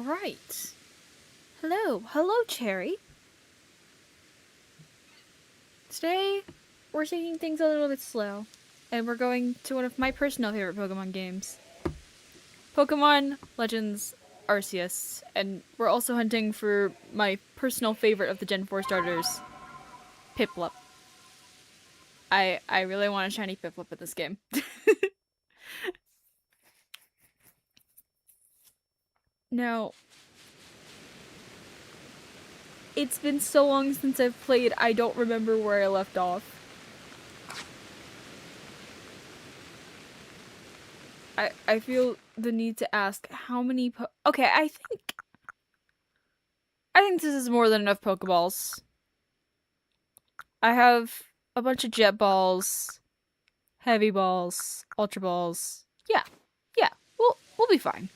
Alright. Hello, Cherry. Today, we're taking things a little bit slow. And we're going to one of my personal favorite Pokemon games. Pokemon Legends Arceus. And we're also hunting for my personal favorite of the Gen 4 starters, Piplup. I really want a shiny Piplup in this game. Now, it's been so long since I've played, I don't remember where I left off. I feel the need to ask how many okay, I think this is more than enough Pokeballs. I have a bunch of Jet Balls, Heavy Balls, Ultra Balls. Yeah, we'll be fine.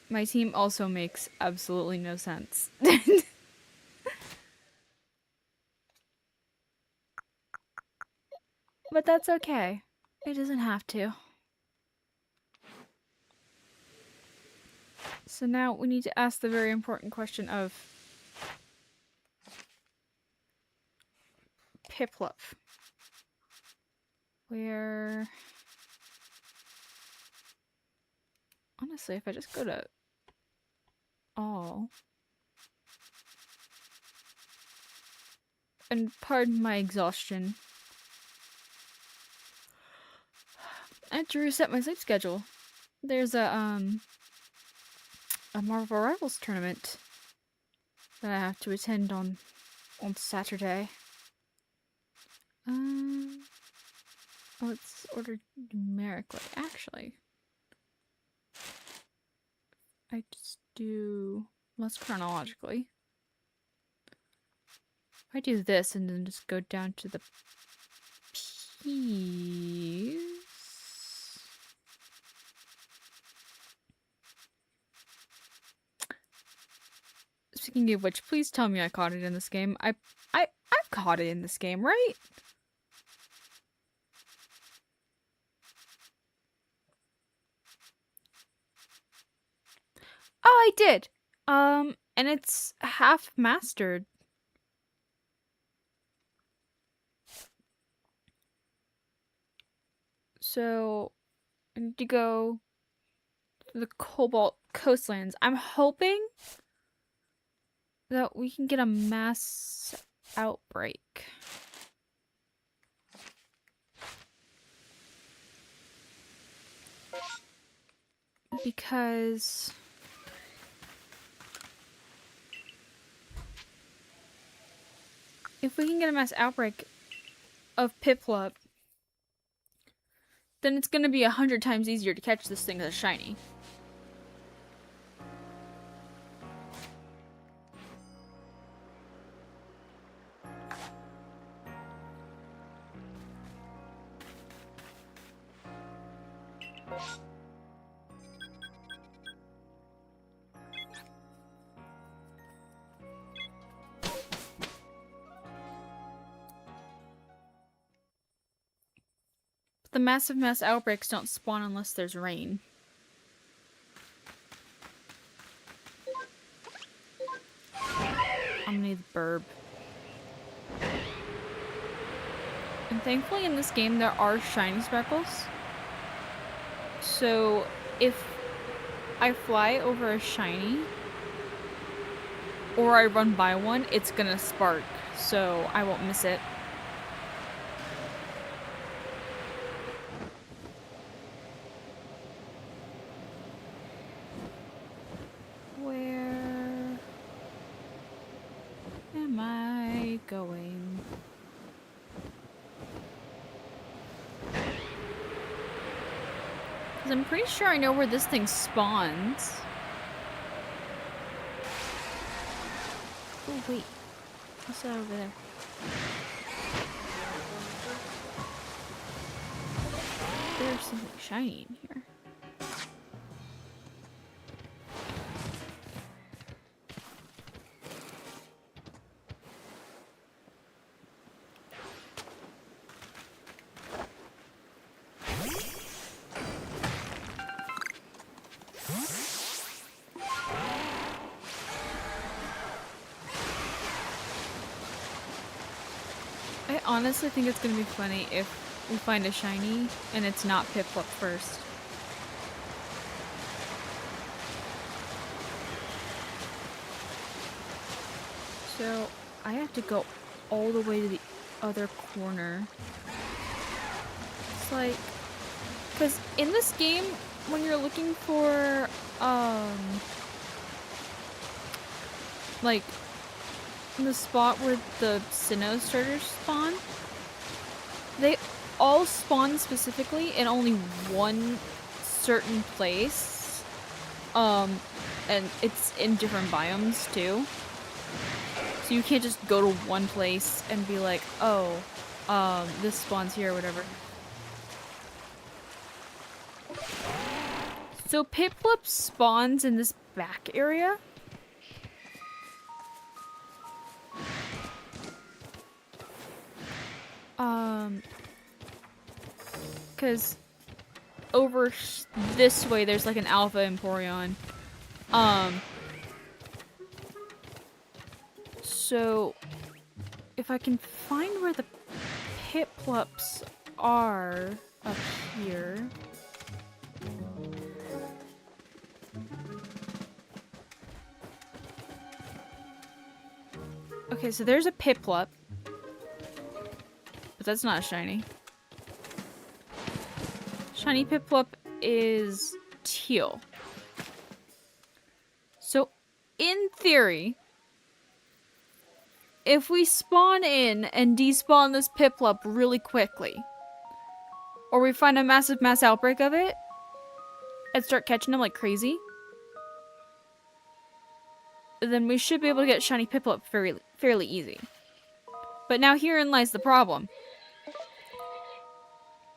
My team also makes absolutely no sense. But that's okay. It doesn't have to. So now we need to ask the very important question of Piplup. Where... Honestly, if I just go to all... And pardon my exhaustion. I had to reset my sleep schedule. There's a Marvel Rivals tournament that I have to attend on Saturday. Oh, it's ordered numerically. Actually, I just do less chronologically. If I do this and then just go down to the piece. Speaking of which, please tell me I caught it in this game. I've caught it in this game, right? Oh, I did. And it's half mastered. So I need to go to the Cobalt Coastlands. I'm hoping that we can get a mass outbreak. Because if we can get a mass outbreak of Piplup, then it's gonna be 100 times easier to catch this thing as a shiny. The massive mass outbreaks don't spawn unless there's rain. I'm gonna need the burb. And thankfully in this game there are shiny sparkles. So if I fly over a shiny or I run by one, it's gonna spark. So I won't miss it. Where am I going? Because I'm pretty sure I know where this thing spawns. Oh, wait. What's that over there? There's something shiny in here. honestly think it's gonna be funny if we find a shiny and it's not Piplup first. So I have to go all the way to the other corner. It's like, because in this game, when you're looking for, like, the spot where the Sinnoh starters spawn, they all spawn specifically in only one certain place. And it's in different biomes too. So you can't just go to one place and be like, oh, this spawns here or whatever. So Piplup spawns in this back area. Because over this way there's like an Alpha Emporion. So if I can find where the Piplups are up here. Okay, so there's a Piplup. But that's not a shiny. Shiny Piplup is teal. So, in theory, if we spawn in and despawn this Piplup really quickly, or we find a massive mass outbreak of it, and start catching them like crazy, then we should be able to get shiny Piplup fairly easy. But now herein lies the problem.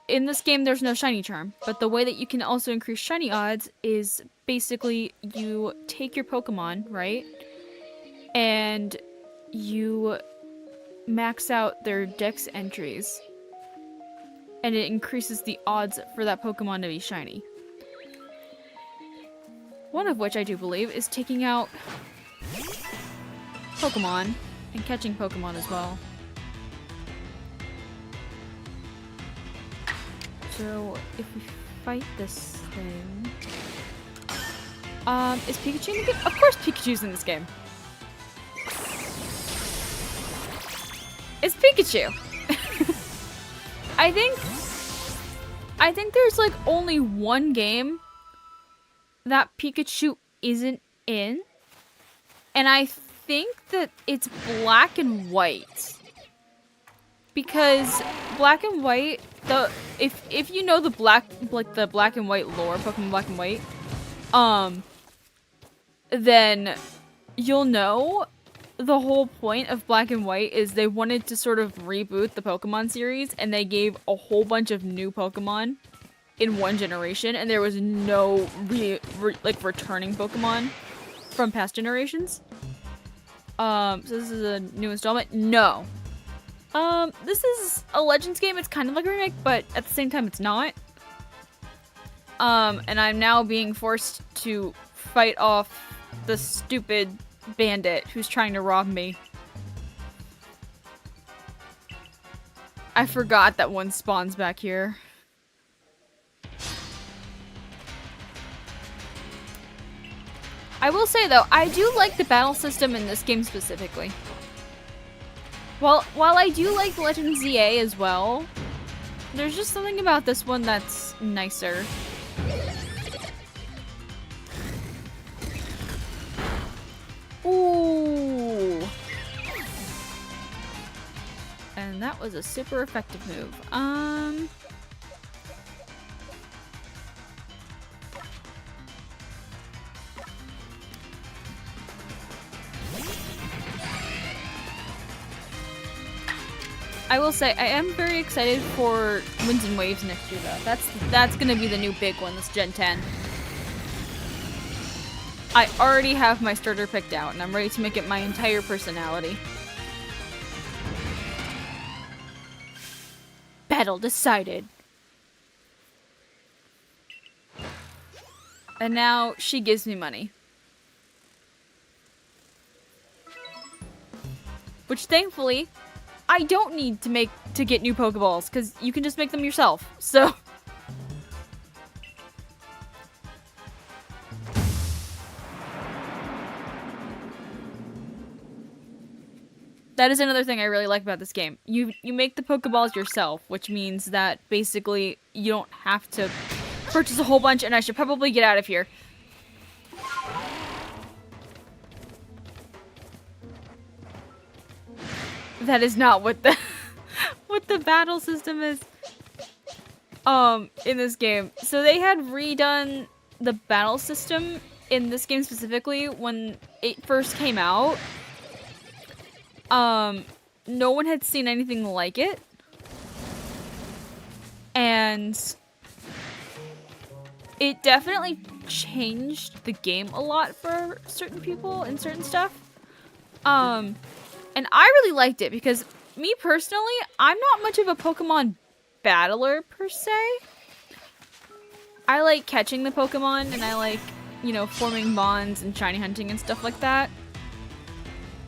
In this game, there's no shiny charm, but the way that you can also increase shiny odds is basically you take your Pokemon, right? And you max out their Dex entries. And it increases the odds for that Pokemon to be shiny. One of which I do believe is taking out Pokemon and catching Pokemon as well. So, if we fight this thing... is Pikachu in the game? Of course Pikachu's in this game! It's Pikachu! I think there's like only one game that Pikachu isn't in. And I think that it's Black and White. Because Black and White, if you know the Black and White lore, Pokemon Black and White, then you'll know the whole point of Black and White is they wanted to sort of reboot the Pokemon series, and they gave a whole bunch of new Pokemon in one generation, and there was no returning Pokemon from past generations. So this is a new installment? No. This is a Legends game. It's kind of like a remake, but at the same time, it's not. And I'm now being forced to fight off the stupid bandit who's trying to rob me. I forgot that one spawns back here. I will say, though, I do like the battle system in this game specifically. While I do like Legends ZA as well, there's just something about this one that's nicer. Ooh. And that was a super effective move. I will say, I am very excited for Winds and Waves next year, though. That's gonna be the new big one, this Gen 10. I already have my starter picked out, and I'm ready to make it my entire personality. Battle decided. And now she gives me money. Which, thankfully, I don't need to get new Pokeballs, because you can just make them yourself. So that is another thing I really like about this game. You make the Pokeballs yourself, which means that basically you don't have to purchase a whole bunch, and I should probably get out of here. That is not what the what the battle system is in this game. So they had redone the battle system in this game specifically when it first came out. No one had seen anything like it. And it definitely changed the game a lot for certain people and certain stuff. And I really liked it because me personally, I'm not much of a Pokemon battler per se. I like catching the Pokemon and I like, you know, forming bonds and shiny hunting and stuff like that.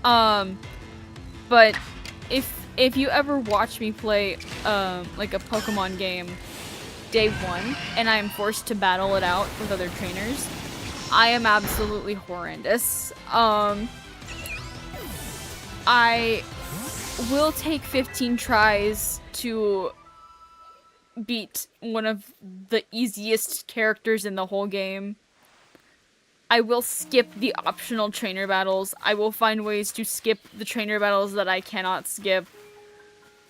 But if you ever watch me play like a Pokemon game day one and I am forced to battle it out with other trainers, I am absolutely horrendous. I will take 15 tries to beat one of the easiest characters in the whole game. I will skip the optional trainer battles. I will find ways to skip the trainer battles that I cannot skip.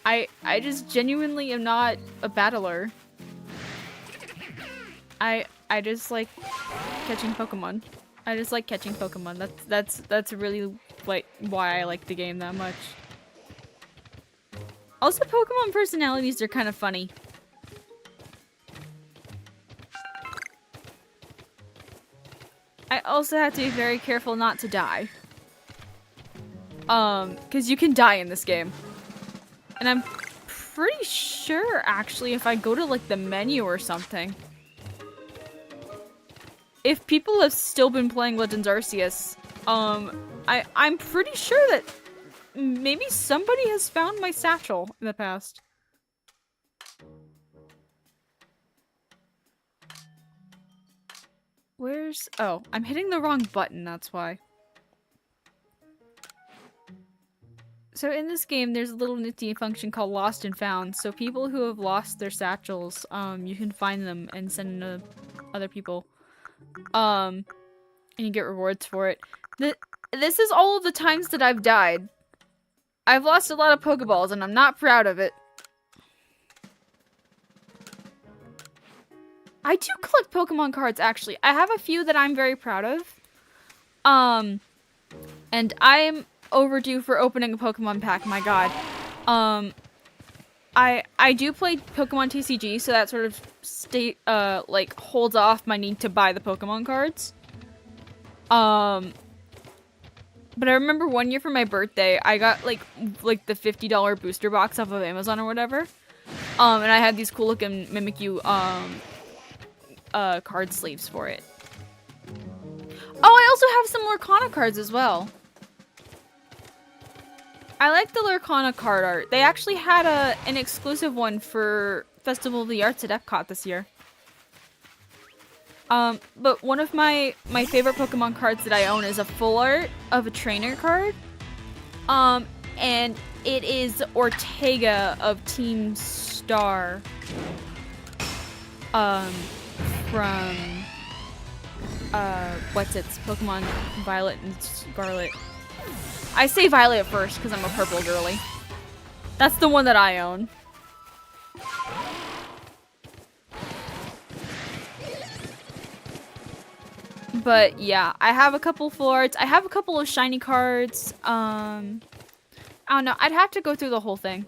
I just genuinely am not a battler. I just like catching Pokemon. I just like catching Pokemon. That's really like why I like the game that much. Also, Pokemon personalities are kind of funny. I also have to be very careful not to die. Because you can die in this game. And I'm pretty sure, actually, if I go to, like, the menu or something. If people have still been playing Legends Arceus, I'm pretty sure that maybe somebody has found my satchel in the past. Where's... Oh, I'm hitting the wrong button, that's why. So in this game, there's a little nifty function called Lost and Found. So people who have lost their satchels, you can find them and send them to other people. And you get rewards for it. This is all of the times that I've died. I've lost a lot of Pokeballs, and I'm not proud of it. I do collect Pokemon cards, actually. I have a few that I'm very proud of. And I'm overdue for opening a Pokemon pack, my god. I do play Pokemon TCG, so that sort of like holds off my need to buy the Pokemon cards. But I remember one year for my birthday, I got like the $50 booster box off of Amazon or whatever. And I had these cool looking Mimikyu card sleeves for it. Oh, I also have some Lurkana cards as well. I like the Lurkana card art. They actually had an exclusive one for Festival of the Arts at Epcot this year. But one of my favorite Pokemon cards that I own is a full art of a trainer card. And it is Ortega of Team Star. From what's its Pokemon Violet and Scarlet. I say Violet first because I'm a purple girly. That's the one that I own. But yeah, I have a couple full arts. I have a couple of shiny cards. I don't know. I'd have to go through the whole thing.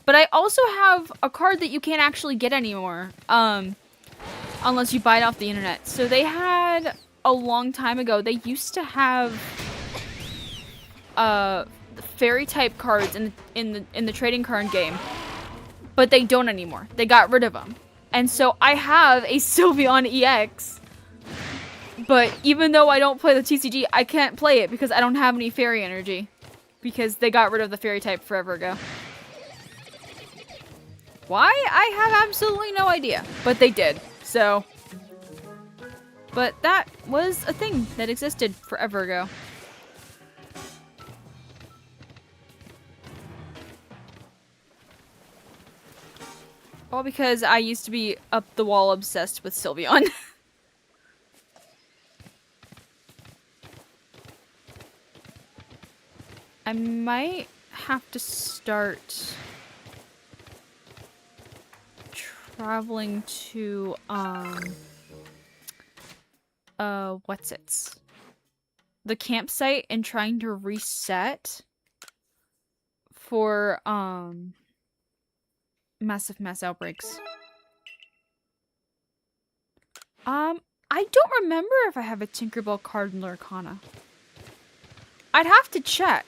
But I also have a card that you can't actually get anymore. Unless you buy it off the internet. So they had a long time ago. They used to have fairy type cards in the trading card game, but they don't anymore. They got rid of them. And so I have a Sylveon EX. But even though I don't play the TCG, I can't play it because I don't have any fairy energy. Because they got rid of the fairy type forever ago. Why? I have absolutely no idea. But they did. So. But that was a thing that existed forever ago. All because I used to be up the wall obsessed with Sylveon. I might have to start traveling to, what's it? The campsite and trying to reset for, massive mass outbreaks. I don't remember if I have a Tinkerbell card in Lurkana. I'd have to check.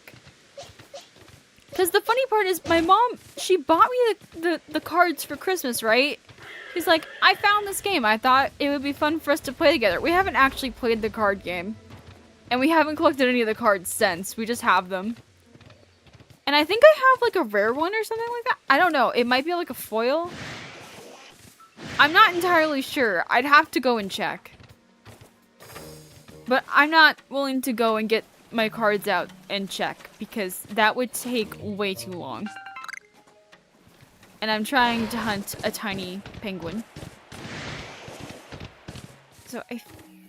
Because the funny part is my mom, she bought me the cards for Christmas, right? She's like, I found this game. I thought it would be fun for us to play together. We haven't actually played the card game. And we haven't collected any of the cards since. We just have them. And I think I have like a rare one or something like that. I don't know. It might be like a foil. I'm not entirely sure. I'd have to go and check. But I'm not willing to go and get my cards out and check because that would take way too long. And I'm trying to hunt a tiny penguin. So I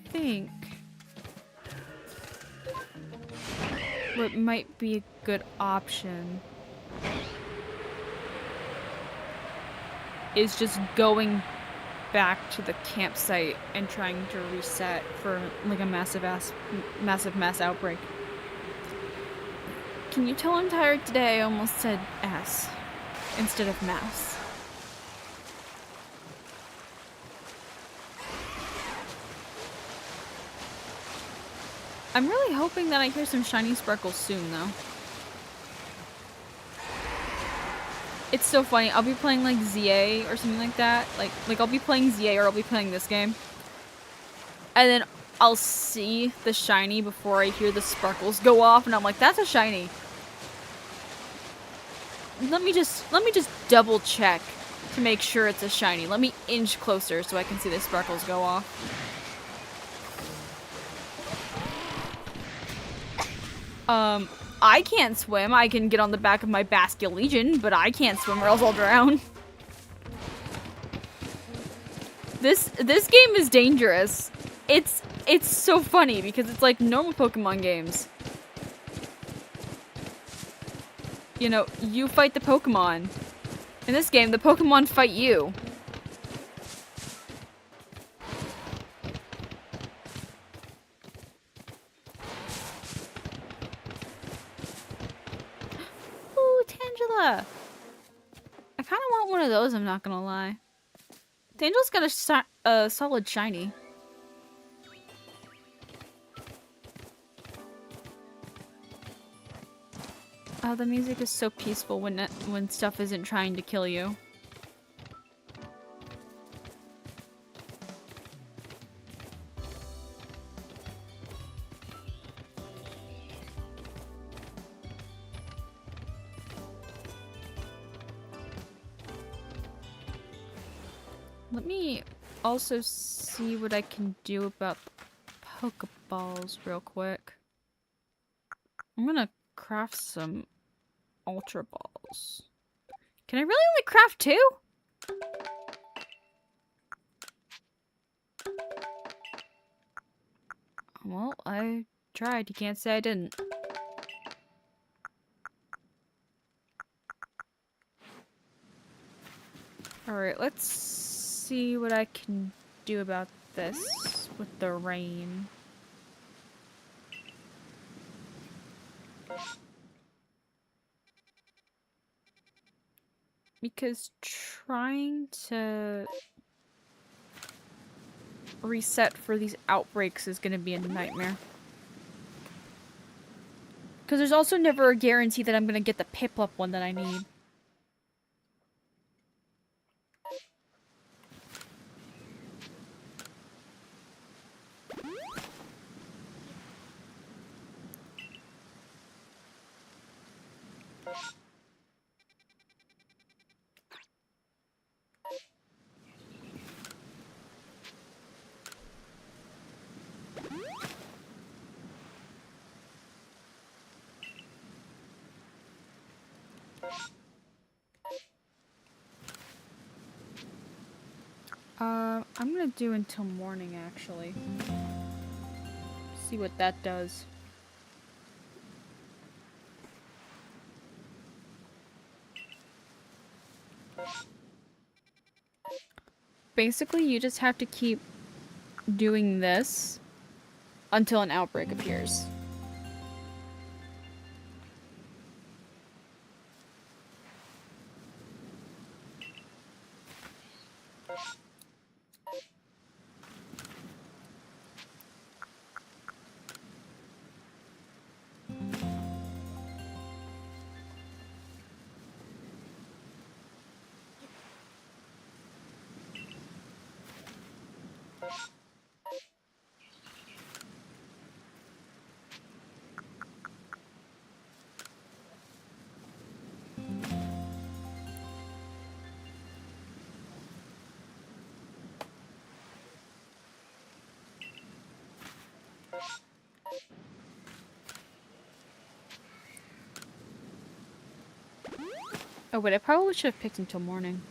think what might be a good option is just going back to the campsite and trying to reset for like a massive mass outbreak. Can you tell I'm tired today? I almost said ass instead of mass. I'm really hoping that I hear some shiny sparkles soon though. It's so funny. I'll be playing like ZA or something like that. Like I'll be playing ZA or I'll be playing this game. And then I'll see the shiny before I hear the sparkles go off and I'm like, that's a shiny. Let me just double check to make sure it's a shiny. Let me inch closer so I can see the sparkles go off. I can't swim. I can get on the back of my Basque Legion, but I can't swim or else I'll drown. This game is dangerous. It's so funny because it's like normal Pokemon games. You know, you fight the Pokemon. In this game, the Pokemon fight you. Ooh, Tangela! I kind of want one of those, I'm not gonna lie. Tangela's got a solid shiny. Oh, the music is so peaceful when stuff isn't trying to kill you. Let me also see what I can do about Pokeballs real quick. I'm gonna craft some Ultra Balls. Can I really only craft 2? Well, I tried. You can't say I didn't. Alright, let's see what I can do about this with the rain. Because trying to reset for these outbreaks is gonna be a nightmare. Because there's also never a guarantee that I'm gonna get the Piplup one that I need. I'm gonna do until morning, actually. See what that does. Basically, you just have to keep doing this until an outbreak appears. Oh, but I probably should have picked until morning.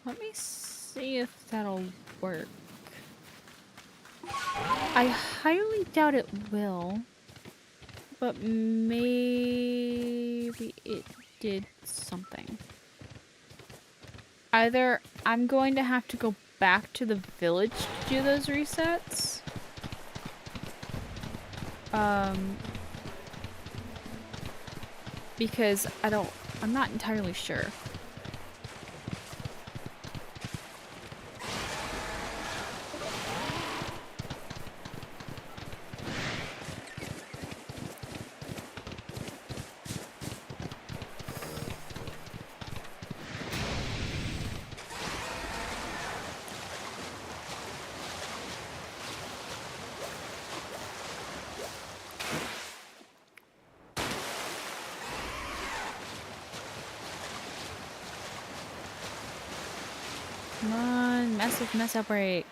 Let me see if that'll work. I highly doubt it will, but maybe it did something. Either I'm going to have to go back to the village to do those resets. Because I'm not entirely sure. Come on, massive mess outbreak.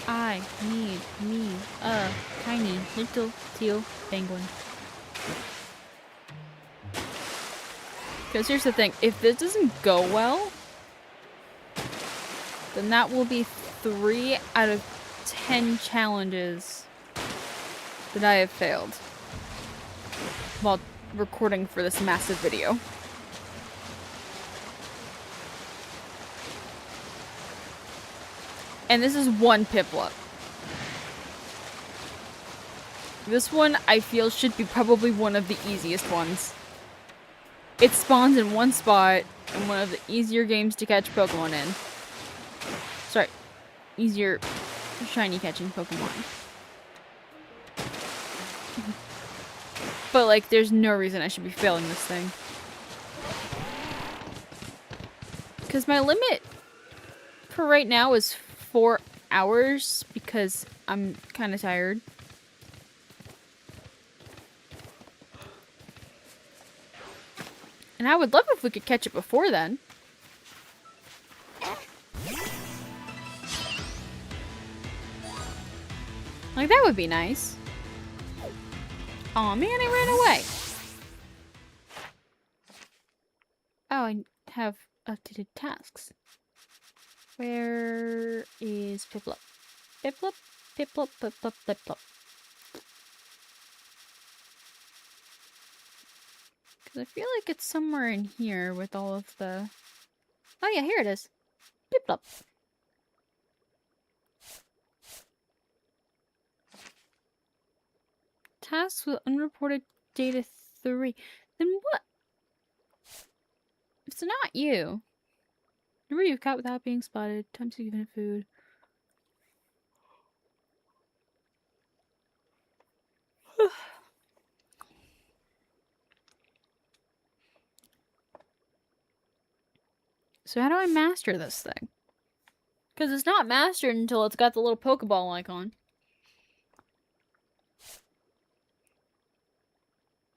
I need me a tiny little teal penguin. Because here's the thing, if this doesn't go well, then that will be 3 out of 10 challenges that I have failed while recording for this massive video. And this is one Piplup. This one, I feel, should be probably one of the easiest ones. It spawns in one spot in one of the easier games to catch Pokemon in. Sorry, easier shiny catching Pokemon. But, like, there's no reason I should be failing this thing. Because my limit for right now is 4 hours because I'm kind of tired. And I would love if we could catch it before then. Like, that would be nice. Aw, man, it ran away. Oh, I have updated tasks. Where is Piplup? Piplup? Piplup, Piplup, Piplup. Because I feel like it's somewhere in here with all of the... Oh yeah, here it is. Piplup. Tasks with unreported data 3. Then what? If it's not you. Remember you've caught without being spotted. Time to give it food. So how do I master this thing? Because it's not mastered until it's got the little Pokeball icon.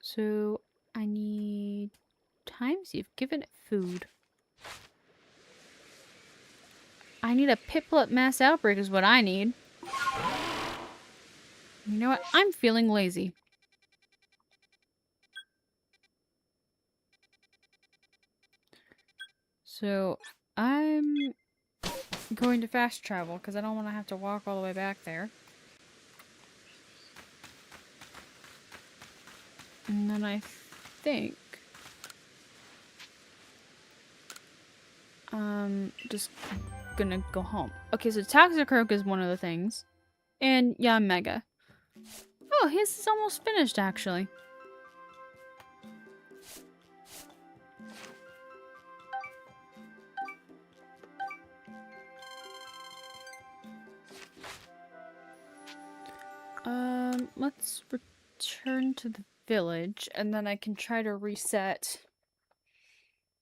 So I need times you've given it food. I need a Piplup mass outbreak is what I need. You know what? I'm feeling lazy. So I'm going to fast travel because I don't want to have to walk all the way back there. And then I think just gonna go home. Okay, so Toxicroak is one of the things. And yeah, Mega. Oh, his is almost finished actually. Let's return to the village and then I can try to reset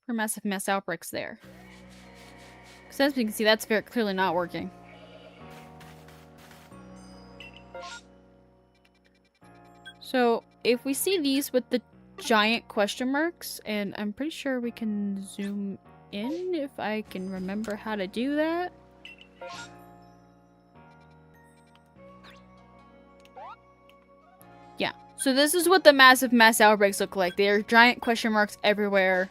for massive mass outbreaks there. Because as we can see, that's very clearly not working. So if we see these with the giant question marks, and I'm pretty sure we can zoom in if I can remember how to do that. Yeah, so this is what the massive mass outbreaks look like. They are giant question marks everywhere.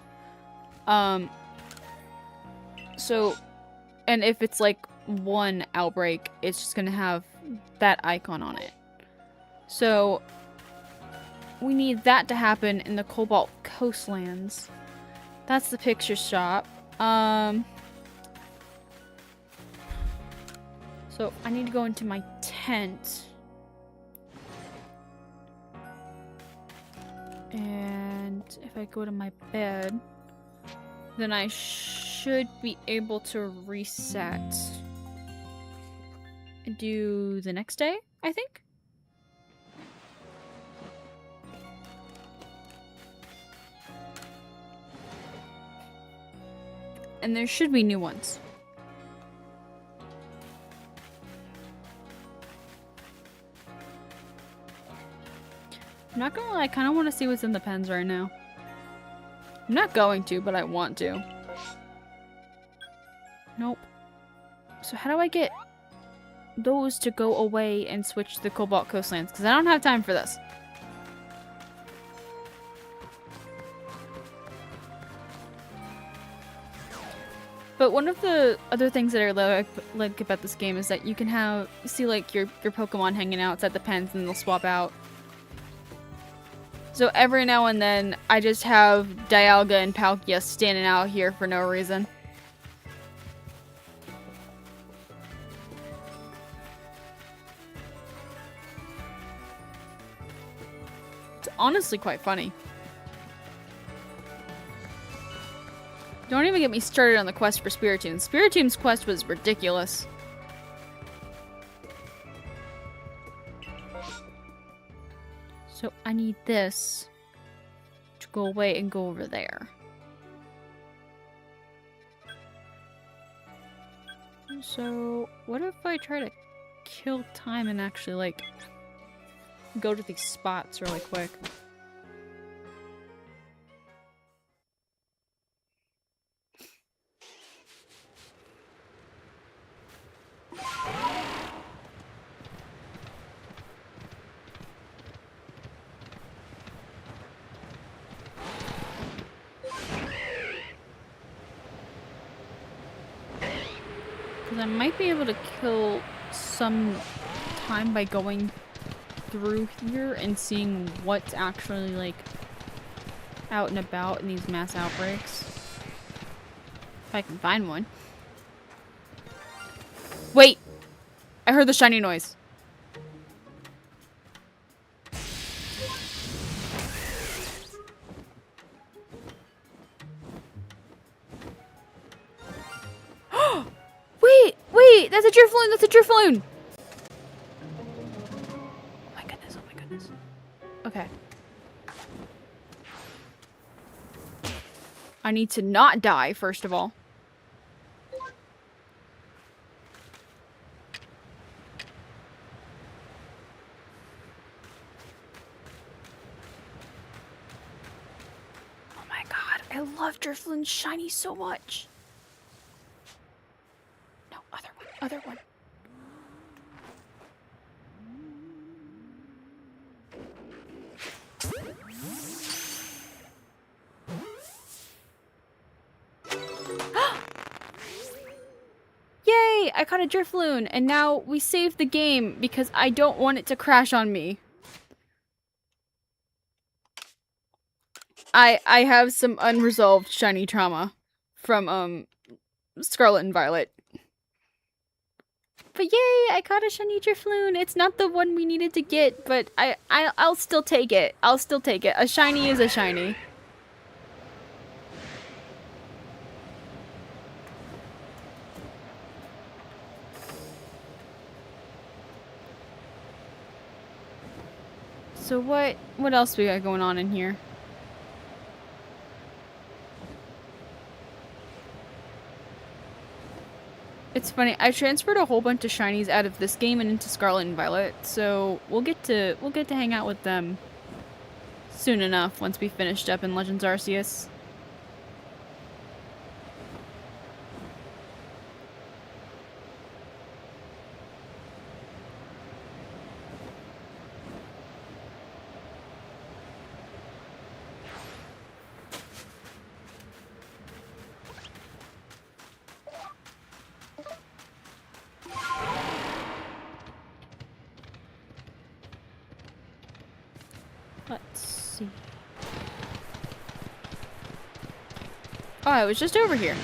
So, and if it's like one outbreak, it's just gonna have that icon on it. So, we need that to happen in the Cobalt Coastlands. That's the picture shop. So, I need to go into my tent. And if I go to my bed, then I should be able to reset and do the next day, I think. And there should be new ones. I'm not gonna lie, I kind of want to see what's in the pens right now. I'm not going to, but I want to. Nope. So how do I get those to go away and switch to the Cobalt Coastlands? Because I don't have time for this. But one of the other things that I like about this game is that you can see like your Pokemon hanging outside the pens and they'll swap out. So every now and then, I just have Dialga and Palkia standing out here for no reason. It's honestly quite funny. Don't even get me started on the quest for Spiritoon. Spiritoon's quest was ridiculous. So I need this to go away and go over there. So what if I try to kill time and actually like go to these spots really quick? I might be able to kill some time by going through here and seeing what's actually like out and about in these mass outbreaks. If I can find one. Wait! I heard the shiny noise. Wait! That's a Drifloon! That's a Drifloon! Oh my goodness, oh my goodness. Okay. I need to not die, first of all. love Drifloon's shiny so much. No, other one. Yay! I caught a Drifloon, and now we saved the game because I don't want it to crash on me. I have some unresolved shiny trauma from Scarlet and Violet. But yay, I caught a shiny Drifloon. It's not the one we needed to get, but I'll still take it. I'll still take it. A shiny is a shiny. So what else we got going on in here? It's funny, I transferred a whole bunch of shinies out of this game and into Scarlet and Violet, so we'll get to hang out with them soon enough once we finished up in Legends Arceus. Let's see. Oh, I was just over here.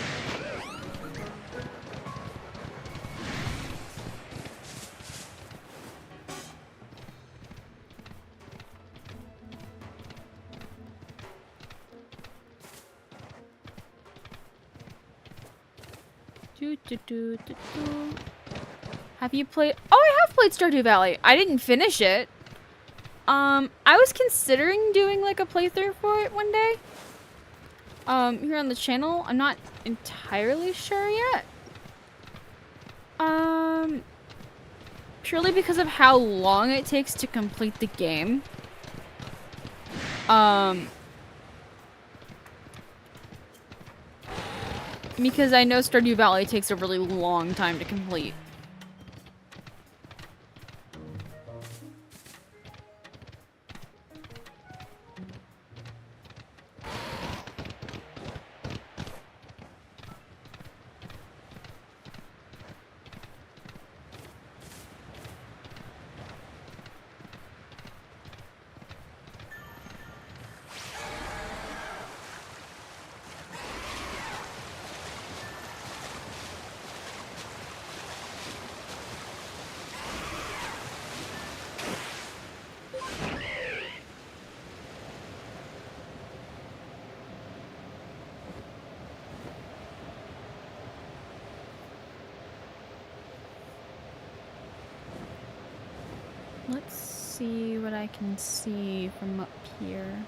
Have you played? Oh, I have played Stardew Valley. I didn't finish it. I was considering doing like a playthrough for it one day. Here on the channel. I'm not entirely sure yet. Purely because of how long it takes to complete the game. Because I know Stardew Valley takes a really long time to complete. Let's see what I can see from up here.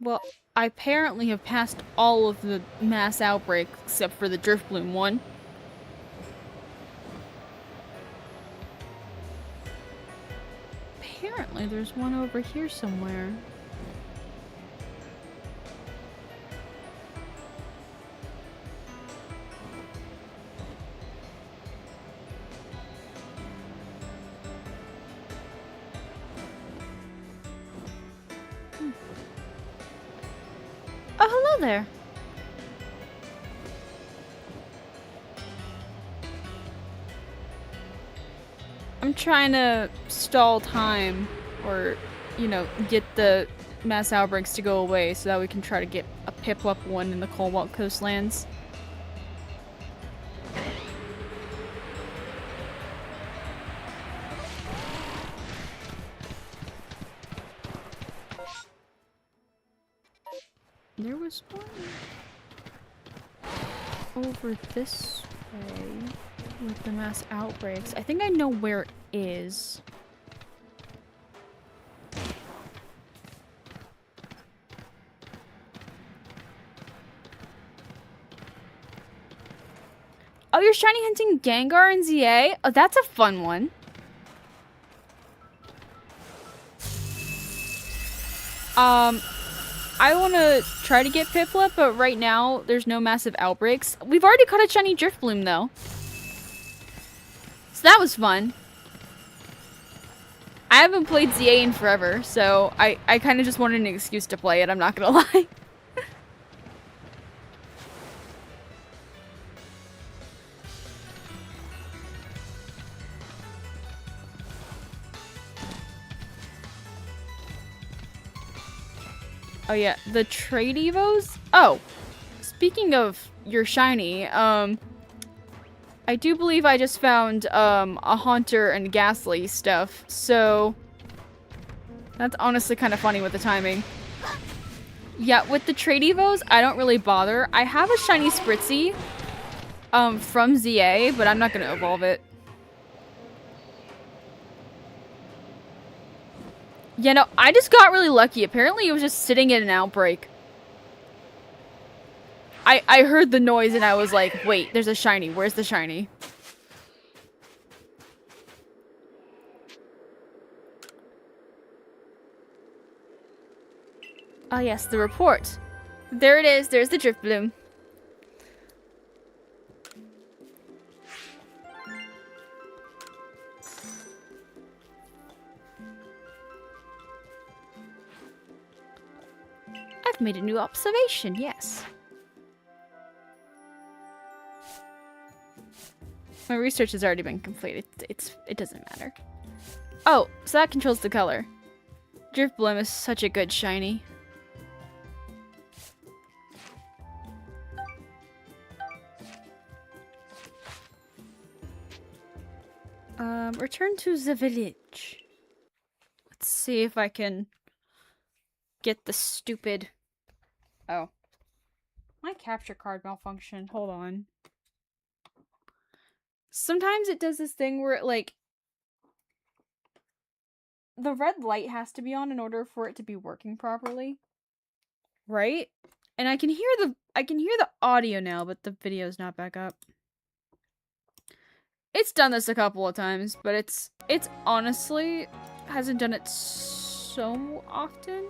Well, I apparently have passed all of the mass outbreaks except for the Drifloon one. Apparently there's one over here somewhere. Oh, hello there. I'm trying to stall time, or, you know, get the mass outbreaks to go away so that we can try to get a Piplup one in the Cobalt Coastlands. was one over this way with the mass outbreaks. I think I know where it is. Oh, you're shiny hunting Gengar and ZA? Oh, that's a fun one. I want to try to get Piplup, but right now there's no massive outbreaks. We've already caught a shiny Driftbloom though. So that was fun. I haven't played ZA in forever, so I kind of just wanted an excuse to play it, I'm not gonna lie. Oh yeah, the trade evos? Oh, speaking of your shiny, I do believe I just found, a Haunter and Ghastly stuff, so that's honestly kind of funny with the timing. Yeah, with the trade evos, I don't really bother. I have a shiny Spritzy, from ZA, but I'm not gonna evolve it. Yeah, no, I just got really lucky. Apparently it was just sitting in an outbreak. I heard the noise and I was like, wait, there's a shiny. Where's the shiny? Oh yes, the report. There it is. There's the Driftbloom. I've made a new observation, yes. My research has already been completed. It doesn't matter. Oh, so that controls the color. Driftbloom is such a good shiny. Return to the village. Let's see if I can get the stupid... Oh. My capture card malfunctioned. Hold on. Sometimes it does this thing where it, like... The red light has to be on in order for it to be working properly. Right? And I can hear the audio now, but the video's not back up. It's done this a couple of times, but it's honestly hasn't done it so often.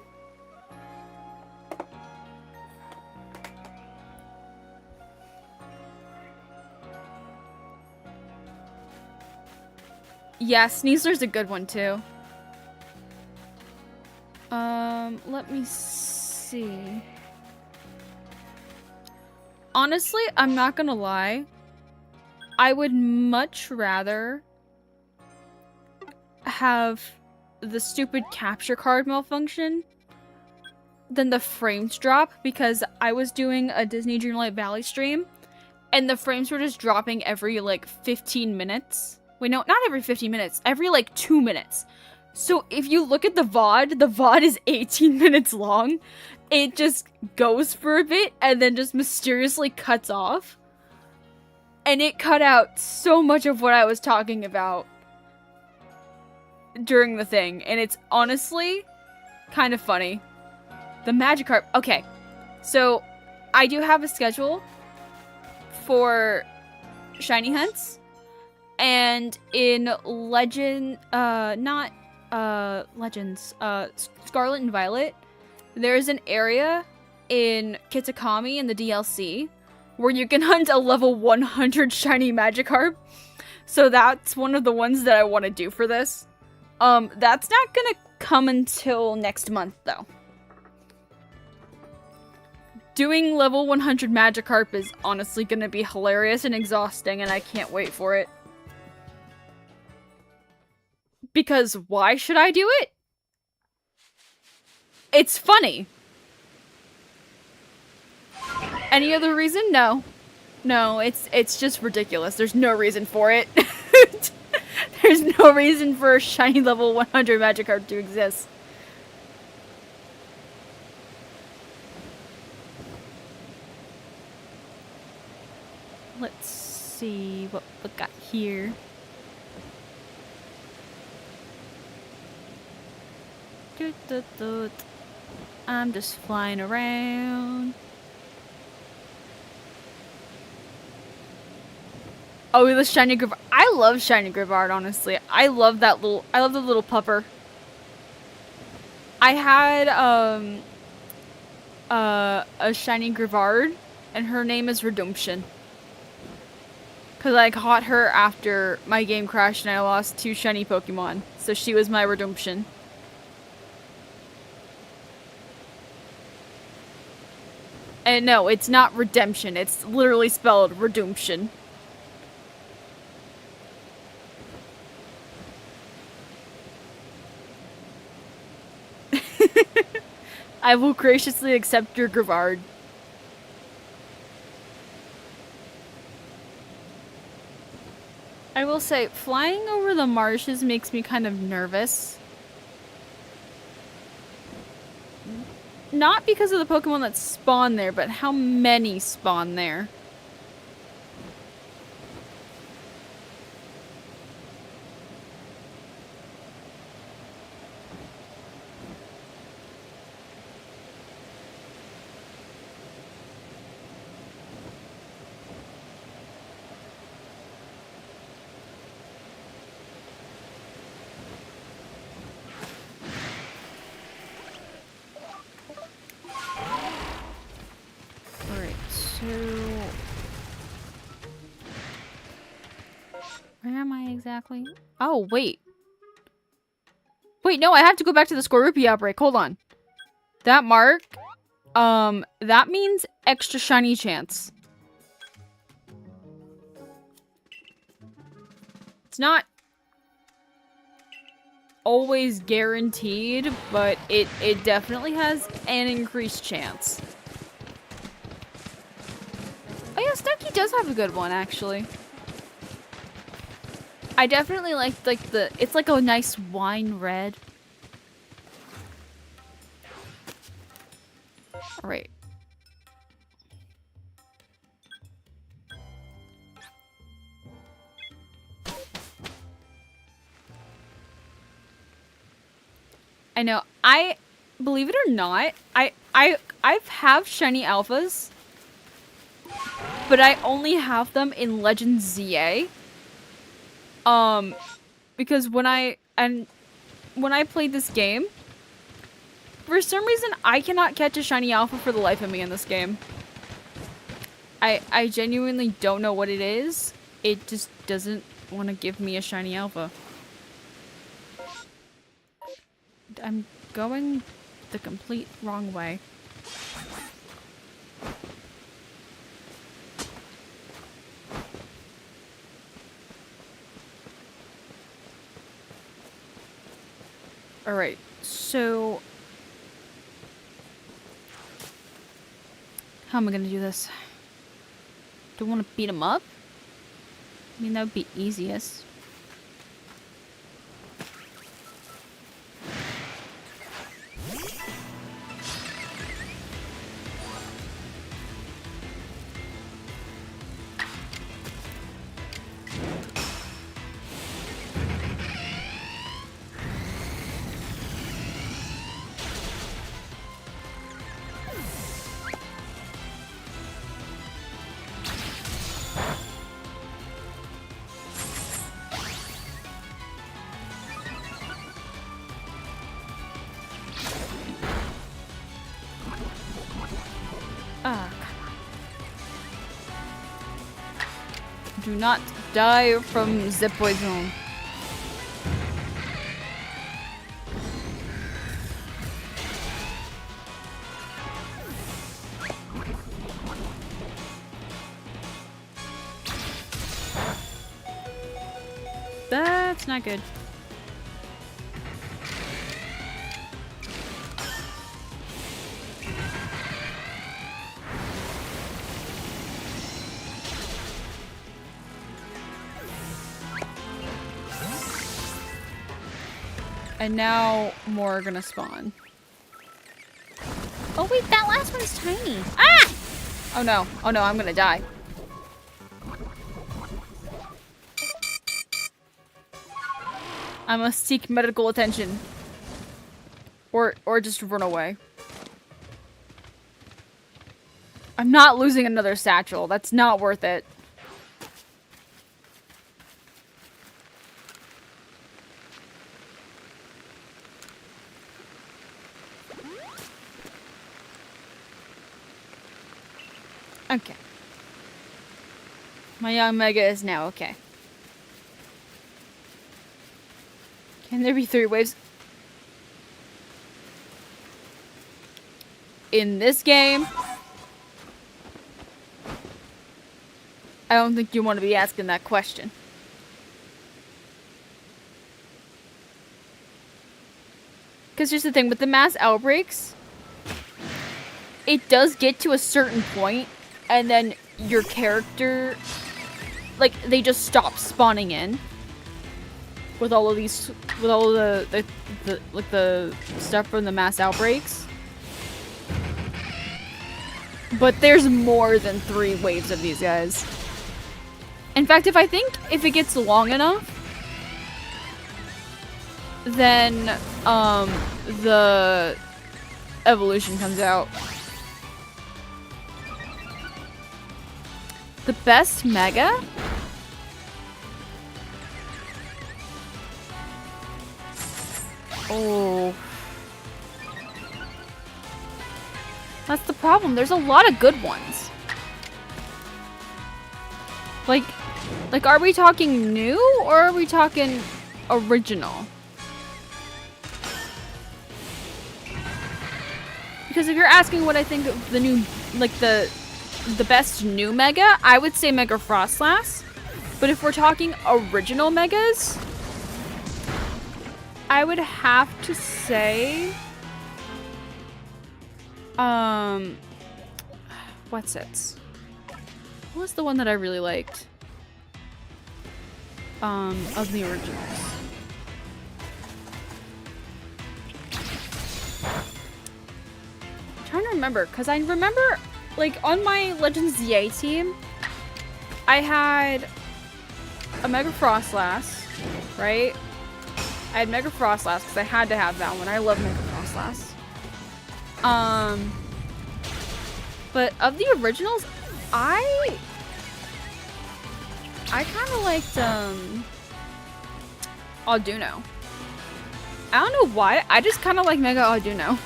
Yeah, Sneasler's a good one too. Let me see. Honestly, I'm not gonna lie. I would much rather have the stupid capture card malfunction than the frames drop, because I was doing a Disney Dreamlight Valley stream and the frames were just dropping every like 15 minutes. Wait, no, not every 15 minutes, every like 2 minutes. So if you look at the VOD is 18 minutes long. It just goes for a bit and then just mysteriously cuts off. And it cut out so much of what I was talking about during the thing. And it's honestly kind of funny. The Magikarp. Okay. So I do have a schedule for shiny hunts. And in Legend, Scarlet and Violet, there's an area in Kitakami in the DLC where you can hunt a level 100 shiny Magikarp. So that's one of the ones that I want to do for this. That's not gonna come until next month, though. Doing level 100 Magikarp is honestly gonna be hilarious and exhausting, and I can't wait for it. Because why should I do it? It's funny. Any other reason? No. No, it's just ridiculous. There's no reason for it. There's no reason for a shiny level 100 Magikarp to exist. Let's see what we got here. Doot, doot, doot. I'm just flying around. Oh, the shiny Grivard. I love shiny Grivard, honestly. I love the little pupper. I had a shiny Grivard, and her name is Redemption. Cause I caught her after my game crashed and I lost 2 shiny Pokemon. So she was my Redemption. And no, it's not Redemption. It's literally spelled Redemption. I will graciously accept your Grivard. I will say, flying over the marshes makes me kind of nervous. Not because of the Pokemon that spawn there, but how many spawn there. Where am I exactly? Oh, wait. Wait, no, I have to go back to the Scorupia outbreak. Hold on. That mark, that means extra shiny chance. It's not always guaranteed, but it definitely has an increased chance. Oh yeah, Stucky does have a good one, actually. I definitely like it's like a nice wine red. All right. I know. I believe it or not, I have shiny alphas, but I only have them in Legends ZA. Because when I played this game, for some reason I cannot catch a shiny alpha for the life of me in this game. I genuinely don't know what it is. It just doesn't want to give me a shiny alpha. I'm going the complete wrong way. Alright, so how am I gonna do this? Do I want to beat him up? I mean, that would be easiest. Do not die from the poison. That's not good. And now more are gonna spawn. Oh wait, that last one's tiny. Ah! Oh no, I'm gonna die. I must seek medical attention. Or just run away. I'm not losing another satchel. That's not worth it. Okay. My young Mega is now okay. Can there be 3 waves? In this game? I don't think you want to be asking that question. Because here's the thing, with the mass outbreaks, it does get to a certain point, and then your character, like, they just stop spawning in. With all of these, with all of the stuff from the mass outbreaks. But there's more than 3 waves of these guys. In fact, if it gets long enough, then, the evolution comes out. The best Mega? Oh. That's the problem. There's a lot of good ones. Like, are we talking new or are we talking original? Because if you're asking what I think of the new, like the best new Mega, I would say Mega Frostlass. But if we're talking original Megas, I would have to say, what's it? What was the one that I really liked? Of the originals. I'm trying to remember, because I remember, like, on my Legends ZA team, I had a Mega Frostlass, right? I had Mega Frostlass because I had to have that one. I love Mega Frostlass. But of the originals, I kind of liked Arduino. I don't know why. I just kind of like Mega Arduino.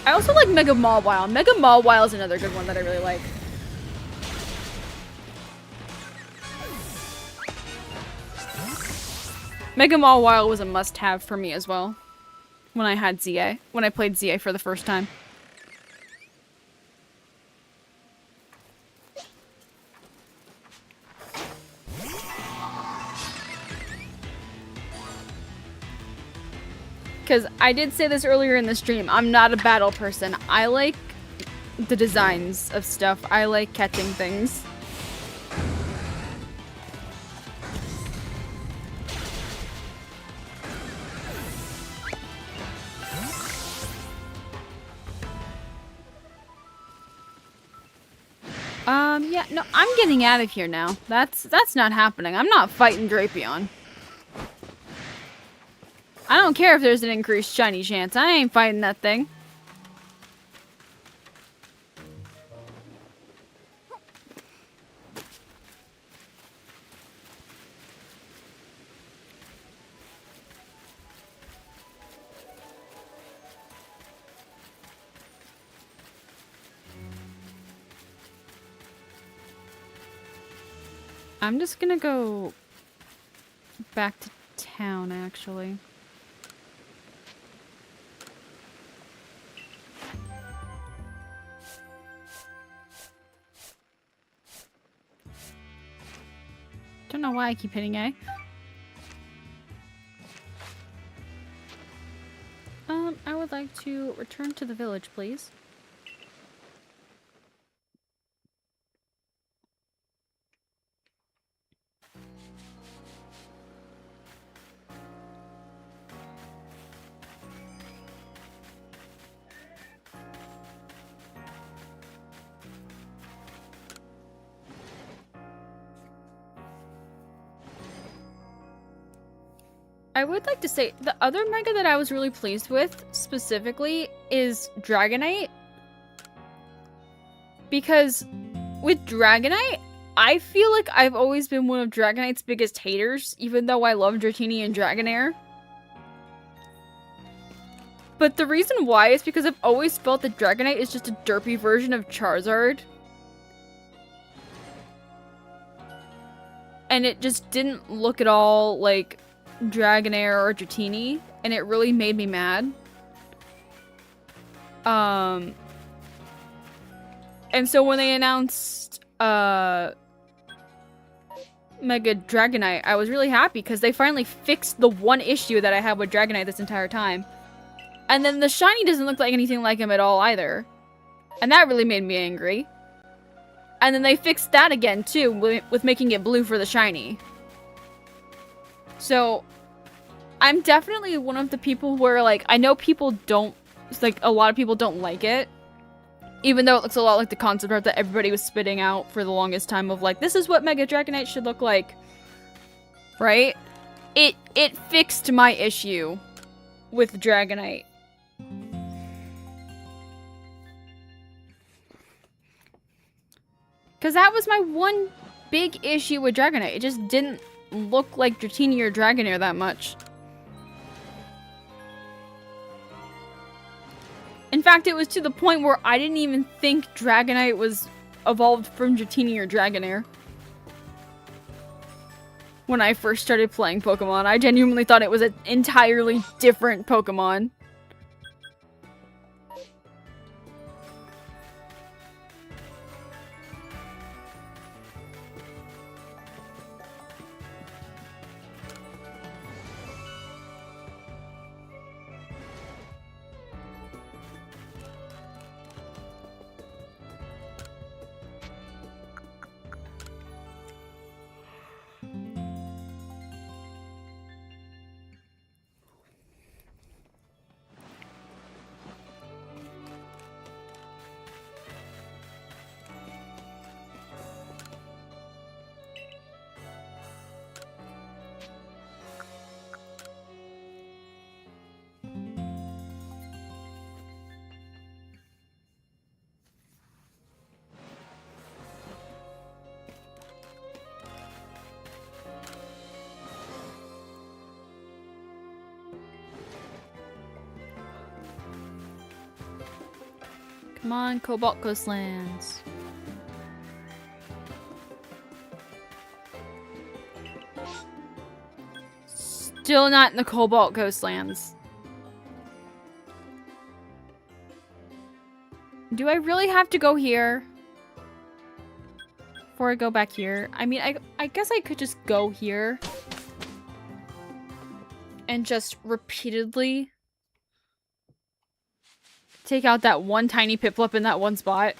I also like Mega Mawile. Mega Mawile is another good one that I really like. Mega Mawile was a must-have for me as well. When I had ZA. When I played ZA for the first time. Because I did say this earlier in the stream, I'm not a battle person. I like the designs of stuff. I like catching things. Yeah, no, I'm getting out of here now. That's not happening. I'm not fighting Drapion. I don't care if there's an increased shiny chance. I ain't fighting that thing. I'm just gonna go back to town, actually. Don't know why I keep hitting A. I would like to return to the village, please. I would like to say the other mega that I was really pleased with specifically is Dragonite. Because with Dragonite, I feel like I've always been one of Dragonite's biggest haters, even though I love Dratini and Dragonair. But the reason why is because I've always felt that Dragonite is just a derpy version of Charizard. And it just didn't look at all like Dragonair or Dratini, and it really made me mad. And so when they announced Mega Dragonite, I was really happy because they finally fixed the one issue that I had with Dragonite this entire time. And then the shiny doesn't look like anything like him at all either. And that really made me angry. And then they fixed that again too with making it blue for the shiny. So I'm definitely one of the people where, like, I know people don't, like, a lot of people don't like it. Even though it looks a lot like the concept art that everybody was spitting out for the longest time of, like, this is what Mega Dragonite should look like. Right? It fixed my issue with Dragonite. Because that was my one big issue with Dragonite. It just didn't look like Dratini or Dragonair that much. In fact, it was to the point where I didn't even think Dragonite was evolved from Dratini or Dragonair. When I first started playing Pokemon, I genuinely thought it was an entirely different Pokemon. Come on, Cobalt Coastlands. Still not in the Cobalt Coastlands. Do I really have to go here? Before I go back here? I mean, I guess I could just go here. And just repeatedly take out that one tiny Piplup in that one spot.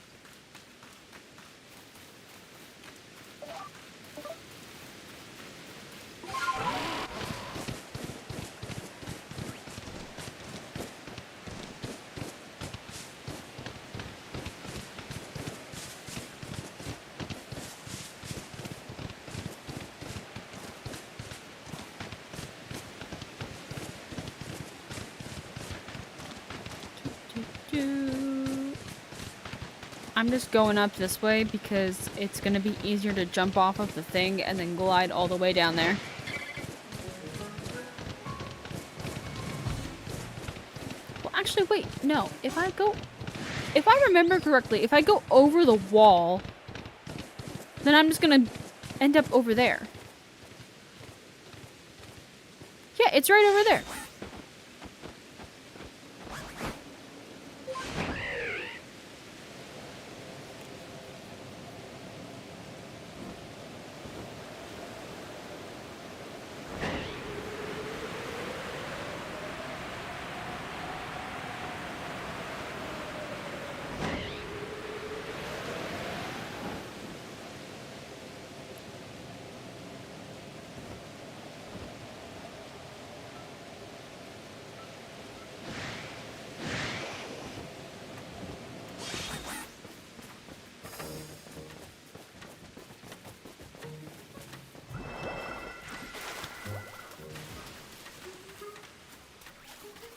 I'm just going up this way because it's going to be easier to jump off of the thing and then glide all the way down there. Well, actually, wait, no. If I remember correctly, if I go over the wall, then I'm just going to end up over there. Yeah, it's right over there.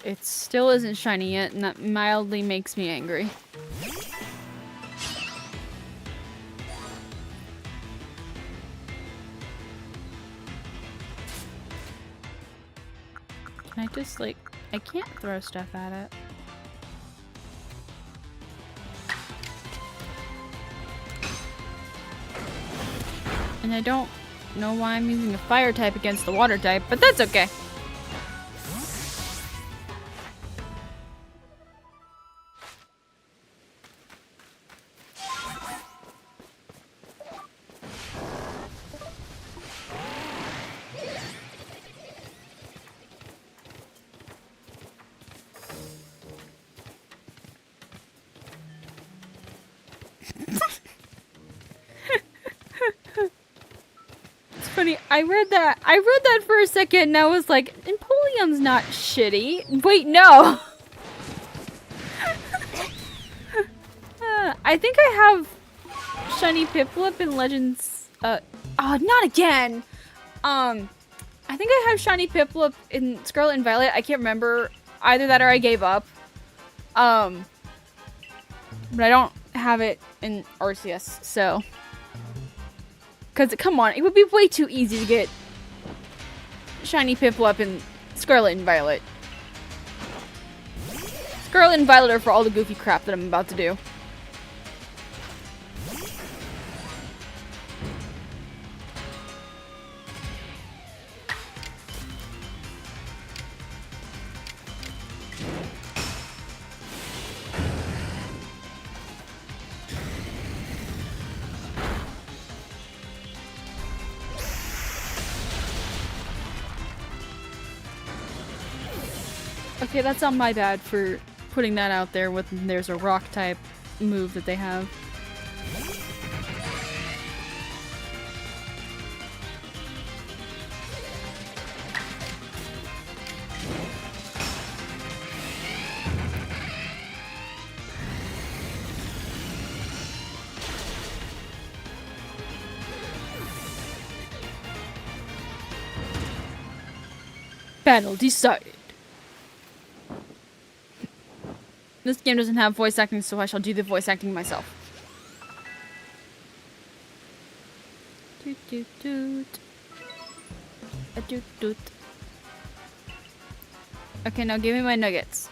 it still isn't shiny yet, and that mildly makes me angry. I just, like, I can't throw stuff at it. And I don't know why I'm using a fire type against the water type, but that's okay. Funny, I read that for a second and I was like, Empoleon's not shitty. Wait, no. I think I have shiny Piplup in Legends. Oh, not again. I think I have shiny Piplup in Scarlet and Violet. I can't remember. Either that or I gave up. But I don't have it in Arceus, so. Because, come on, it would be way too easy to get shiny Piplup in Scarlet and Violet. Scarlet and Violet are for all the goofy crap that I'm about to do. Okay, that's on my bad for putting that out there when there's a rock type move that they have. Battle decided. This game doesn't have voice acting, so I shall do the voice acting myself. Doot doot doot. A doot doot. Okay, now give me my nuggets.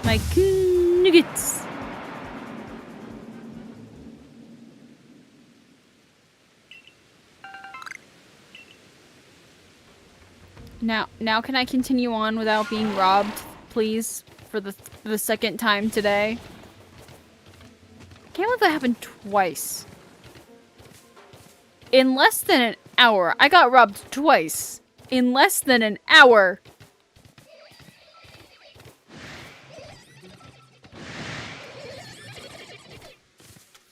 My nuggets. Now can I continue on without being robbed, please? For the second time today. I can't believe that happened twice. In less than an hour. I got robbed twice. In less than an hour.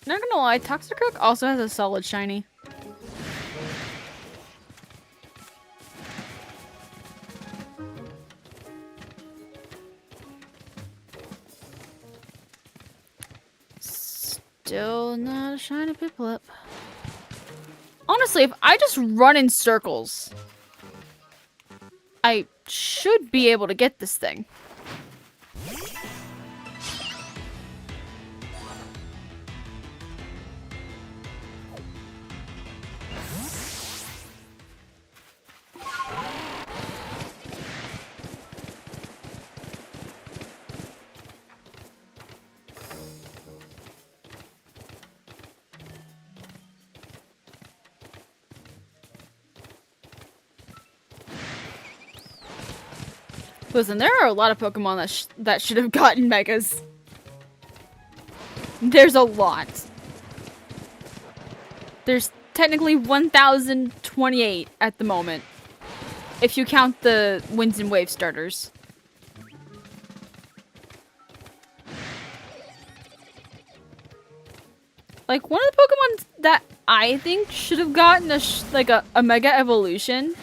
Not gonna lie, Toxicroak also has a solid shiny. Still not a shiny Piplup. Honestly, if I just run in circles, I should be able to get this thing. Listen, there are a lot of Pokemon that should have gotten Megas. There's a lot. There's technically 1,028 at the moment. If you count the Winds and Wave starters. Like, one of the Pokemon that I think should have gotten a Mega Evolution.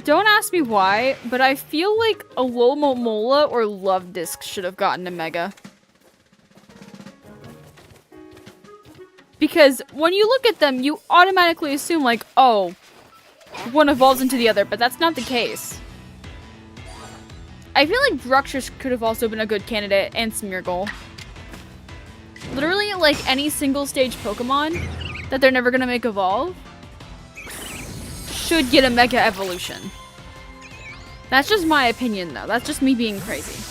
Don't ask me why, but I feel like a Alomomola or Love Disc should have gotten a Mega. Because when you look at them, you automatically assume like, oh, one evolves into the other, but that's not the case. I feel like Bruxish could have also been a good candidate, and Smeargle. Literally, like, any single stage Pokemon that they're never gonna make evolve should get a Mega Evolution. That's just my opinion, though. That's just me being crazy.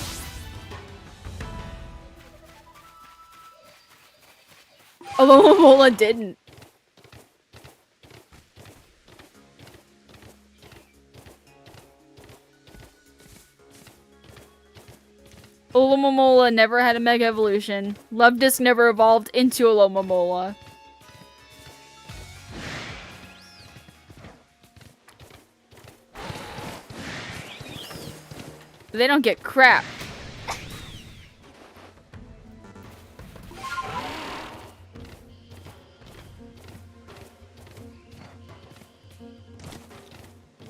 Alomomola didn't. Alomomola never had a Mega Evolution. Luvdisc never evolved into Alomomola. They don't get crap.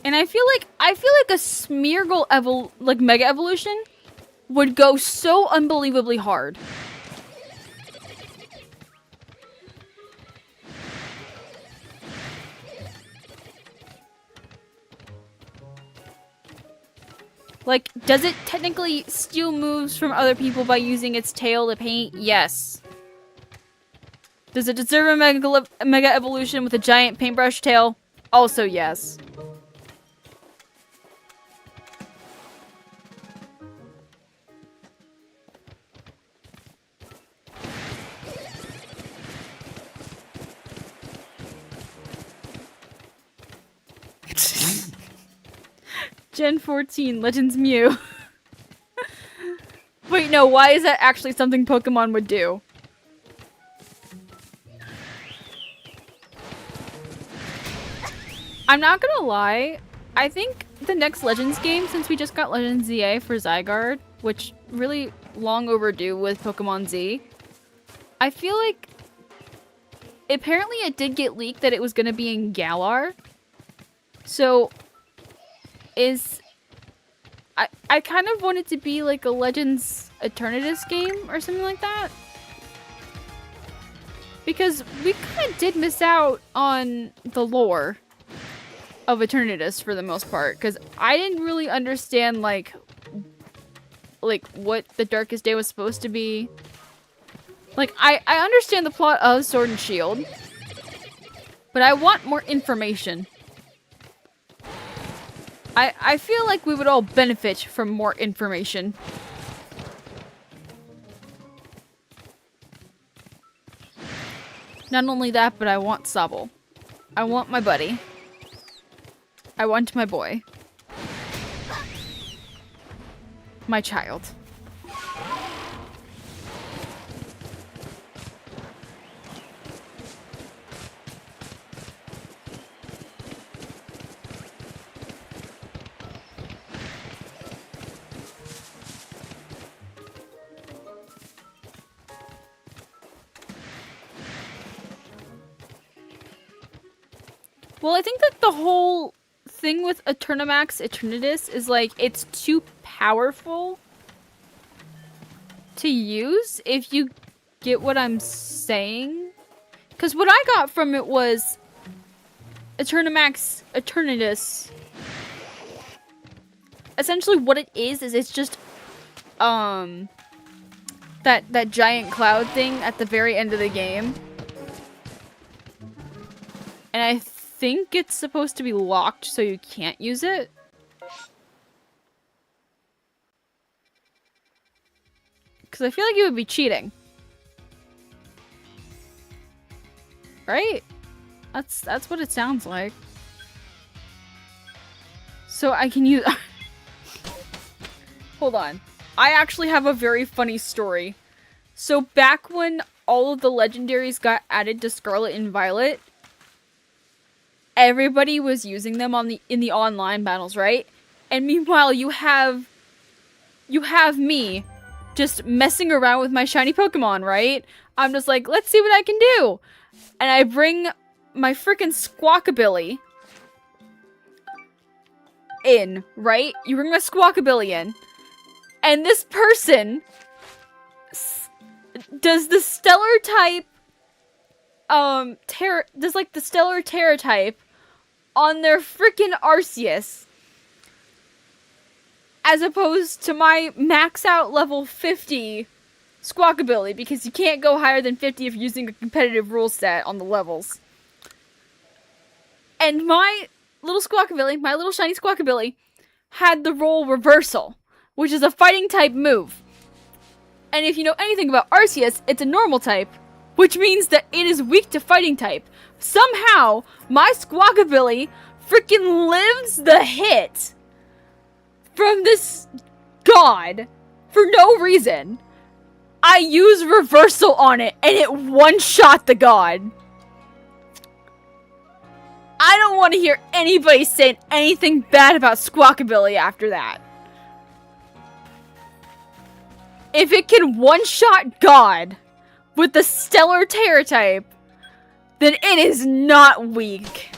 And I feel like a Smeargle Mega Evolution would go so unbelievably hard. Like, does it technically steal moves from other people by using its tail to paint? Yes. Does it deserve a Mega Evolution with a giant paintbrush tail? Also yes. Gen 14, Legends Mew. Wait, no, why is that actually something Pokemon would do? I'm not gonna lie, I think the next Legends game, since we just got Legends ZA for Zygarde, which really long overdue with Pokemon Z, I feel like apparently it did get leaked that it was gonna be in Galar. So I kind of want it to be like a Legends Eternatus game or something like that. Because we kind of did miss out on the lore of Eternatus for the most part. Because I didn't really understand like what the Darkest Day was supposed to be. Like, I understand the plot of Sword and Shield. But I want more information. I feel like we would all benefit from more information. Not only that, but I want Sobble. I want my buddy. I want my boy. My child. Well, I think that the whole thing with Eternatus is like it's too powerful to use, if you get what I'm saying. Because what I got from it was Eternatus. Essentially what it is it's just that giant cloud thing at the very end of the game. And I think it's supposed to be locked so you can't use it. Because I feel like it would be cheating. Right? That's what it sounds like. So I can use... Hold on. I actually have a very funny story. So back when all of the legendaries got added to Scarlet and Violet, everybody was using them in the online battles, right? And meanwhile, you have me just messing around with my shiny Pokemon, right? I'm just like, let's see what I can do. And I bring my freaking Squawkabilly in, right? You bring my Squawkabilly in. And this person does the stellar type the stellar Terra type on their freaking Arceus. as opposed to my max out level 50 Squawkabilly, because you can't go higher than 50 if you're using a competitive rule set on the levels. And my little Squawkabilly, my little shiny Squawkabilly, had the role Reversal, which is a fighting type move. And if you know anything about Arceus, it's a normal type, which means that it is weak to fighting type. Somehow, my Squawkabilly freaking lives the hit from this god for no reason. I use Reversal on it and it one-shot the god. I don't want to hear anybody saying anything bad about Squawkabilly after that. If it can one-shot God with the Stellar Terror type, then it is not weak.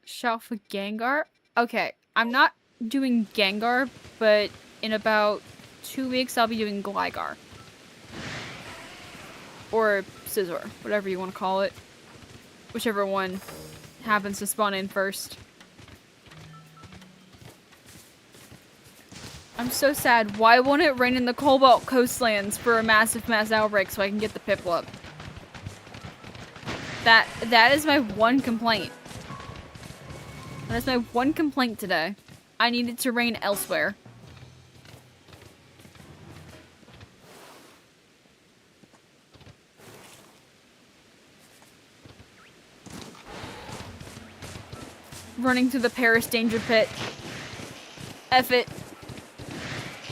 Shout for Gengar? Okay, I'm not doing Gengar, but in about 2 weeks I'll be doing Gligar. Or Scizor, whatever you want to call it. Whichever one happens to spawn in first. I'm so sad. Why won't it rain in the Cobalt Coastlands for a massive mass outbreak so I can get the Piplup? That is my one complaint. That is my one complaint today. I need it to rain elsewhere. Running through the Paris danger pit. F it.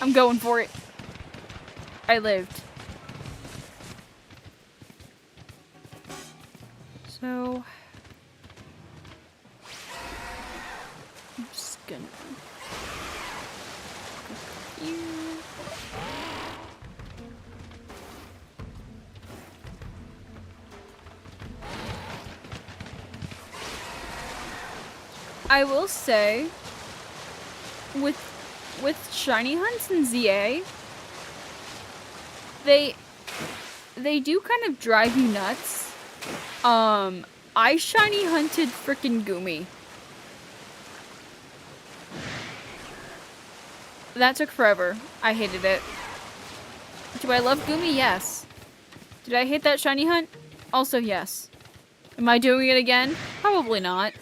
I'm going for it. I lived. So... I'm just gonna... I will say, with shiny hunts in ZA, they do kind of drive you nuts. I shiny hunted frickin' Goomy. That took forever. I hated it. Do I love Goomy? Yes. Did I hate that shiny hunt? Also yes. Am I doing it again? Probably not.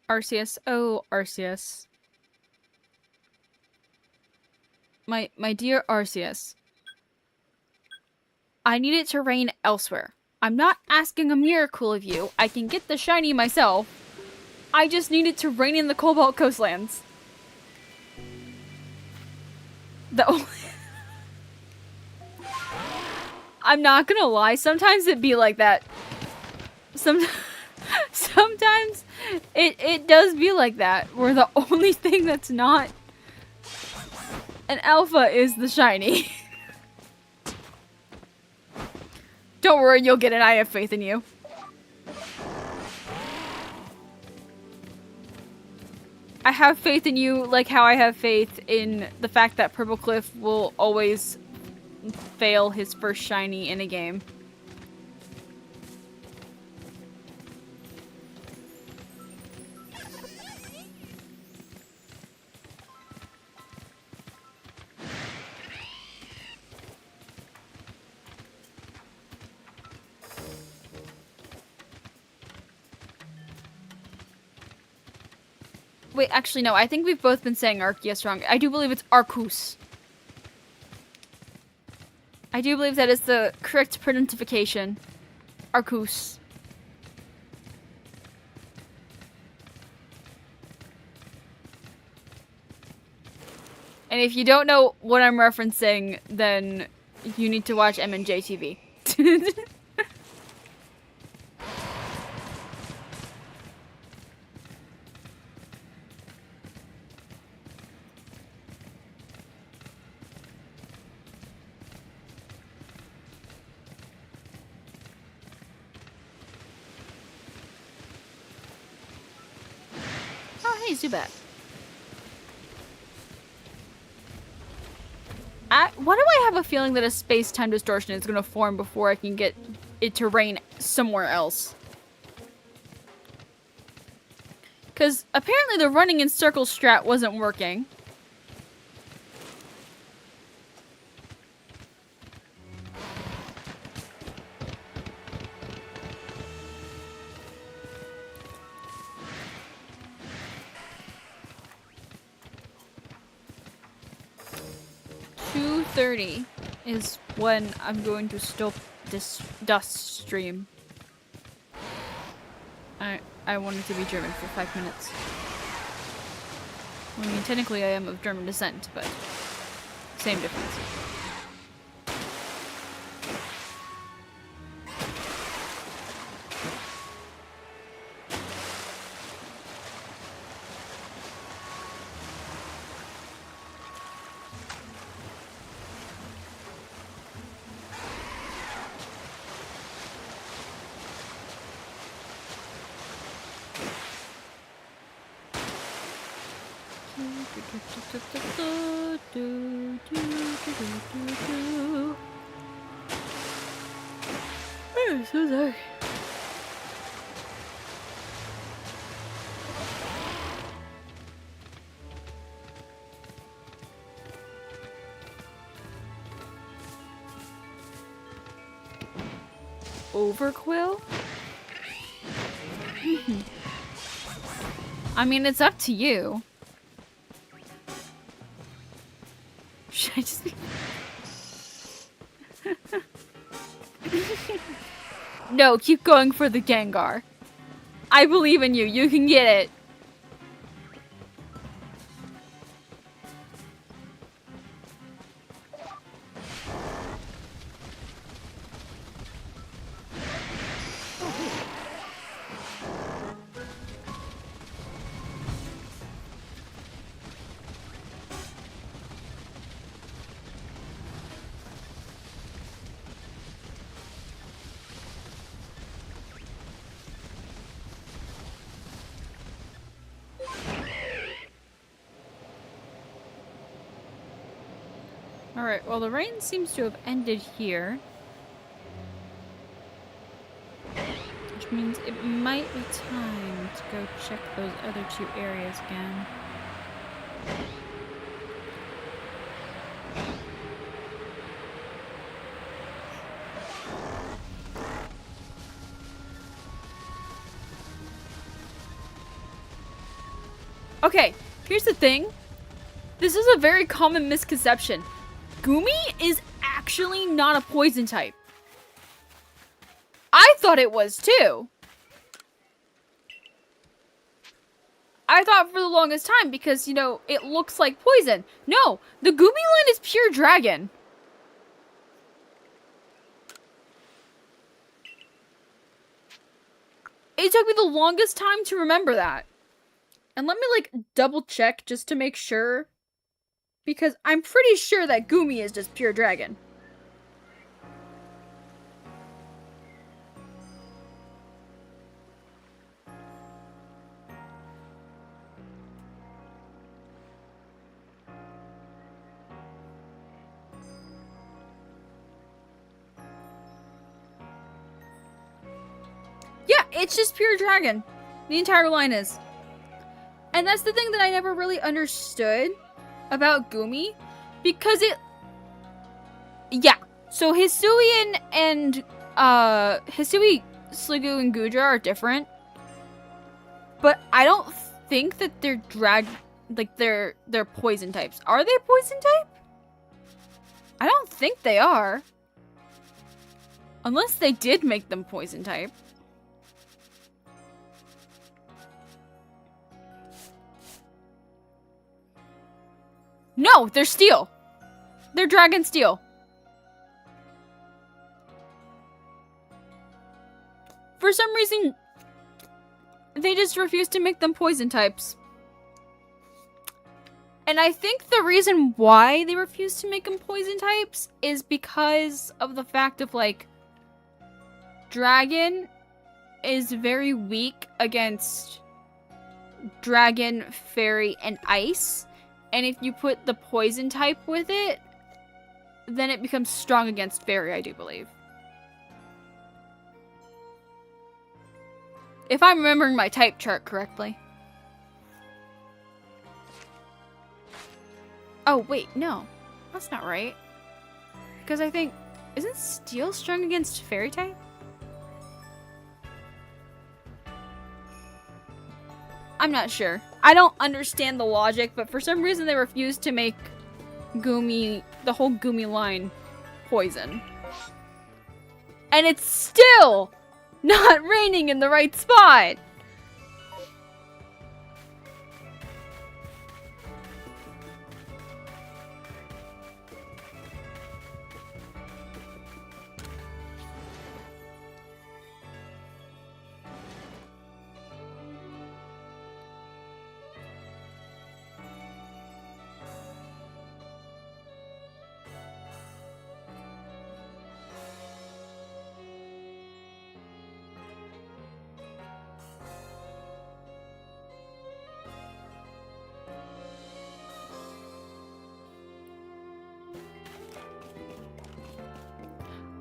Arceus. Oh, Arceus. My dear Arceus. I need it to rain elsewhere. I'm not asking a miracle of you. I can get the shiny myself. I just need it to rain in the Cobalt Coastlands. The only... I'm not gonna lie, sometimes it be like that. Sometimes it does be like that, where the only thing that's not an alpha is the shiny. Don't worry, you'll get it. I have faith in you. I have faith in you like how I have faith in the fact that Purple Cliff will always fail his first shiny in a game. Wait, actually, no. I think we've both been saying Arceus wrong. I do believe it's Arcus. I do believe that is the correct pronunciation. Arcus. And if you don't know what I'm referencing, then you need to watch M&J TV. Oh, hey, Zubat. Why do I have a feeling that a space-time distortion is going to form before I can get it to rain somewhere else? Because apparently the running in circle strat wasn't working. .30 is when I'm going to stop this dust stream. I wanted to be German for 5 minutes. I mean, technically I am of German descent, but same difference. I'm so sorry. Overquill? I mean, it's up to you. Should I just be... No, keep going for the Gengar. I believe in you. You can get it. Alright, well the rain seems to have ended here. Which means it might be time to go check those other two areas again. Okay, here's the thing. This is a very common misconception. Gumi is actually not a poison type. I thought it was too. I thought for the longest time because, you know, it looks like poison. No, the Gumi line is pure dragon. It took me the longest time to remember that. And let me, like, double check just to make sure. Because I'm pretty sure that Gumi is just pure dragon. Yeah, it's just pure dragon. The entire line is. And that's the thing that I never really understood about Gumi, because it... Yeah, so Hisuian and, Hisui, Sliggoo, and Gudra are different, but I don't think that they're they're poison types. Are they poison type? I don't think they are. Unless they did make them poison type. No, they're steel. They're dragon steel. For some reason, they just refuse to make them poison types. And I think the reason why they refuse to make them poison types is because of the fact of, like, dragon is very weak against dragon, fairy, and ice. And if you put the poison type with it, then it becomes strong against fairy, I do believe. If I'm remembering my type chart correctly. Oh, wait, no. That's not right. Because I think... Isn't steel strong against fairy type? I'm not sure. I don't understand the logic, but for some reason they refuse to make Gumi, the whole Gumi line, poison. And it's still not raining in the right spot!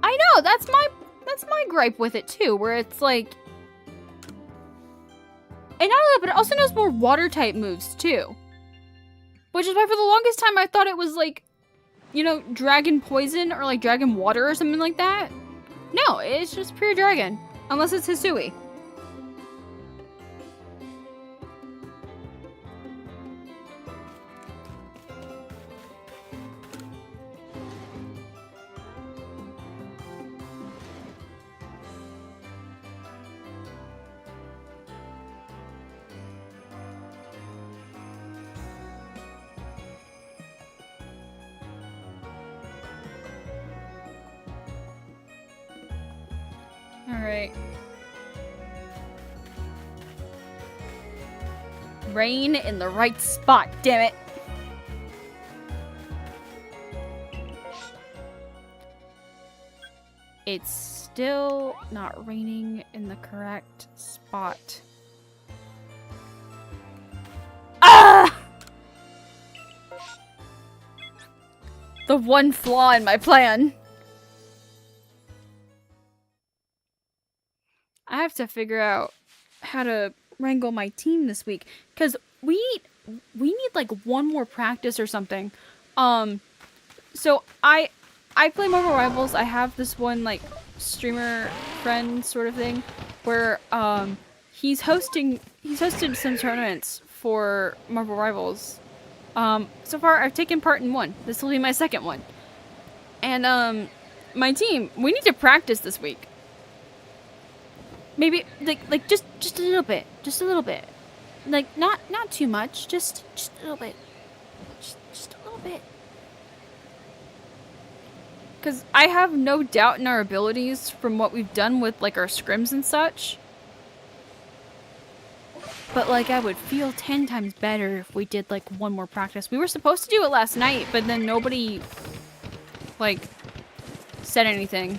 I know, that's my gripe with it too, where it's like... And not only that, but it also knows more water type moves too. Which is why for the longest time I thought it was like, you know, dragon poison or like dragon water or something like that. No, it's just pure dragon. Unless it's Hisui. Alright. Rain in the right spot, damn it. It's still not raining in the correct spot. Ah! The one flaw in my plan. I have to figure out how to wrangle my team this week, because we need like one more practice or something. So I play Marvel Rivals. I have this one like streamer friend sort of thing where he's hosted some tournaments for Marvel Rivals. So far I've taken part in one. This will be my second one. And my team, we need to practice this week. Maybe like just a little bit, like not too much, just a little bit, just a little bit. Because I have no doubt in our abilities from what we've done with like our scrims and such. But like I would feel 10 times better if we did like one more practice. We were supposed to do it last night, but then nobody like said anything.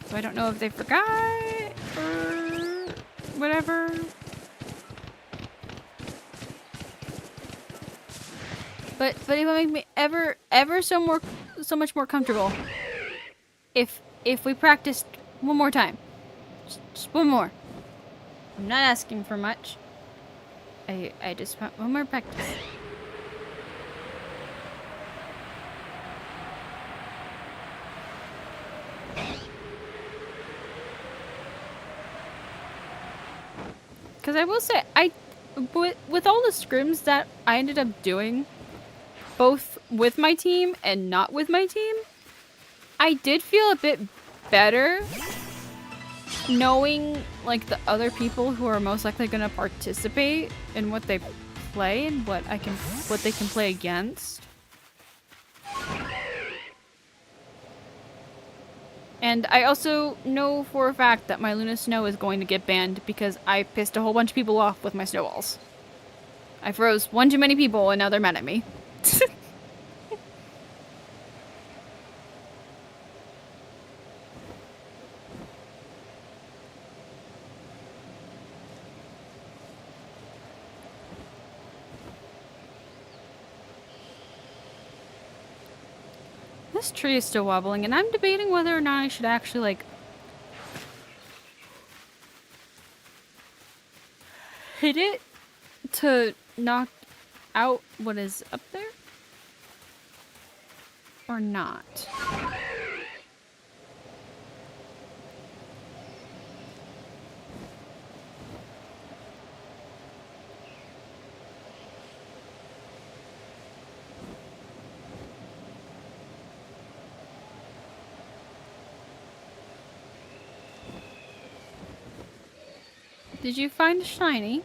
So I don't know if they forgot or whatever. But it would make me ever so much more comfortable if we practiced one more time. Just one more. I'm not asking for much. I just want one more practice. Because I will say, But with all the scrims that I ended up doing, both with my team and not with my team, I did feel a bit better knowing like the other people who are most likely going to participate in what they play and what they can play against. And I also know for a fact that my Luna Snow is going to get banned because I pissed a whole bunch of people off with my snowballs. I froze one too many people and now they're mad at me. This tree is still wobbling and I'm debating whether or not I should actually like hit it to knock out what is up there or not. Did you find a shiny?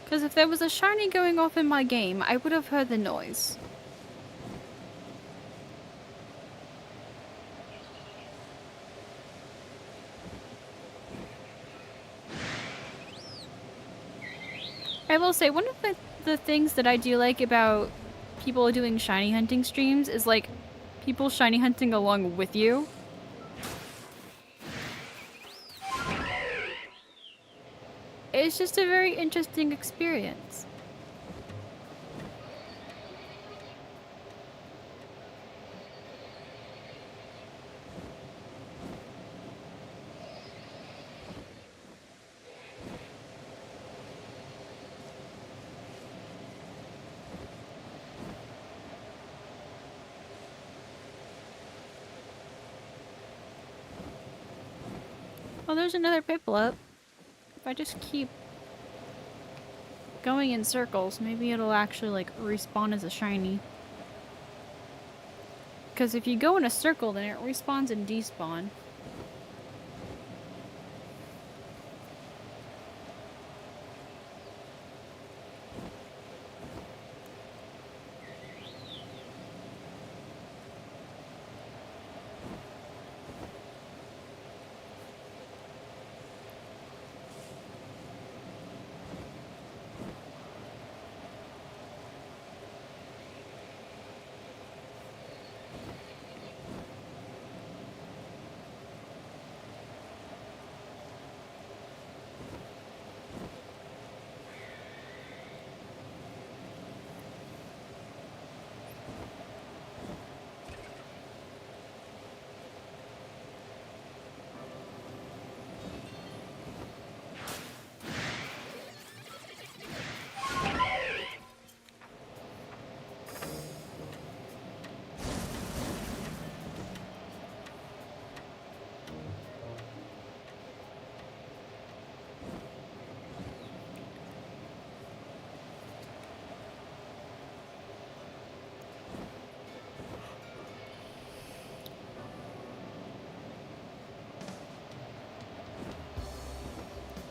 Because if there was a shiny going off in my game, I would have heard the noise. I will say, one of the things that I do like about people doing shiny hunting streams is like people shiny hunting along with you. It's just a very interesting experience. Oh, there's another Piplup. If I just keep going in circles, maybe it'll actually like respawn as a shiny. Because if you go in a circle, then it respawns and despawn.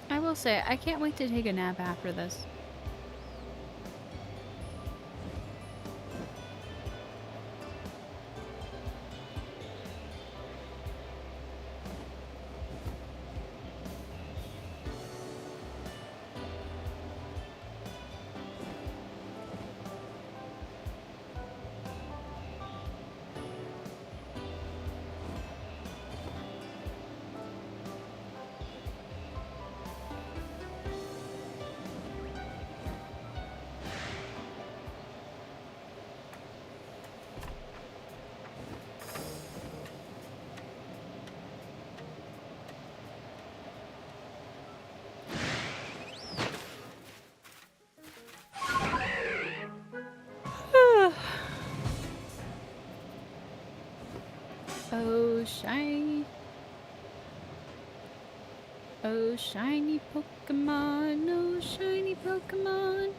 I will say, I can't wait to take a nap after this. Oh, shiny. Oh, shiny Pokemon, oh, shiny Pokemon.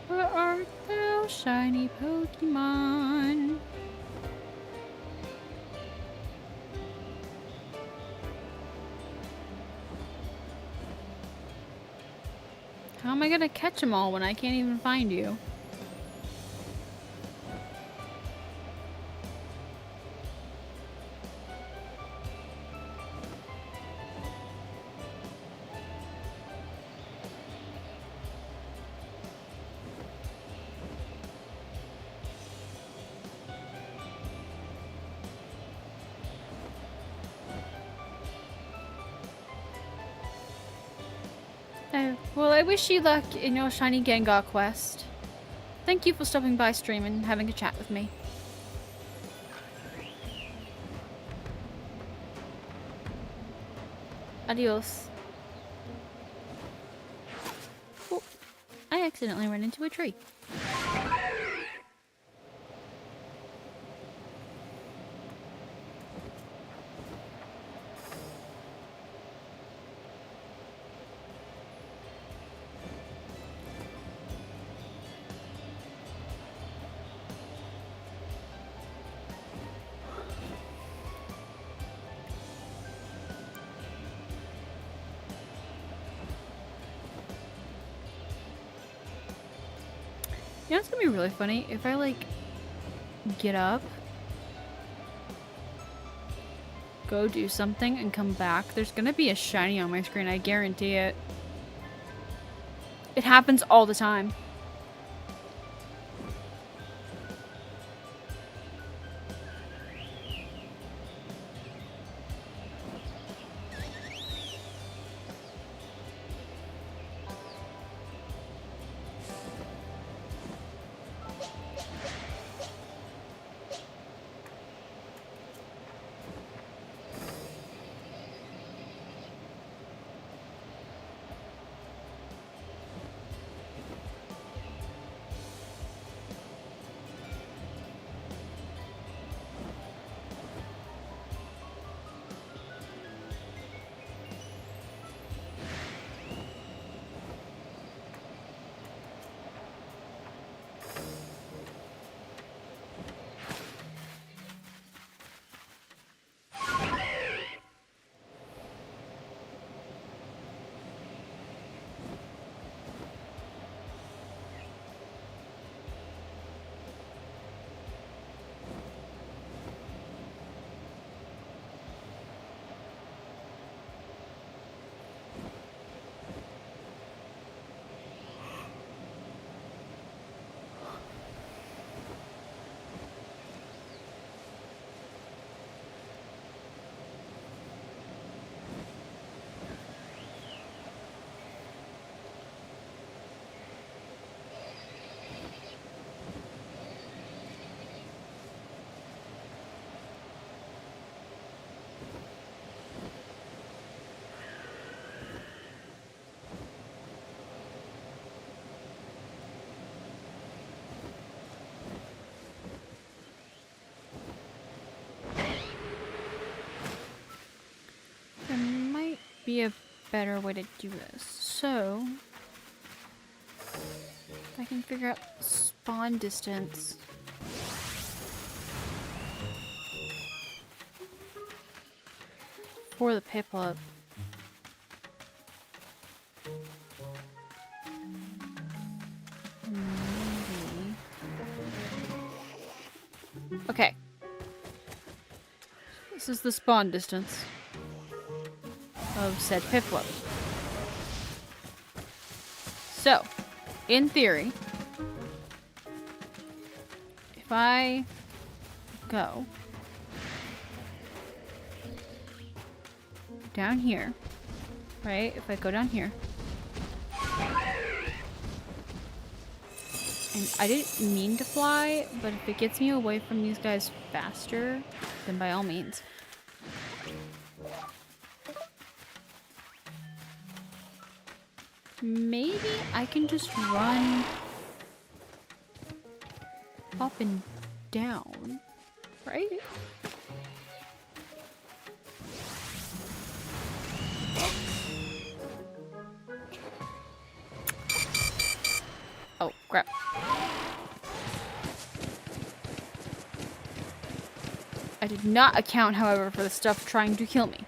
Where art thou, shiny Pokemon? How am I gonna catch them all when I can't even find you? Oh, well, I wish you luck in your shiny Gengar quest. Thank you for stopping by stream and having a chat with me. Adios. Oh, I accidentally ran into a tree. You know what's gonna be really funny? If I, like, get up, go do something, and come back, there's gonna be a shiny on my screen, I guarantee it. It happens all the time. There might be a better way to do this. So, if I can figure out spawn distance. For the Piplup. Maybe. Okay. This is the spawn distance of said Piplup. So, in theory, if I go down here, right? If I go down here, and I didn't mean to fly, but if it gets me away from these guys faster, then by all means. Maybe I can just run up and down, right? I did not account, however, for the stuff trying to kill me.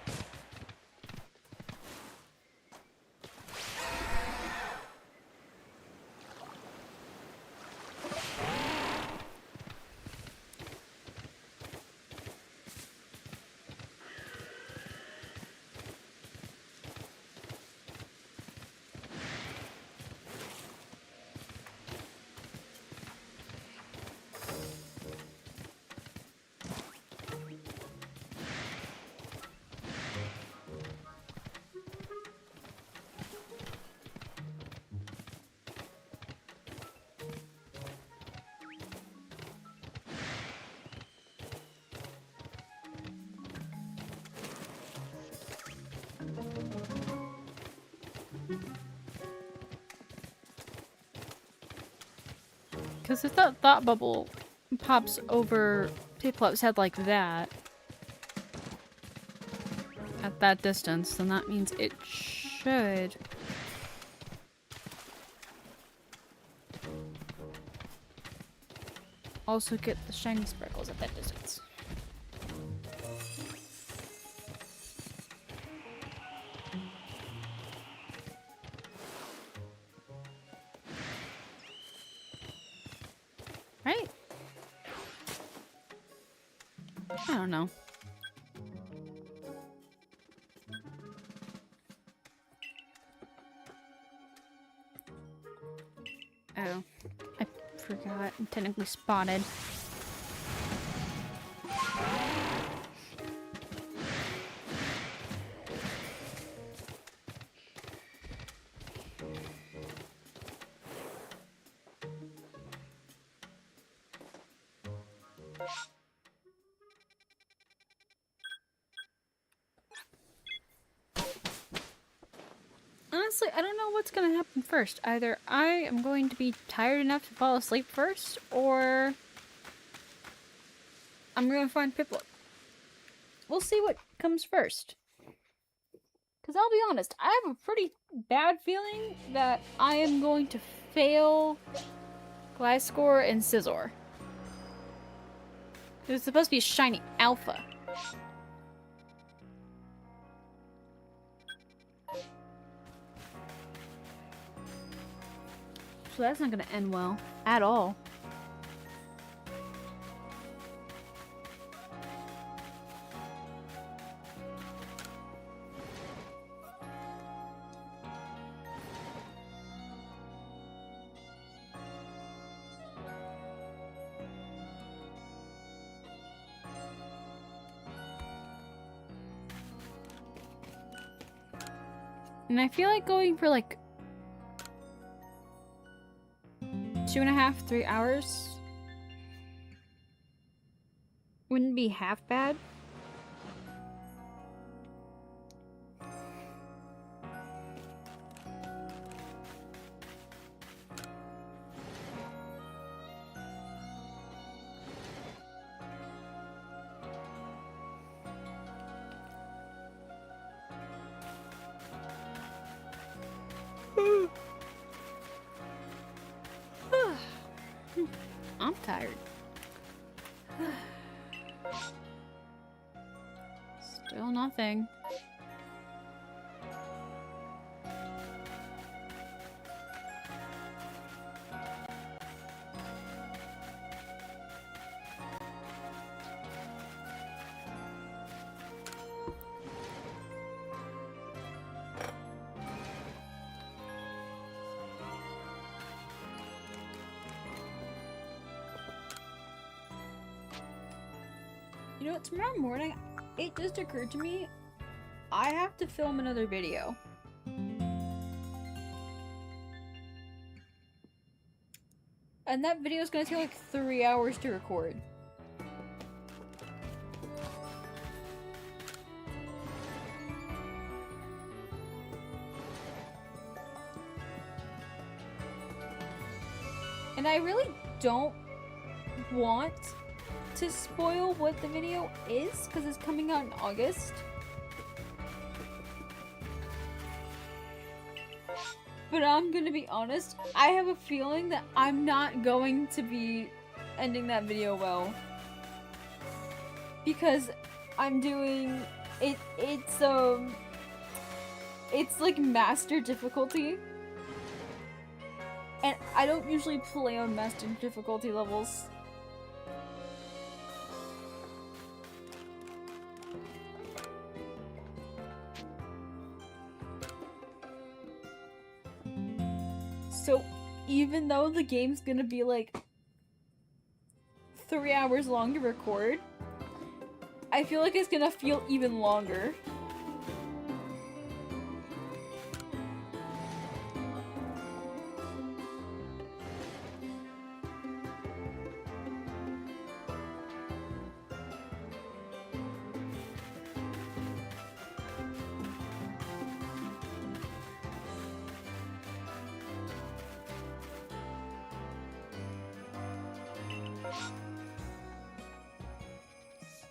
Because if that thought bubble pops over Piplup's head like that, at that distance, then that means it should... also get the shiny sparkles at that distance. Right? I don't know. Oh. I forgot. I'm technically spotted. Honestly, I don't know what's gonna happen first. Either I am going to be tired enough to fall asleep first, or I'm gonna find Piplup. We'll see what comes first. Because I'll be honest, I have a pretty bad feeling that I am going to fail Gliscor and Scizor. It was supposed to be a shiny alpha. So that's not going to end well at all. And I feel like going for like 2.5, 3 hours wouldn't be half bad. I'm tired. Still nothing. You know what, tomorrow morning, it just occurred to me, I have to film another video. And that video is gonna take like 3 hours to record. And I really don't want to spoil what the video is, because it's coming out in August. But I'm gonna be honest, I have a feeling that I'm not going to be ending that video well. because I'm doing it. It's like master difficulty, and I don't usually play on master difficulty levels. So even though the game's gonna be like 3 hours long to record, I feel like it's gonna feel even longer.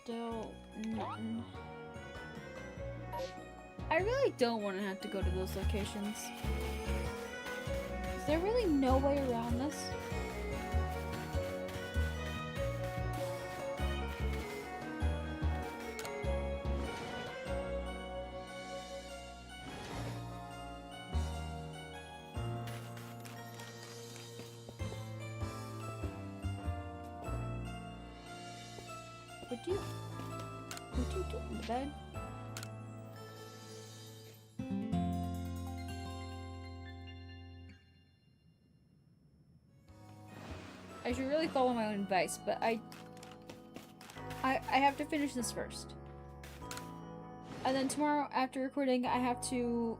Still nothing. I really don't want to have to go to those locations. Is there really no way around this? What you do in the bed? I should really follow my own advice, but I have to finish this first. And then tomorrow after recording, I have to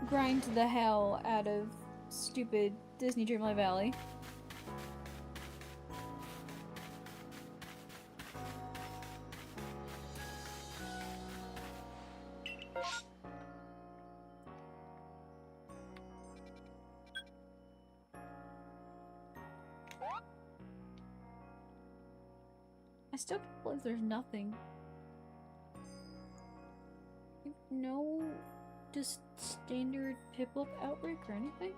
grind the hell out of stupid Disney Dreamlight Valley. I still can't believe there's nothing. No just standard Piplup outbreak or anything?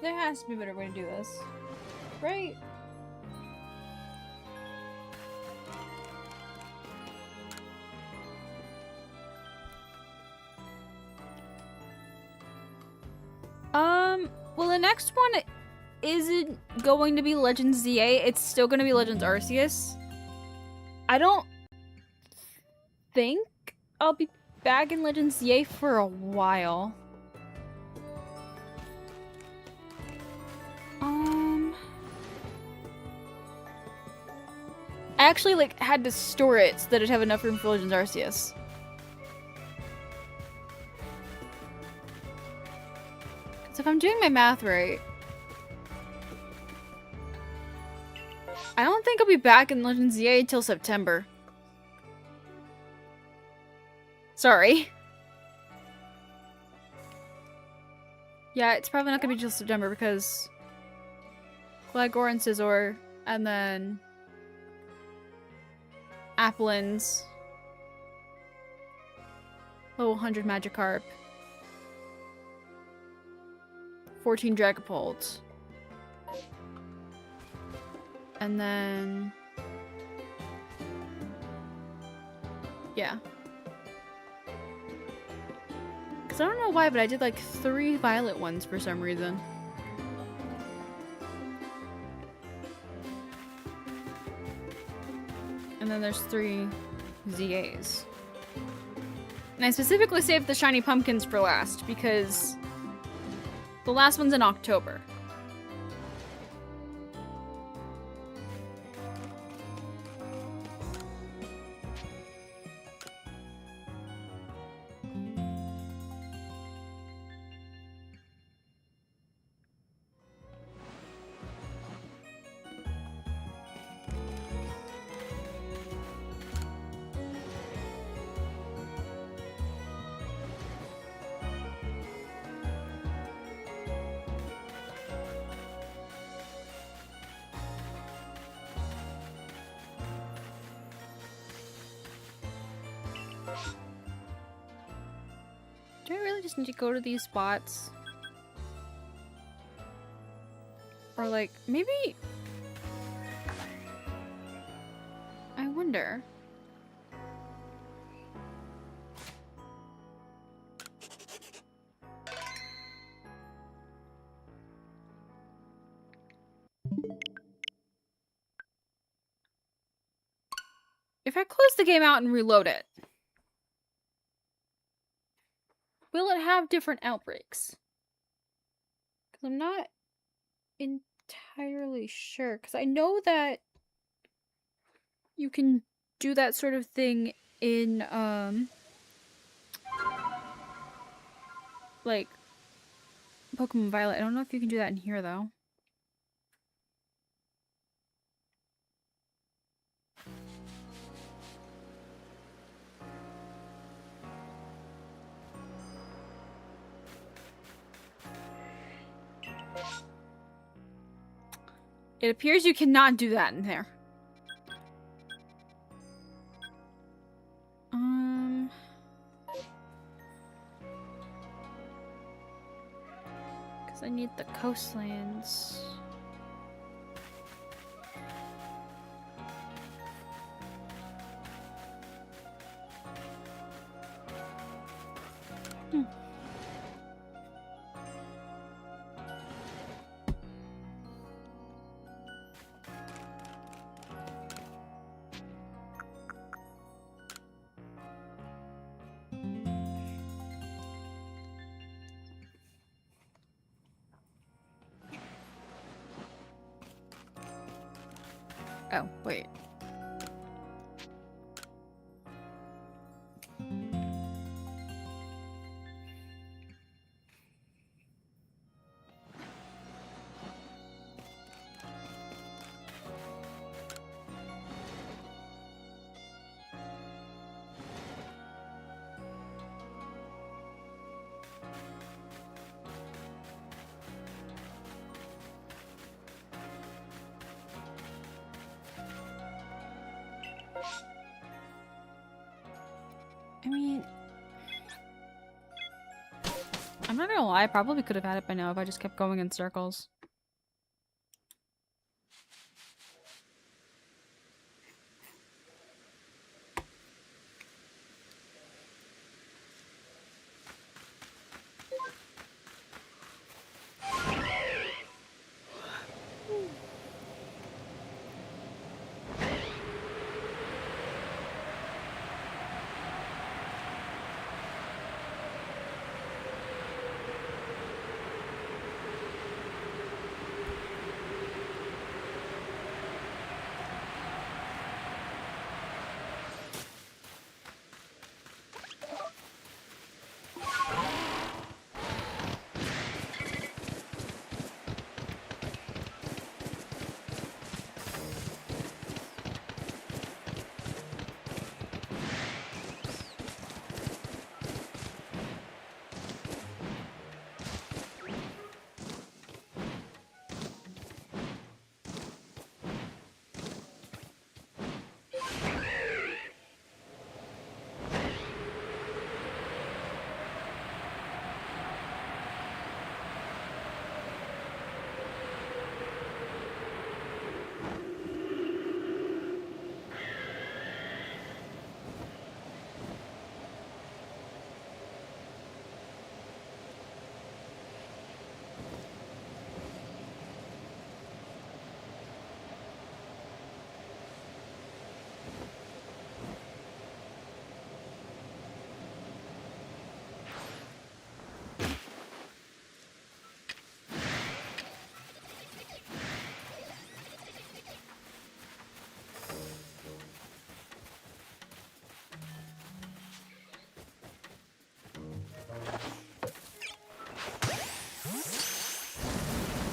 There has to be a better way to do this. Right? Well, the next one isn't going to be Legends ZA, it's still going to be Legends Arceus. I don't think I'll be back in Legends ZA for a while. I actually had to store it so that it'd have enough room for Legends Arceus. Because if I'm doing my math right, I don't think I'll be back in Legends ZA until September. Sorry. Yeah, it's probably not gonna be till September because Glagor and Scizor, and then Applins, level 100 Magikarp, 14 Dragapult. And then... yeah. Because I don't know why, but I did like 3 violet ones for some reason. And then there's 3 ZAs. And I specifically saved the shiny pumpkins for last because the last one's in October. Do I really just need to go to these spots? Or like, maybe... I wonder. If I close the game out and reload it, will it have different outbreaks? Because I'm not entirely sure. Because I know that you can do that sort of thing in, like, Pokemon Violet. I don't know if you can do that in here, though. It appears you cannot do that in there. Because I need the coastlands. Oh, wait. I mean, I'm not gonna lie, I probably could have had it by now if I just kept going in circles.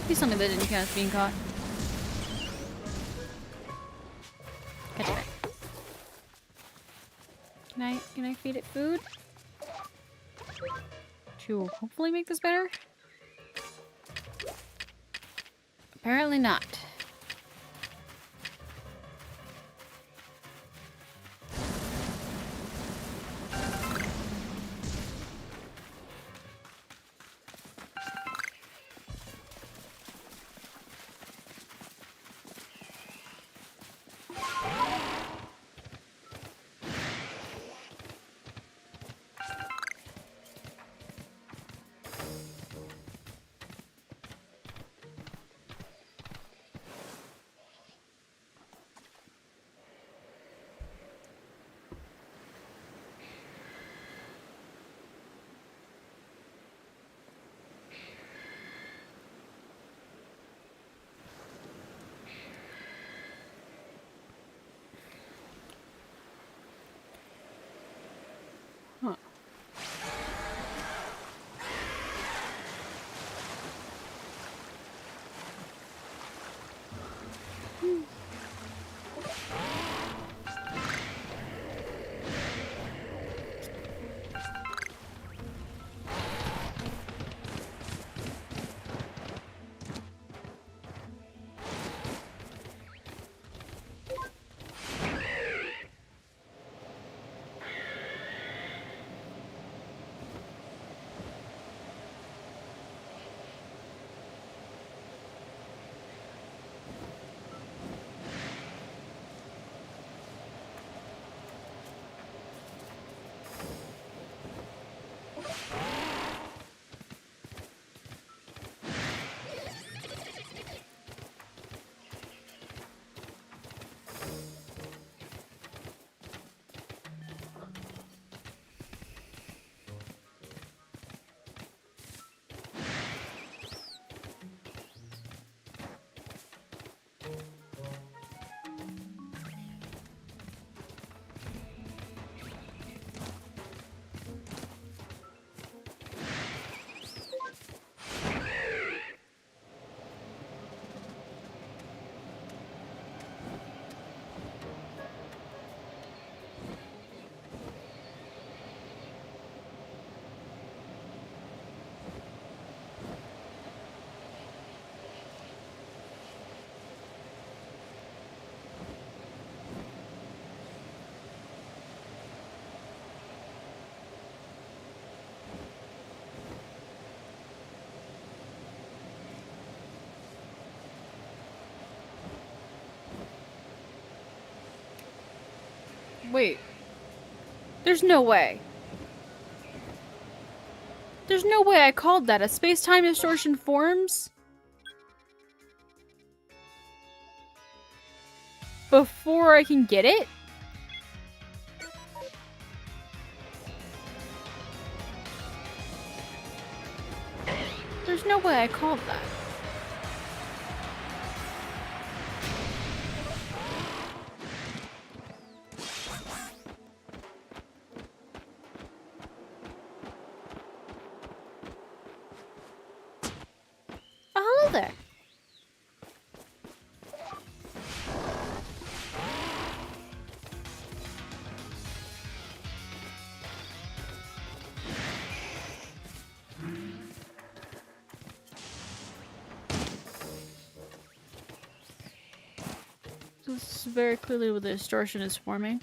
Please tell me that didn't count as being caught. Catch it. Can I feed it food? To hopefully make this better? Apparently not. Huh. Wait. There's no way. There's no way I called that. A space-time distortion forms? Before I can get it? There's no way I called that. Oh, hello there. This is very clearly where the distortion is forming.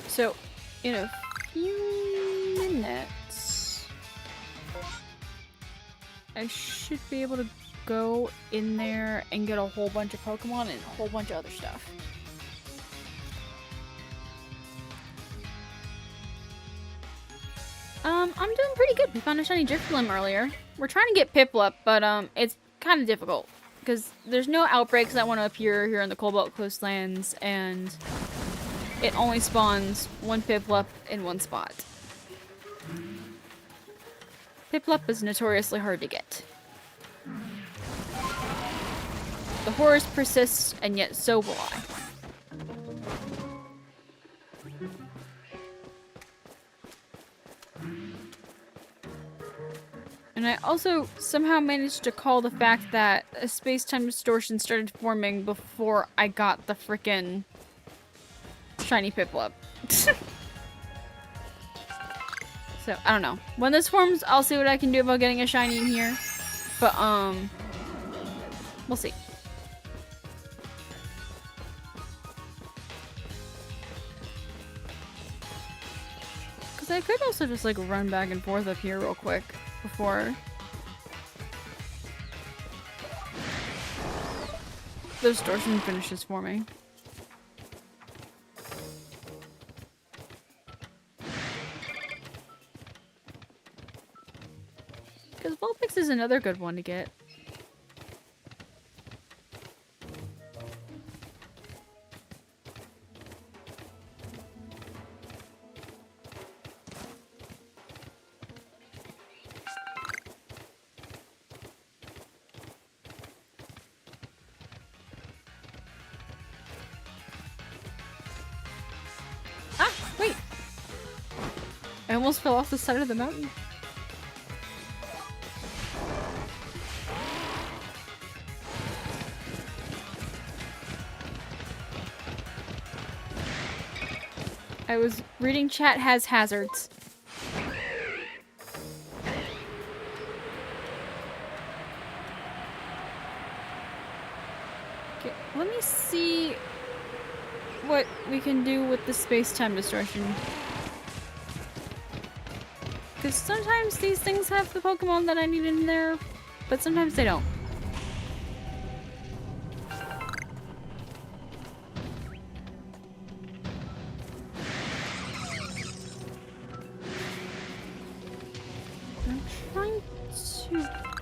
So, in a few minutes, I should be able to go in there and get a whole bunch of Pokemon and a whole bunch of other stuff. I'm doing pretty good. We found a shiny Drifloon earlier. We're trying to get Piplup, but it's kind of difficult because there's no outbreaks that want to appear here in the Cobalt Coastlands, and it only spawns one Piplup in one spot. Piplup is notoriously hard to get. The horrors persist, and yet so will I. And I also somehow managed to call the fact that a space-time distortion started forming before I got the frickin' shiny Piplup. So, I don't know. When this forms, I'll see what I can do about getting a shiny in here. But, we'll see. Because I could also just, like, run back and forth up here real quick before the distortion finishes forming. Because Vulpix is another good one to get. Ah, wait! I almost fell off the side of the mountain. I was reading chat has hazards. Okay, let me see what we can do with the space-time distortion. Because sometimes these things have the Pokemon that I need in there, but sometimes they don't.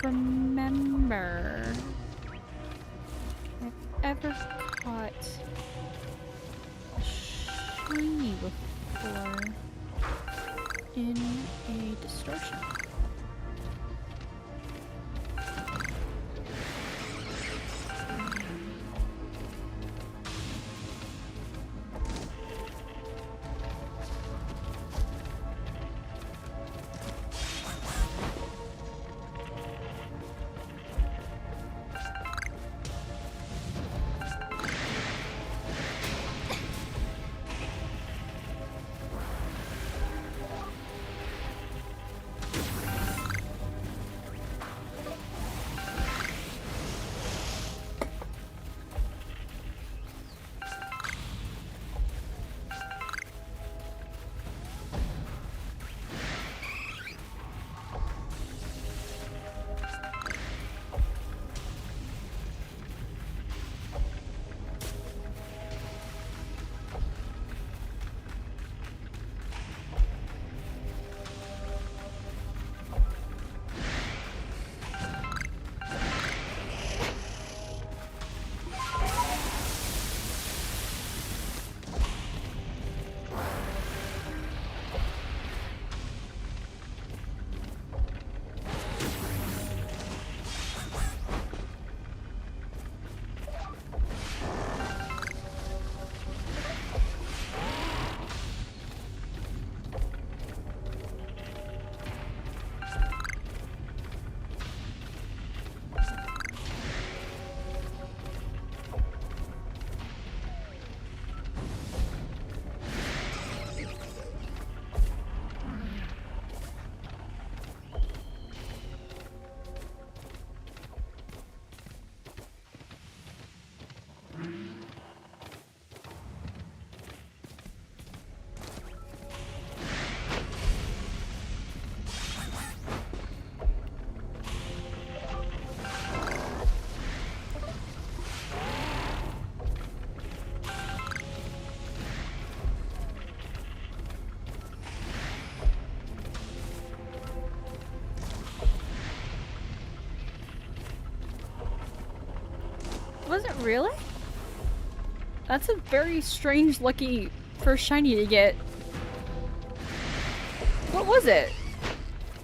Remember if I've ever caught a shiny before in a distortion. Was it really? That's a very strange lucky first shiny to get. What was it?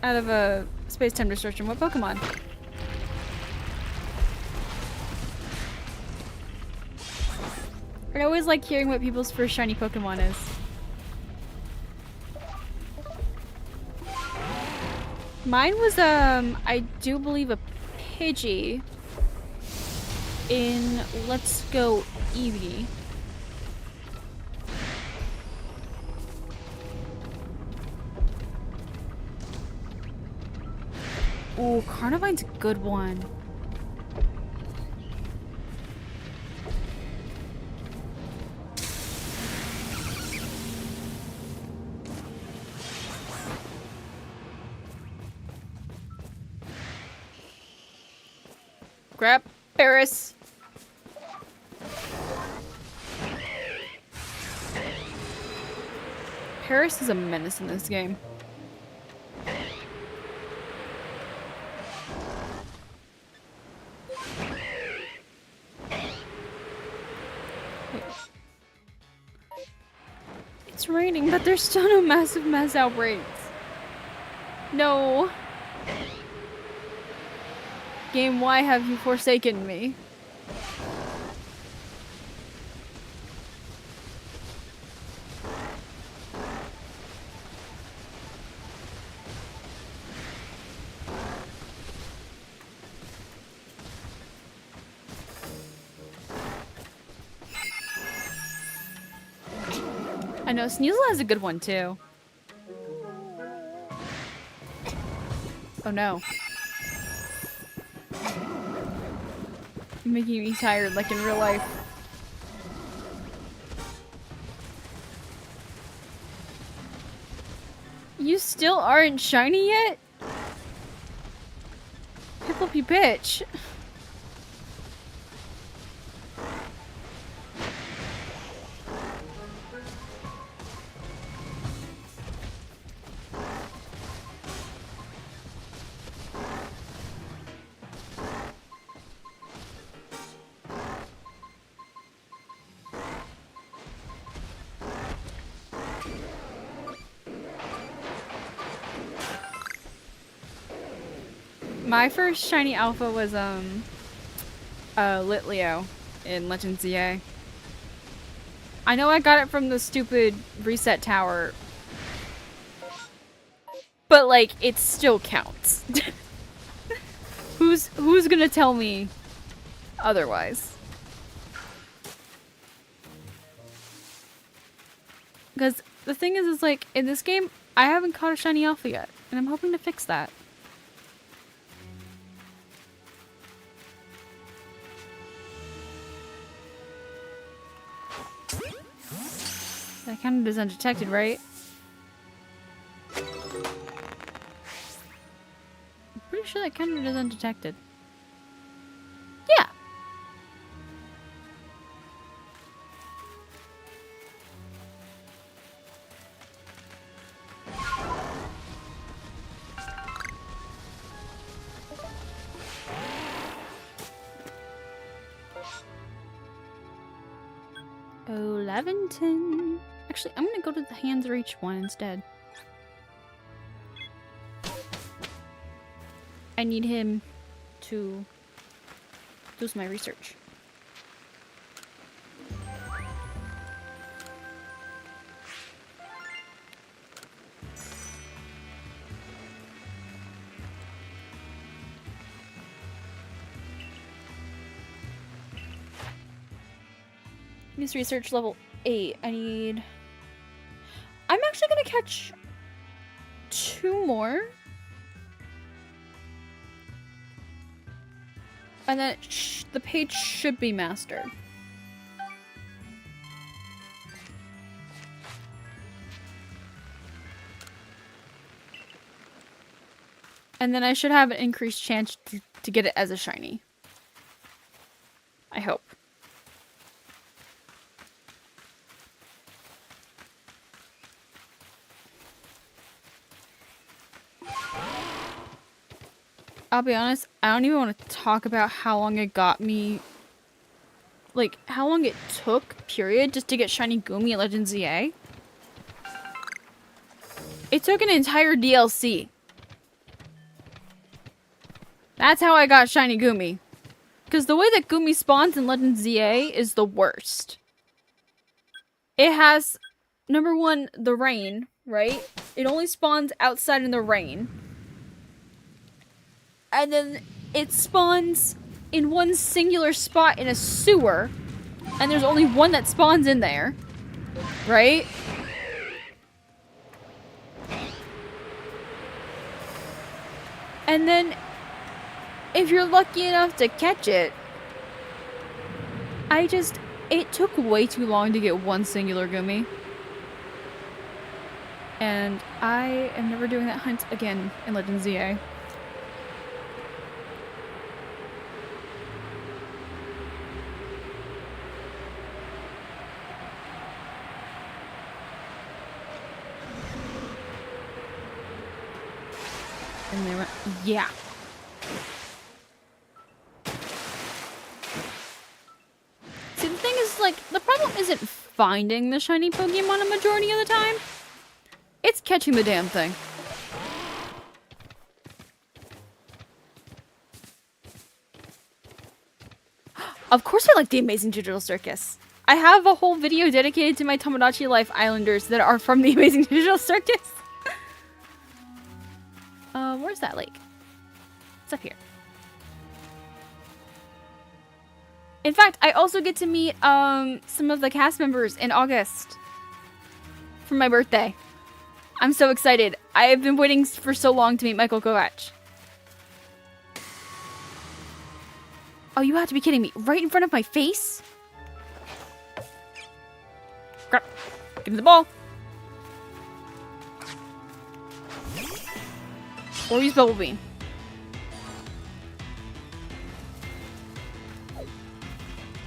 Out of a space-time distortion, what Pokemon? I always like hearing what people's first shiny Pokemon is. Mine was, I do believe a Pidgey in Let's Go Eevee. Ooh, Carnivine's a good one. Grab Paris. Paris is a menace in this game. It's raining, but there's still no massive mass outbreaks. No. Game, why have you forsaken me? I know, Sneasel has a good one too. Oh no. You're making me tired like in real life. You still aren't shiny yet? Piplup, you bitch. My first shiny alpha was Litleo in Legends ZA. I know I got it from the stupid reset tower, but like it still counts. Who's gonna tell me otherwise? Because the thing is like in this game I haven't caught a shiny alpha yet, and I'm hoping to fix that. That counted as undetected, right? I'm pretty sure that counted as undetected. Yeah. Leventon. Actually, I'm gonna go to the Hands Reach one instead. I need him to do my research. He's research level 8. I'm actually gonna catch 2 more. And then the page should be mastered. And then I should have an increased chance to get it as a shiny. I hope. I'll be honest, I don't even want to talk about how long it got me. Like, how long it took, period, just to get shiny Goomy at Legends ZA. It took an entire DLC. That's how I got shiny Goomy. Because the way that Goomy spawns in Legends ZA is the worst. It has, number one, the rain, right? It only spawns outside in the rain. and then it spawns in one singular spot in a sewer, and there's only one that spawns in there, right? And then, if you're lucky enough to catch it, it took way too long to get one singular Gumi. And I am never doing that hunt again in Legends ZA. And they went, yeah. See, the thing is, like, the problem isn't finding the shiny Pokemon a majority of the time. It's catching the damn thing. Of course I like the Amazing Digital Circus. I have a whole video dedicated to my Tomodachi Life Islanders that are from the Amazing Digital Circus. Where's that lake? It's up here. In fact, I also get to meet some of the cast members in August for my birthday. I'm so excited. I have been waiting for so long to meet Michael Kovacs. Oh, you have to be kidding me. Right in front of my face? Crap. Give me the ball. Or use Bubble Beam.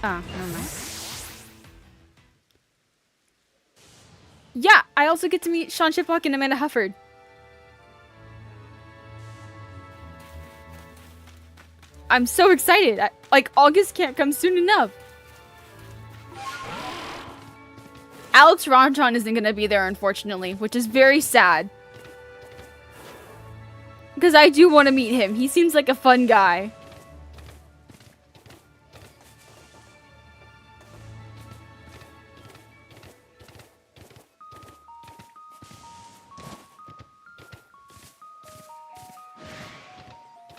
Ah, never mind. Yeah, I also get to meet Sean Shiplock and Amanda Hufford. I'm so excited. Like, August can't come soon enough. Alex Ronchon isn't going to be there, unfortunately, which is very sad. Because I do want to meet him. He seems like a fun guy.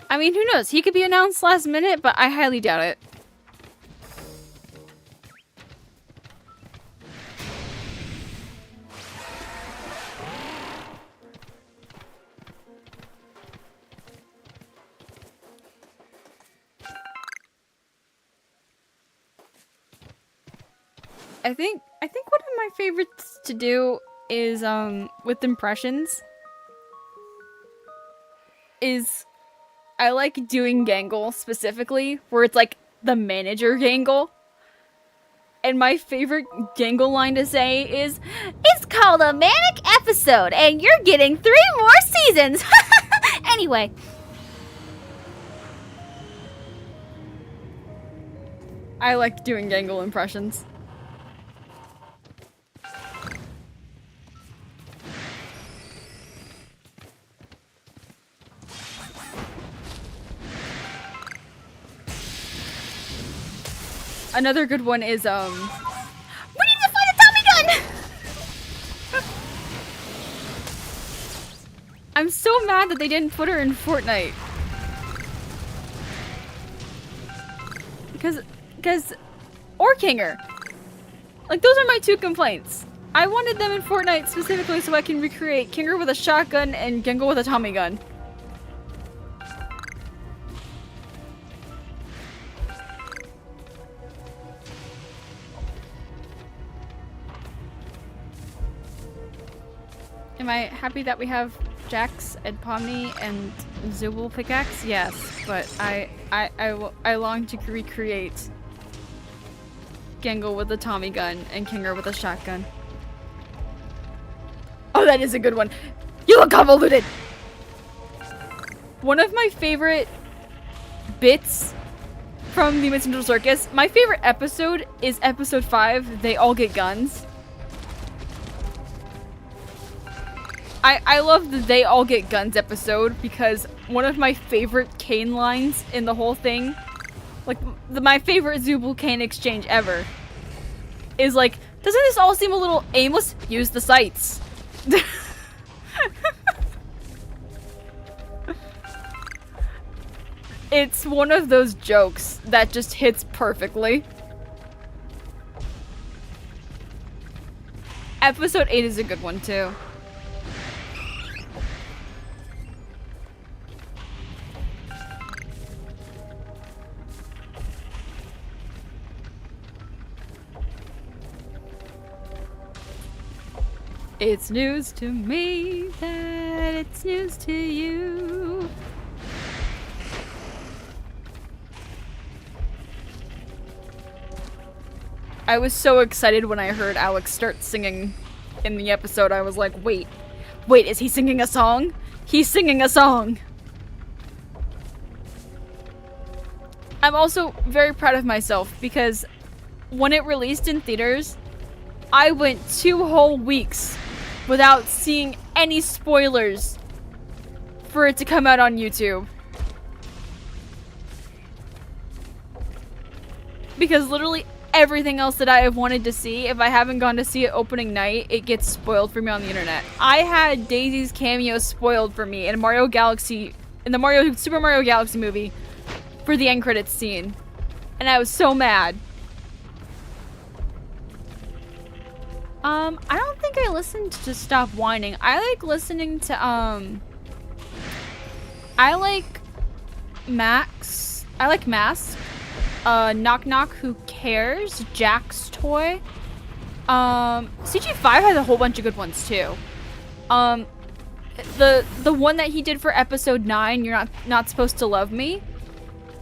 I mean, who knows? He could be announced last minute, but I highly doubt it. I think one of my favorites to do is with impressions is I like doing Gangle specifically, where it's like the manager Gangle. And my favorite Gangle line to say is, "It's called a manic episode, and you're getting 3 more seasons." Anyway. I like doing Gangle impressions. Another good one is, we need to find a Tommy gun! I'm so mad that they didn't put her in Fortnite. Because, or Kinger. Like, those are my 2 complaints. I wanted them in Fortnite specifically so I can recreate Kinger with a shotgun and Gengar with a Tommy gun. Am I happy that we have Jax and Pomni and Zubul pickaxe? Yes, but I long to recreate Gengar with a Tommy gun and Kinger with a shotgun. Oh, that is a good one. You look convoluted! One of my favorite bits from the Amazing Circus, my favorite episode is episode 5, They All Get Guns. I love the They All Get Guns episode because one of my favorite Kane lines in the whole thing, like my favorite Zubul Kane exchange ever, is like, "Doesn't this all seem a little aimless? Use the sights." It's one of those jokes that just hits perfectly. Episode 8 is a good one too. It's news to me that it's news to you. I was so excited when I heard Alex start singing in the episode. I was like, wait, is he singing a song? He's singing a song. I'm also very proud of myself because when it released in theaters, I went 2 whole weeks without seeing any spoilers for it to come out on YouTube. Because literally everything else that I have wanted to see, if I haven't gone to see it opening night, it gets spoiled for me on the internet. I had Daisy's cameo spoiled for me in the Super Mario Galaxy movie for the end credits scene. And I was so mad. I don't think I listened to Stop Whining. I like listening to, I like Max. I like Mask. Knock Knock Who Cares? Jack's Toy. CG5 has a whole bunch of good ones too. The one that he did for episode 9, You're Not Supposed to Love Me,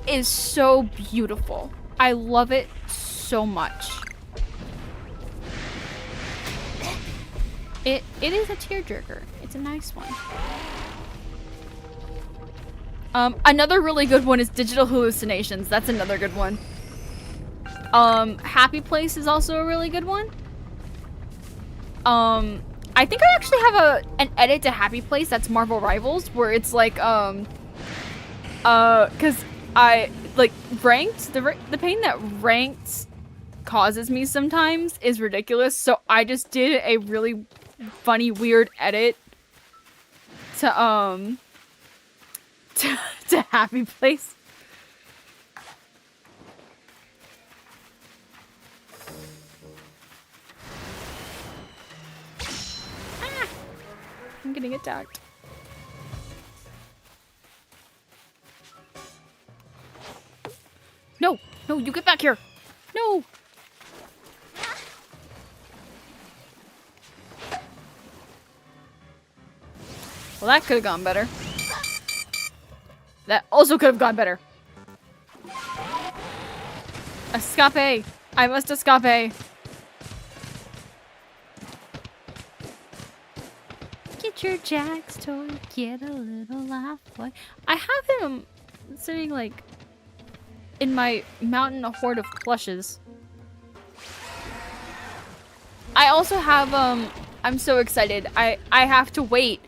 is so beautiful. I love it so much. It is a tearjerker. It's a nice one. Another really good one is Digital Hallucinations. That's another good one. Happy Place is also a really good one. I think I actually have an edit to Happy Place that's Marvel Rivals, where it's like, cause I, like, ranked, the pain that ranked causes me sometimes is ridiculous, so I just did a really funny, weird edit to Happy Place. Ah, I'm getting attacked. No, you get back here. No. Well, that could have gone better. That also could have gone better. Escape. I must escape. Get your Jack's toy. Get a little laugh, boy. I have him sitting, like, in my mountain hoard of plushes. I also have, I'm so excited. I have to wait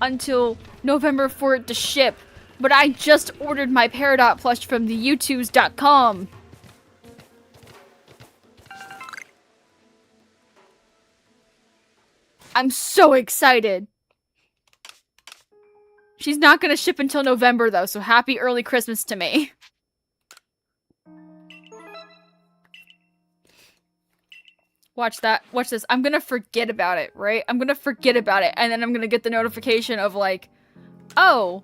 until November for it to ship. But I just ordered my Peridot plush from the YouTubes.com. I'm so excited. She's not gonna ship until November though, so happy early Christmas to me. Watch that. Watch this. I'm gonna forget about it, right? I'm gonna forget about it, and then I'm gonna get the notification of like, oh,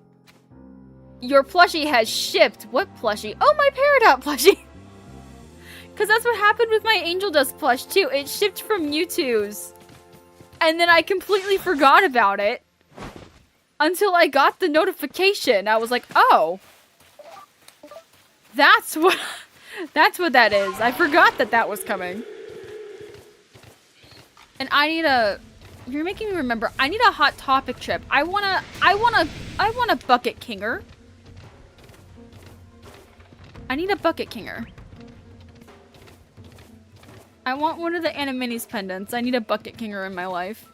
your plushie has shipped. What plushie? Oh, my Peridot plushie. Because that's what happened with my Angel Dust plush, too. It shipped from Mewtwo's. And then I completely forgot about it. Until I got the notification. I was like, oh. That's what that is. I forgot that was coming. And I need a... You're making me remember. I need a Hot Topic trip. I want a Bucket Kinger. I need a Bucket Kinger. I want one of the Animini's pendants. I need a Bucket Kinger in my life.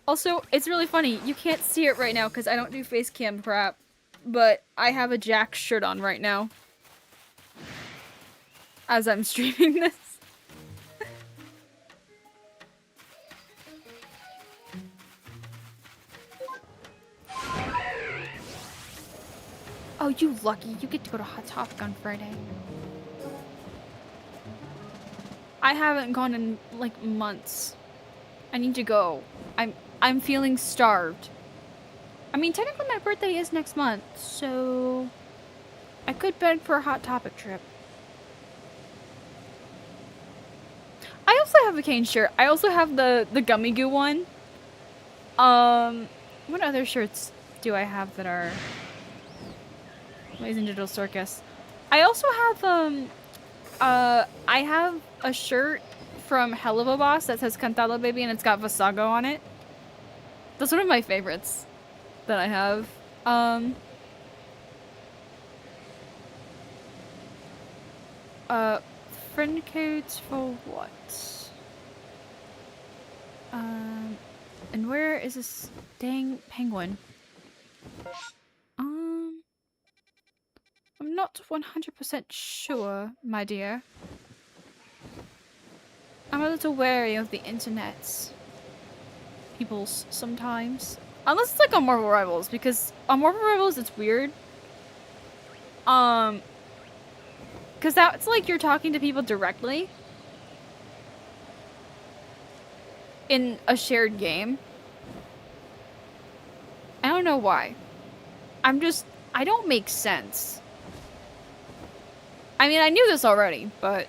Also, it's really funny. You can't see it right now because I don't do face cam crap. But I have a Jack shirt on right now. As I'm streaming this. Oh, you lucky. You get to go to Hot Topic on Friday. I haven't gone in, like, months. I need to go. I'm feeling starved. I mean, technically my birthday is next month, so I could beg for a Hot Topic trip. I also have a cane shirt. I also have the gummy goo one. What other shirts do I have that are Amazing Digital Circus? I also have I have a shirt from Hell of a Boss that says Cantalo Baby and it's got Vasago on it. That's one of my favorites that I have. Friend codes for what? And where is this dang penguin? I'm not 100% sure, my dear. I'm a little wary of the internet. Peoples sometimes. Unless it's like on Marvel Rivals, because on Marvel Rivals it's weird. Because that's like you're talking to people directly in a shared game. I don't know why. I don't make sense. I mean, I knew this already, but...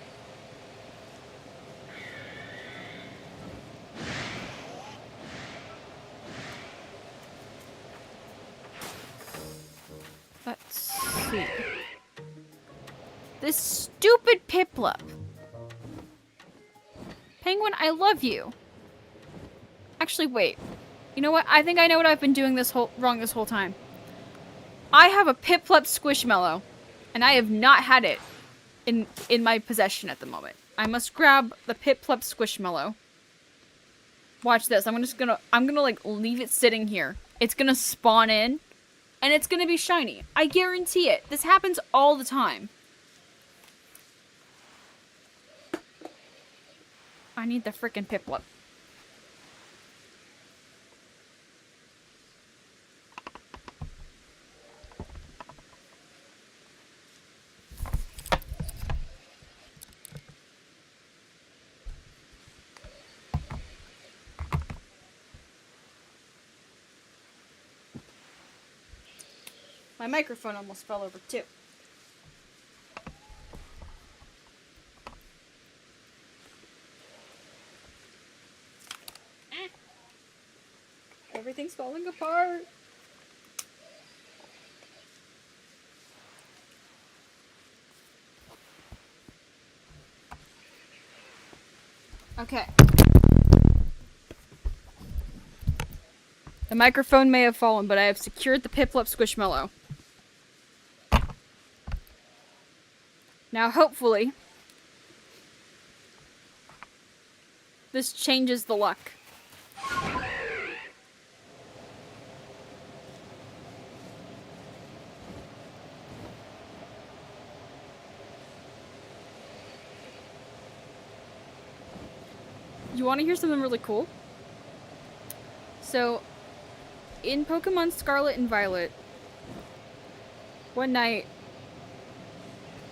Let's see. This stupid Piplup. Penguin, I love you. Actually, wait. You know what? I think I know what I've been doing wrong this whole time. I have a Piplup Squishmallow, and I have not had it in my possession at the moment. I must grab the Piplup Squishmallow. Watch this. I'm gonna like leave it sitting here. It's gonna spawn in, and it's gonna be shiny. I guarantee it. This happens all the time. I need the frickin' Piplup. My microphone almost fell over too. Everything's falling apart. Okay. The microphone may have fallen, but I have secured the Piplup Squishmallow. Now, hopefully, this changes the luck. You want to hear something really cool? So, in Pokemon Scarlet and Violet, one night,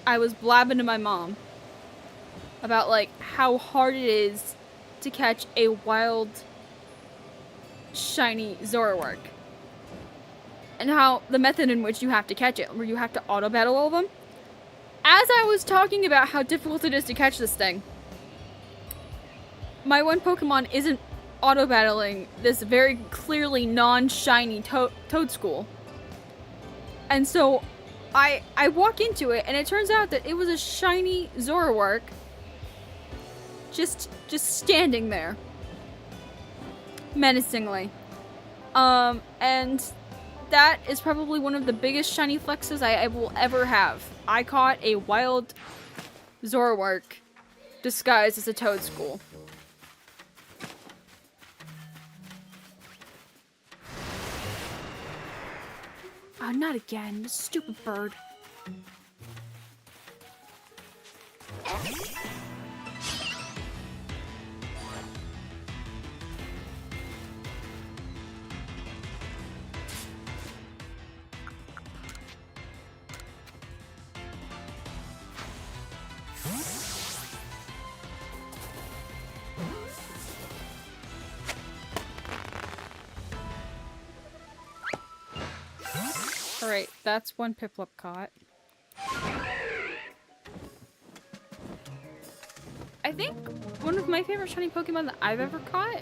I was blabbing to my mom about, like, how hard it is to catch a wild, shiny Zoroark. And how the method in which you have to catch it, where you have to auto-battle all of them. As I was talking about how difficult it is to catch this thing, my one Pokemon isn't auto-battling this very clearly non-shiny Toadschool. And so I walk into it, and it turns out that it was a shiny Zoroark just standing there. Menacingly. And that is probably one of the biggest shiny flexes I will ever have. I caught a wild Zoroark disguised as a Toadschool. Oh, not again. This stupid bird. Alright, that's one Piplup caught. I think one of my favorite shiny Pokemon that I've ever caught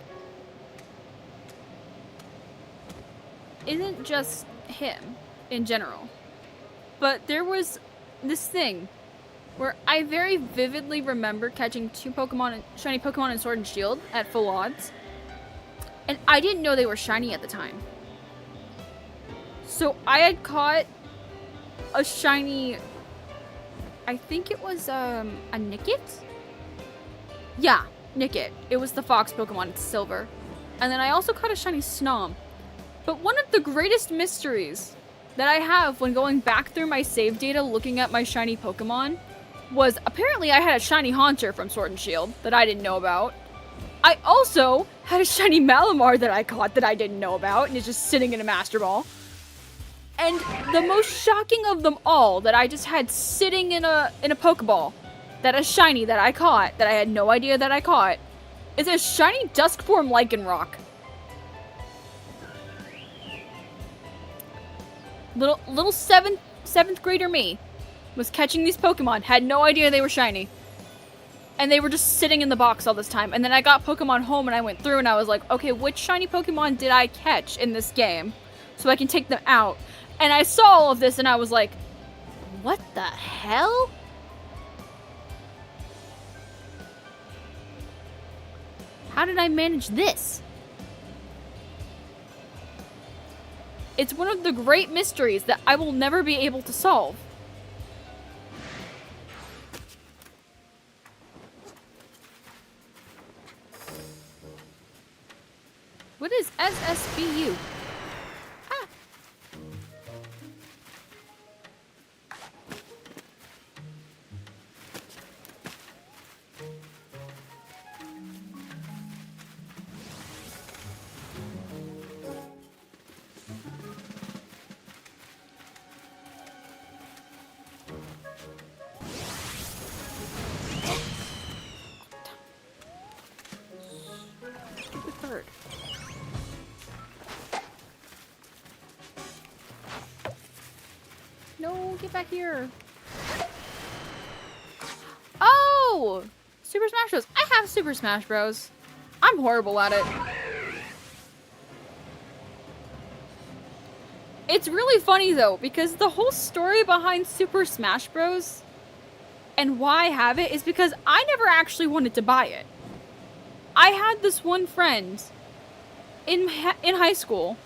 isn't just him in general, but there was this thing where I very vividly remember catching two shiny Pokemon in Sword and Shield at full odds, and I didn't know they were shiny at the time. So I had caught a shiny, I think it was a Nickit? Yeah, Nickit. It was the fox Pokemon, it's silver. And then I also caught a shiny Snom. But one of the greatest mysteries that I have when going back through my save data looking at my shiny Pokemon was apparently I had a shiny Haunter from Sword and Shield that I didn't know about. I also had a shiny Malamar that I caught that I didn't know about and is just sitting in a Master Ball. And the most shocking of them all that I just had sitting in a Pokeball, that is shiny that I caught, that I had no idea that I caught, is a shiny Duskform Lycanroc. Little seventh grader me was catching these Pokemon, had no idea they were shiny. And they were just sitting in the box all this time. And then I got Pokemon home and I went through and I was like, okay, which shiny Pokemon did I catch in this game so I can take them out? And I saw all of this and I was like, what the hell? How did I manage this? It's one of the great mysteries that I will never be able to solve. What is SSBU? Ah. Stupid bird. No, get back here. Oh! Super Smash Bros. I have Super Smash Bros. I'm horrible at it. It's really funny though, because the whole story behind Super Smash Bros. And why I have it is because I never actually wanted to buy it. I had this one friend in high school,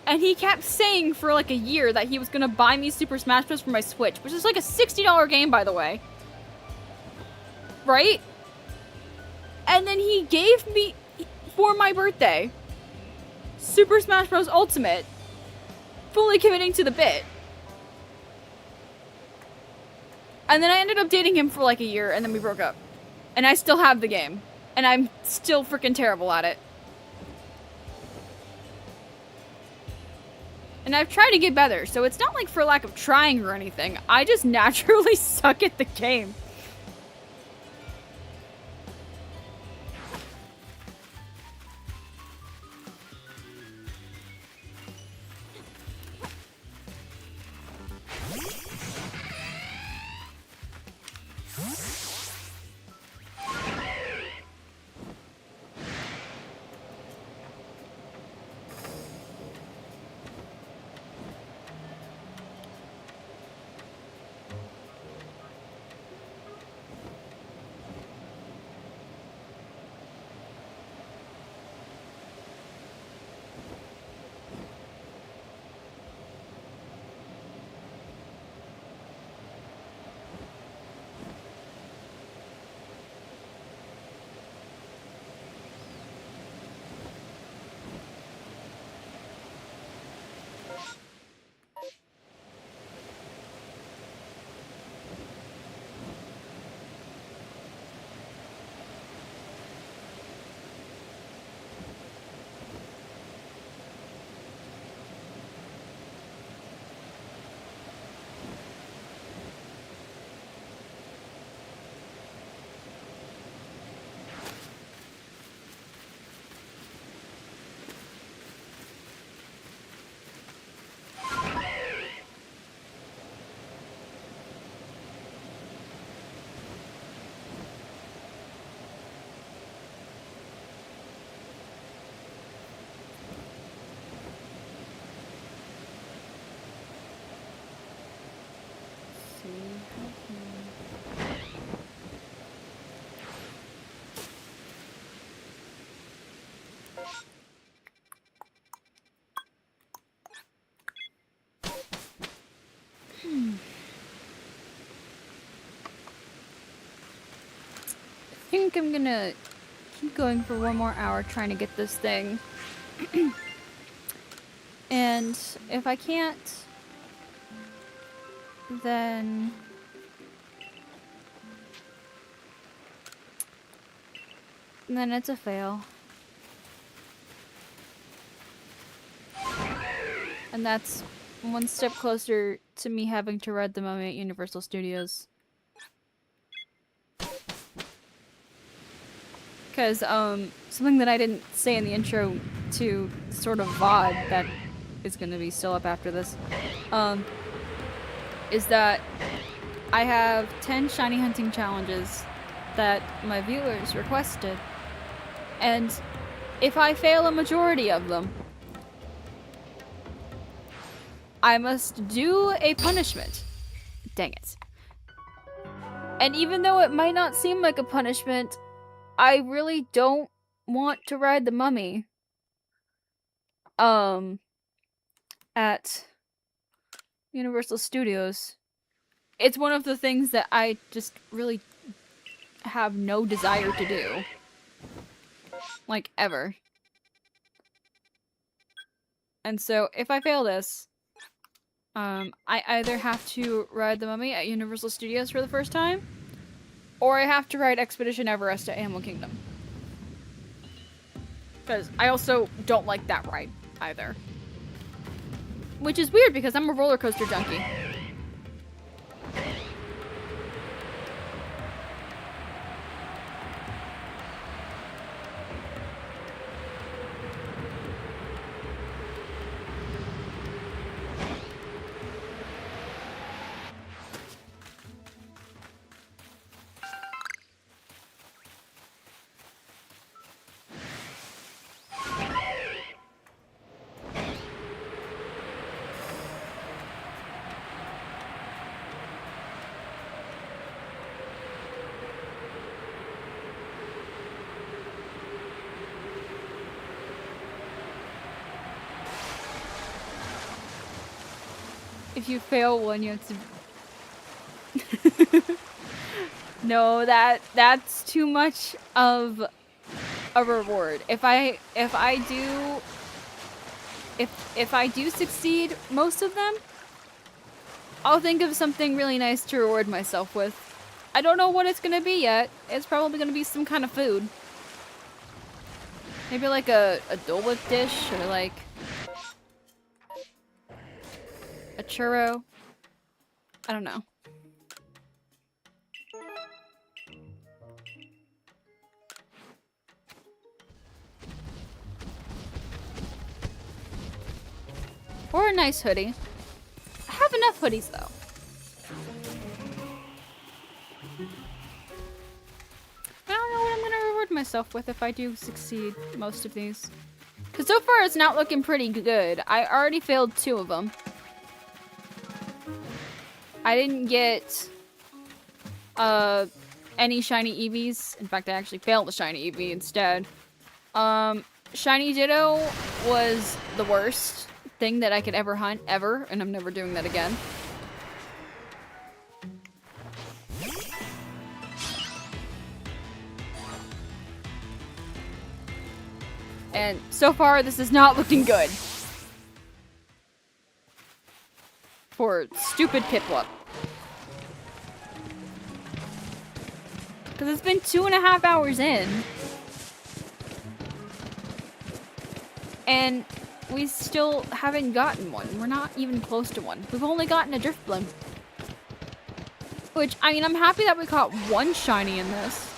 and he kept saying for like a year that he was gonna buy me Super Smash Bros. For my Switch, which is like a $60 game, by the way. Right? And then he gave me, for my birthday, Super Smash Bros. Ultimate, fully committing to the bit. And then I ended up dating him for like a year, and then we broke up. And I still have the game. And I'm still freaking terrible at it. And I've tried to get better, so it's not like for lack of trying or anything. I just naturally suck at the game. I think I'm gonna keep going for one more hour trying to get this thing. And if I can't, then it's a fail. And that's one step closer to me having to ride the Mummy at Universal Studios. Because, something that I didn't say in the intro to sort of VOD that is gonna be still up after this, is that I have 10 shiny hunting challenges that my viewers requested. And if I fail a majority of them, I must do a punishment. Dang it. And even though it might not seem like a punishment, I really don't want to ride the Mummy. At Universal Studios. It's one of the things that I just really have no desire to do. Like, ever. And so, if I fail this, I either have to ride the Mummy at Universal Studios for the first time, or I have to ride Expedition Everest at Animal Kingdom. Because I also don't like that ride, either. Which is weird, because I'm a roller coaster junkie. If you fail one, you have to... No, that's too much of a reward. If I do succeed most of them, I'll think of something really nice to reward myself with. I don't know what it's gonna be yet. It's probably gonna be some kind of food. Maybe like a Dole Whip dish, or like a churro. I don't know. Or a nice hoodie. I have enough hoodies though. I don't know what I'm gonna reward myself with if I do succeed most of these. Because so far it's not looking pretty good. I already failed 2 of them. I didn't get any shiny Eevees. In fact, I actually failed the shiny Eevee instead. Shiny Ditto was the worst thing that I could ever hunt, ever, and I'm never doing that again. And so far, this is not looking good. For stupid Piplup. Because it's been 2.5 hours in. And we still haven't gotten one. We're not even close to one. We've only gotten a Drifblim. Which, I mean, I'm happy that we caught 1 shiny in this.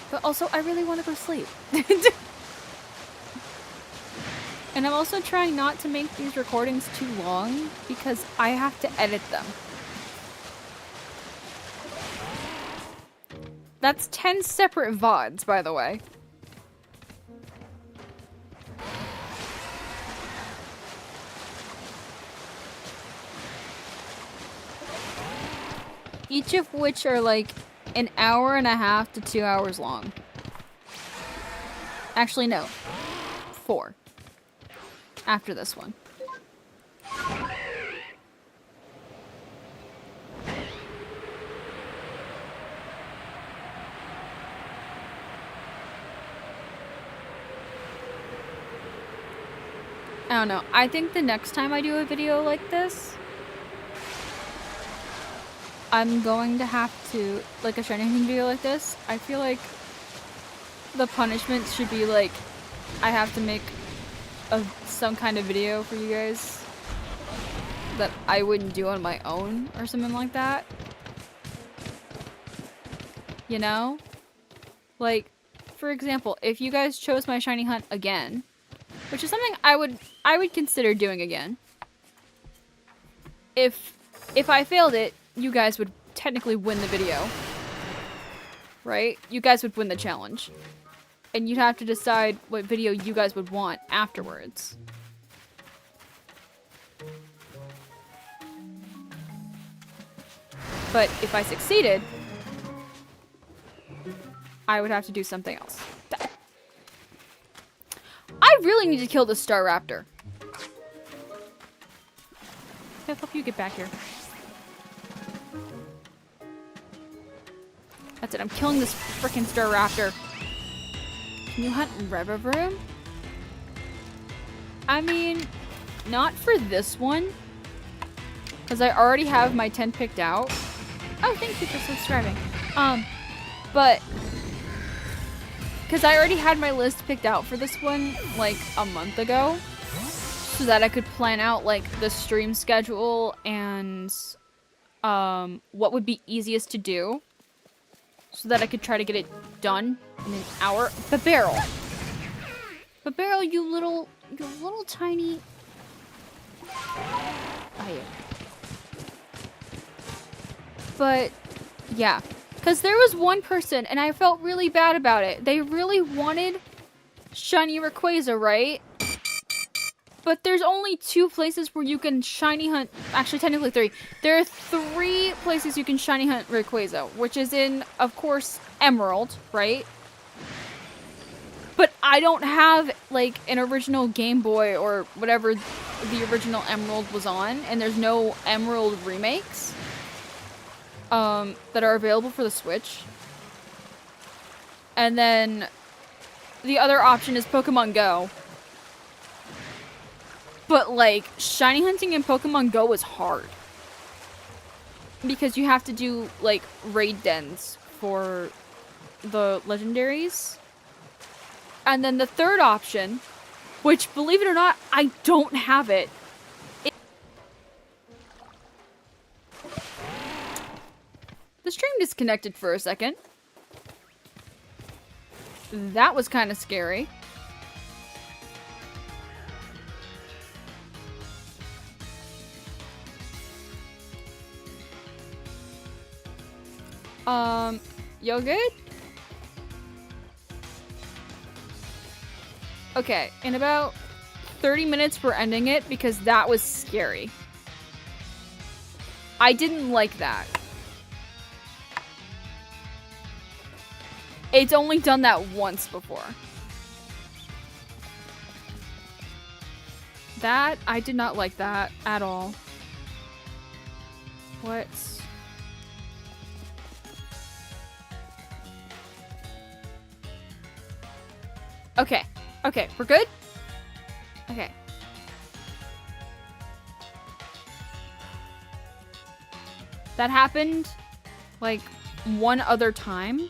But also, I really want to go sleep. And I'm also trying not to make these recordings too long because I have to edit them. That's 10 separate VODs, by the way. each of which are like an hour and a half to 2 hours long. Actually, no. 4. After this one. I don't know. I think the next time I do a video like this, I'm going to have to, like a shiny hunting video like this, I feel like the punishment should be like, I have to make some kind of video for you guys that I wouldn't do on my own or something like that. You know? Like, for example, if you guys chose my shiny hunt again, which is something I would consider doing again. If I failed it, you guys would technically win the video. Right? You guys would win the challenge. And you'd have to decide what video you guys would want afterwards. But if I succeeded, I would have to do something else. I really need to kill this Star Raptor. Piplup, you get back here. That's it, I'm killing this frickin' Star Raptor. Can you hunt Reververum? I mean, not for this one. Because I already have my 10 picked out. Oh, thank you for subscribing. But because I already had my list picked out for this one like a month ago, so that I could plan out like the stream schedule and what would be easiest to do, so that I could try to get it done in an hour. The barrel, you little tiny. Oh, yeah. But yeah. Because there was one person, and I felt really bad about it. They really wanted shiny Rayquaza, right? But there's only 2 places where you can shiny hunt. Actually, technically 3. There are 3 places you can shiny hunt Rayquaza, which is in, of course, Emerald, right? But I don't have, like, an original Game Boy or whatever the original Emerald was on, and there's no Emerald remakes. That are available for the Switch. And then the other option is Pokemon Go. But like, shiny hunting in Pokemon Go is hard. Because you have to do like raid dens for the legendaries. And then the third option, which believe it or not, I don't have it. The stream disconnected for a second. That was kind of scary. You good? Okay, in about 30 minutes we're ending it because that was scary. I didn't like that. It's only done that once before. That, I did not like that at all. What? Okay. Okay, we're good? Okay. That happened, like, one other time.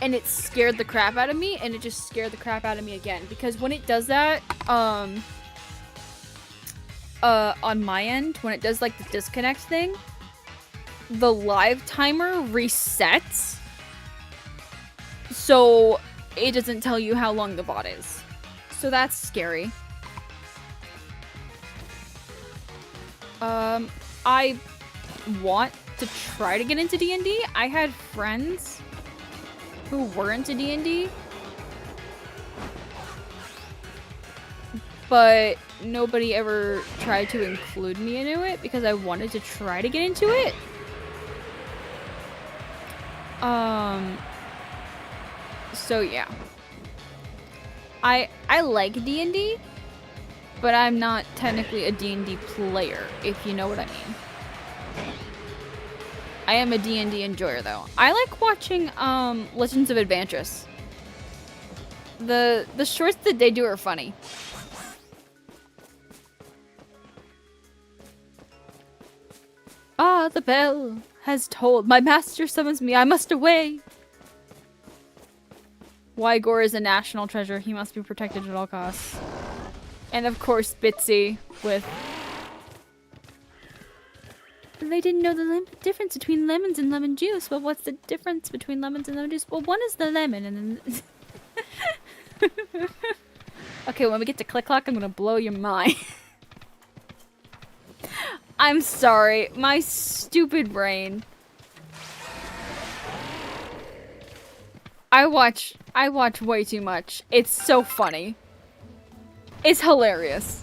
And it scared the crap out of me, and it just scared the crap out of me again. Because when it does that, on my end, when it does, like, the disconnect thing, the live timer resets. So, it doesn't tell you how long the bot is. So that's scary. I want to try to get into D&D. I had friends who were into D&D. but nobody ever tried to include me into it because I wanted to try to get into it. So yeah. I like D&D, but I'm not technically a D&D player, if you know what I mean. I am a D&D enjoyer though. I like watching Legends of Adventurous. The shorts that they do are funny. Ah, the bell has tolled. My master summons me. I must away. Wygor is a national treasure. He must be protected at all costs. And of course, Bitsy with... They didn't know the difference between lemons and lemon juice. Well, what's the difference between lemons and lemon juice? Well, one is the lemon and then... Okay, when we get to Click Clock, I'm gonna blow your mind. I'm sorry. My stupid brain. I watch way too much. It's so funny. It's hilarious.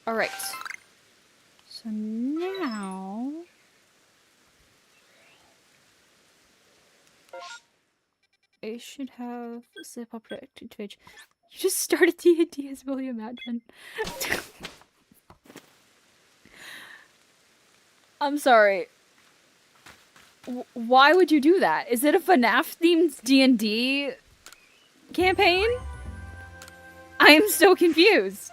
Alright. So now... I should have zip up protected page. You just started D&D as William Advent. I'm sorry. Why would you do that? Is it a FNAF themed D&D campaign? I am so confused.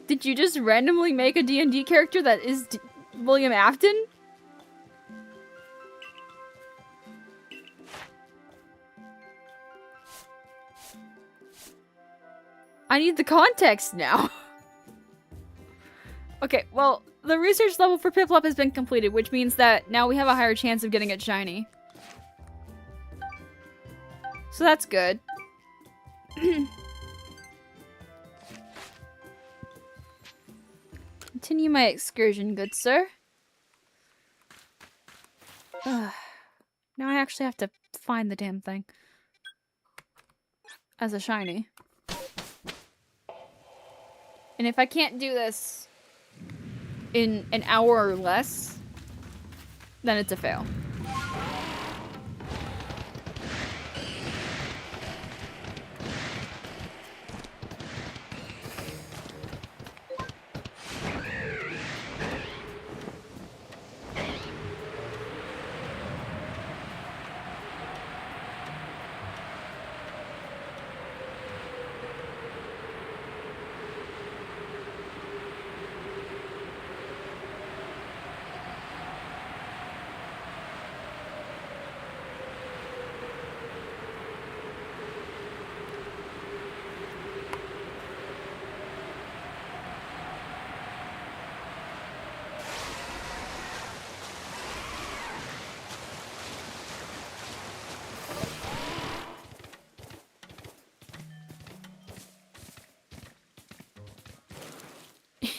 Did you just randomly make a D&D character that is William Afton? I need the context now. Okay, well, the research level for Piplup has been completed, which means that now we have a higher chance of getting it shiny. So that's good. Continue my excursion, good sir. Now I actually have to find the damn thing. As a shiny. And if I can't do this in an hour or less, then it's a fail.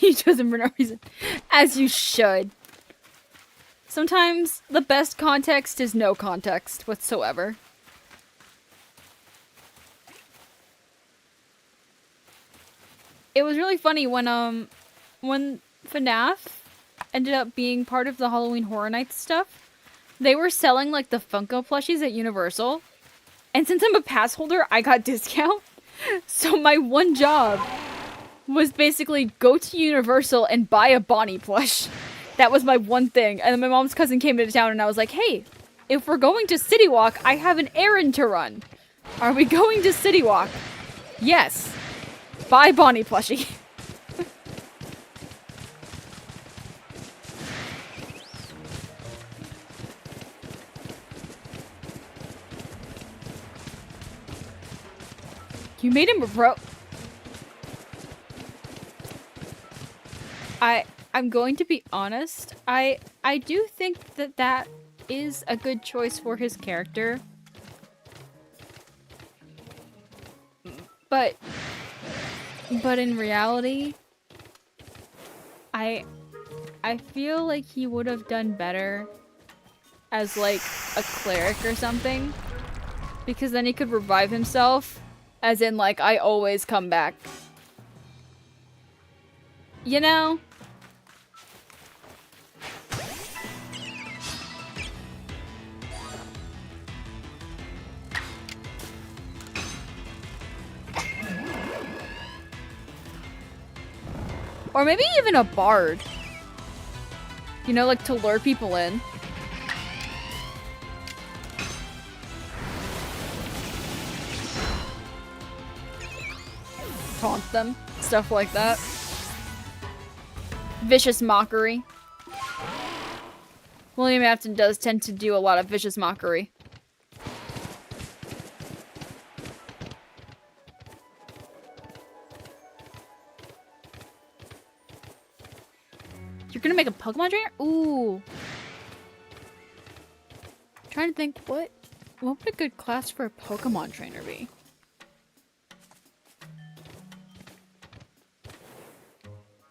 You chose him for no reason. As you should. Sometimes the best context is no context whatsoever. It was really funny when FNAF ended up being part of the Halloween Horror Nights stuff. They were selling like the Funko plushies at Universal. And since I'm a pass holder, I got discount. So my one job was basically go to Universal and buy a Bonnie plush. That was my one thing. And then my mom's cousin came into town and I was like, hey, If we're going to City Walk, I have an errand to run. Are we going to City Walk? Yes. Bye, Bonnie plushie. You made him a bro. I'm going to be honest. I do think that that is a good choice for his character. But in reality, I feel like he would have done better as like a cleric or something, because then he could revive himself, as in like I always come back. You know? Or maybe even a bard. You know, like to lure people in. Taunt them. Stuff like that. Vicious mockery. William Afton does tend to do a lot of vicious mockery. You're gonna make a Pokemon trainer? Ooh. I'm trying to think, what would a good class for a Pokemon trainer be?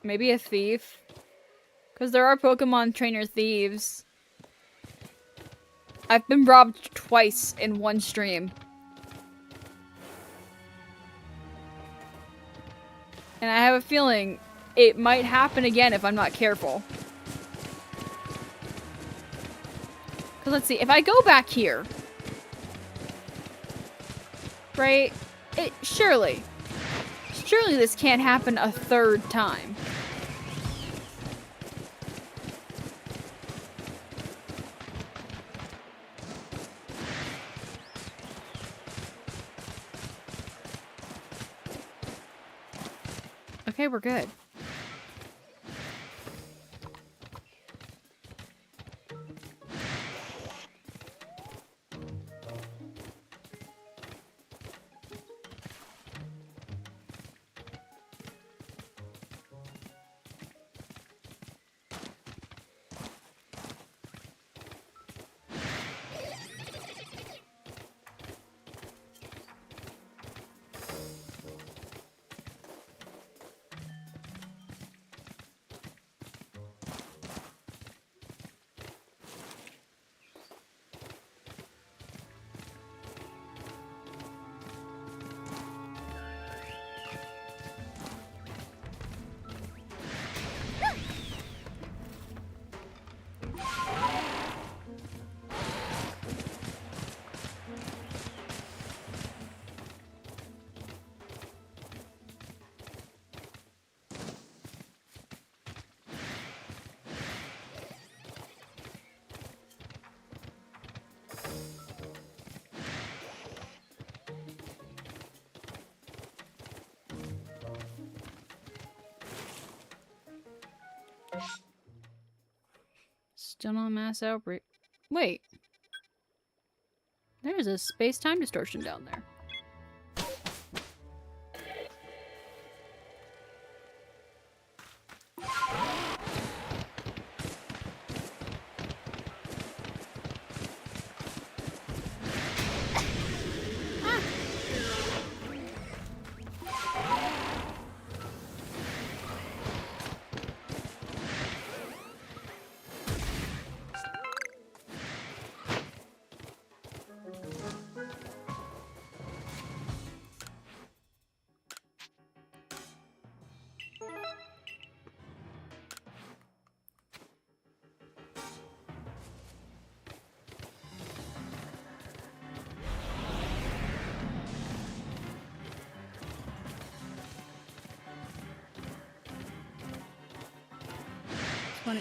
Maybe a thief? Because there are Pokemon trainer thieves. I've been robbed twice in one stream. And I have a feeling it might happen again if I'm not careful. Because let's see, if I go back here, right? Surely this can't happen a third time. Okay, we're good. Still not mass outbreak. Wait. There's a space-time distortion down there.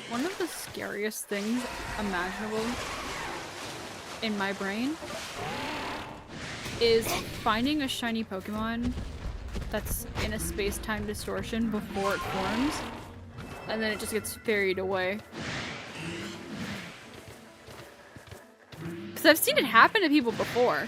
One of the scariest things imaginable in my brain is finding a shiny Pokemon that's in a space-time distortion before it forms, and then it just gets ferried away. Because I've seen it happen to people before.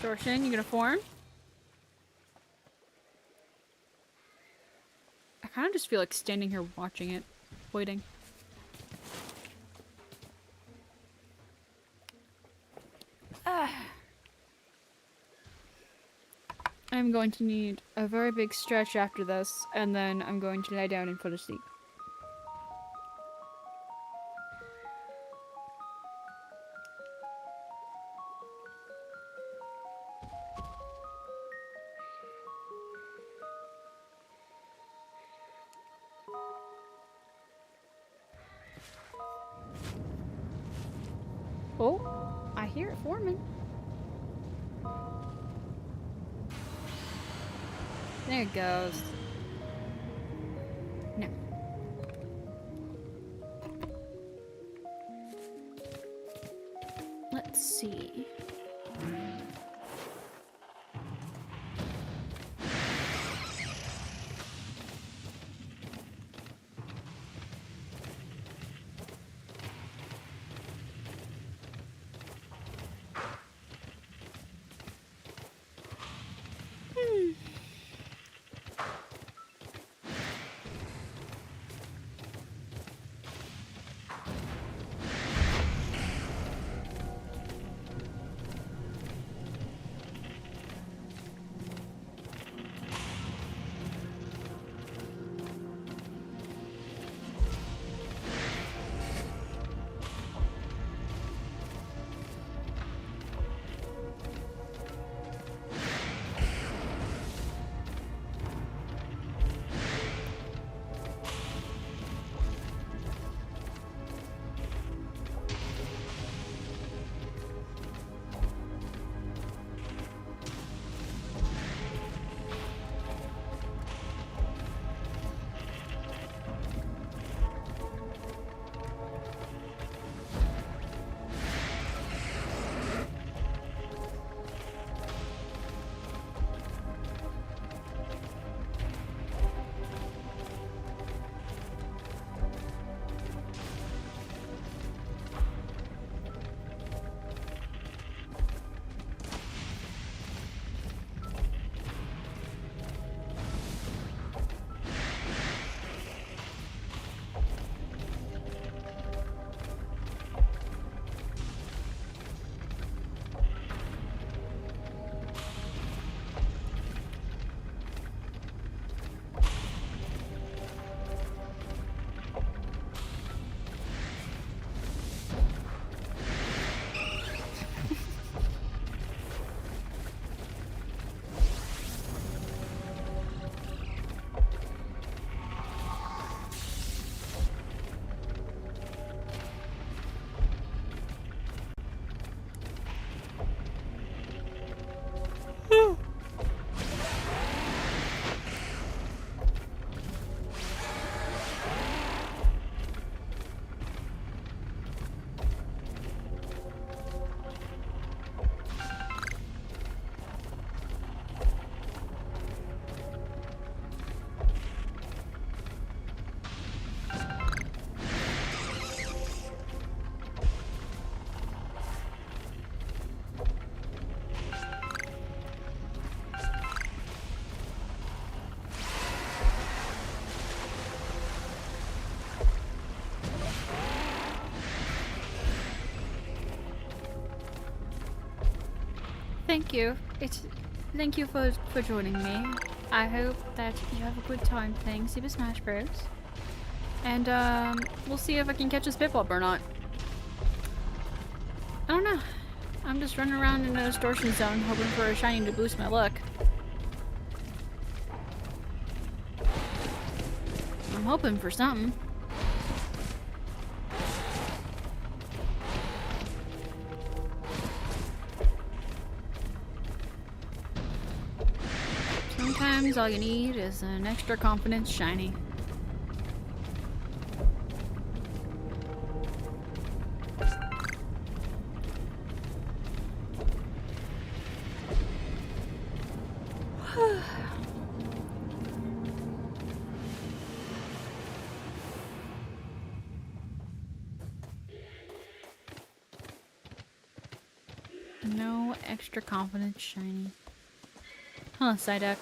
Distortion, you gonna form? I kind of just feel like standing here watching it, waiting. I'm going to need a very big stretch after this, and then I'm going to lie down and fall asleep. Oh, I hear it forming. There it goes. No. Let's see. Thank you. Thank you for joining me. I hope that you have a good time playing Super Smash Bros. And we'll see if I can catch this Piplup or not. I don't know. I'm just running around in a distortion zone hoping for a shiny to boost my luck. I'm hoping for something. Sometimes all you need is an extra confidence shiny. No extra confidence shiny. Huh, Psyduck.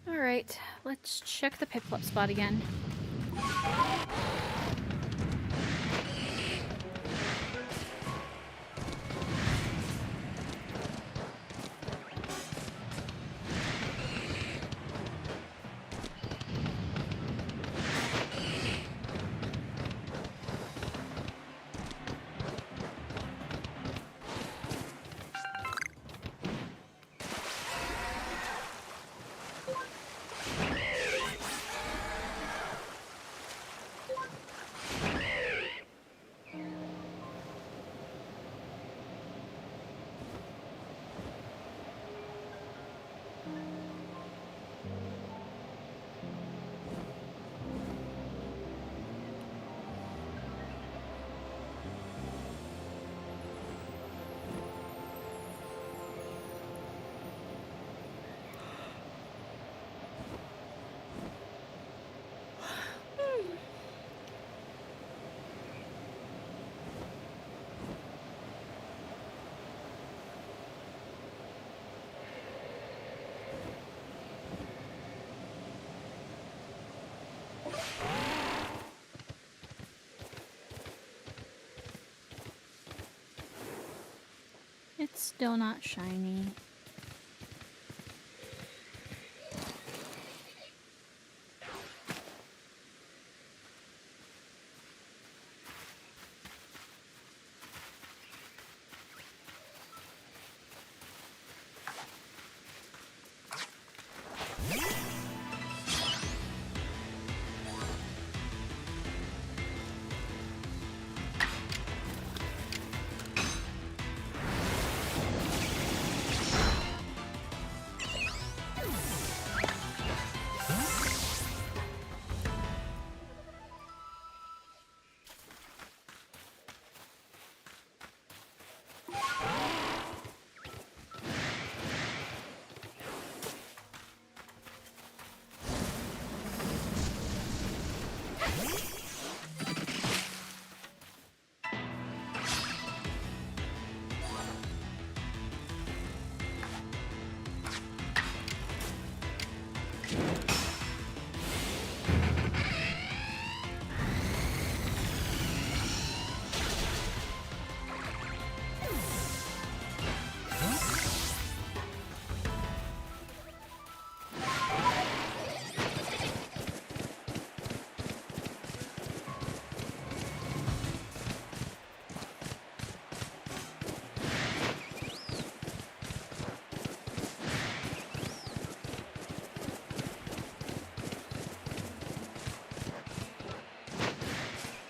Alright, let's check the Piplup spot again. It's still not shiny.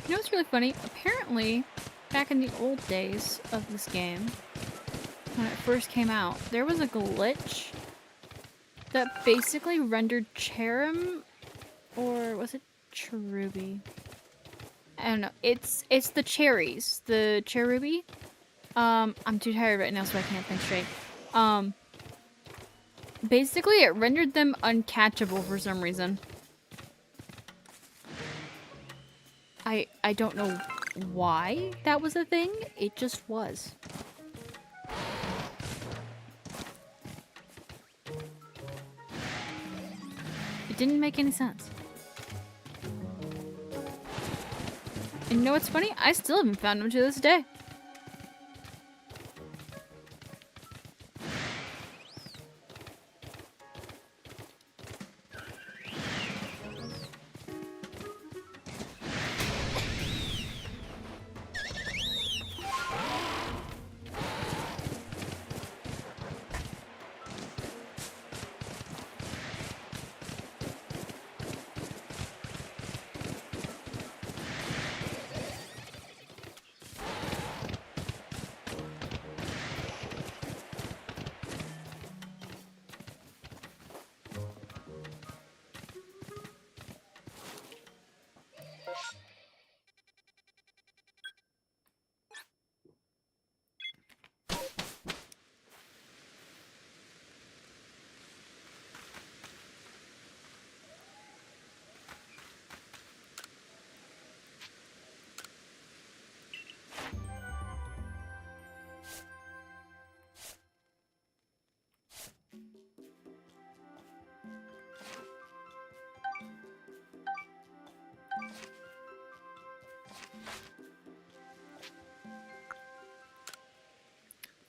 You know what's really funny? Apparently, back in the old days of this game, when it first came out, there was a glitch that basically rendered Cherim, or was it Cherubi? I don't know. It's the cherries, the Cherubi. I'm too tired right now, so I can't think straight. Basically, it rendered them uncatchable for some reason. I don't know why that was a thing. It just was. It didn't make any sense. And you know what's funny? I still haven't found him to this day.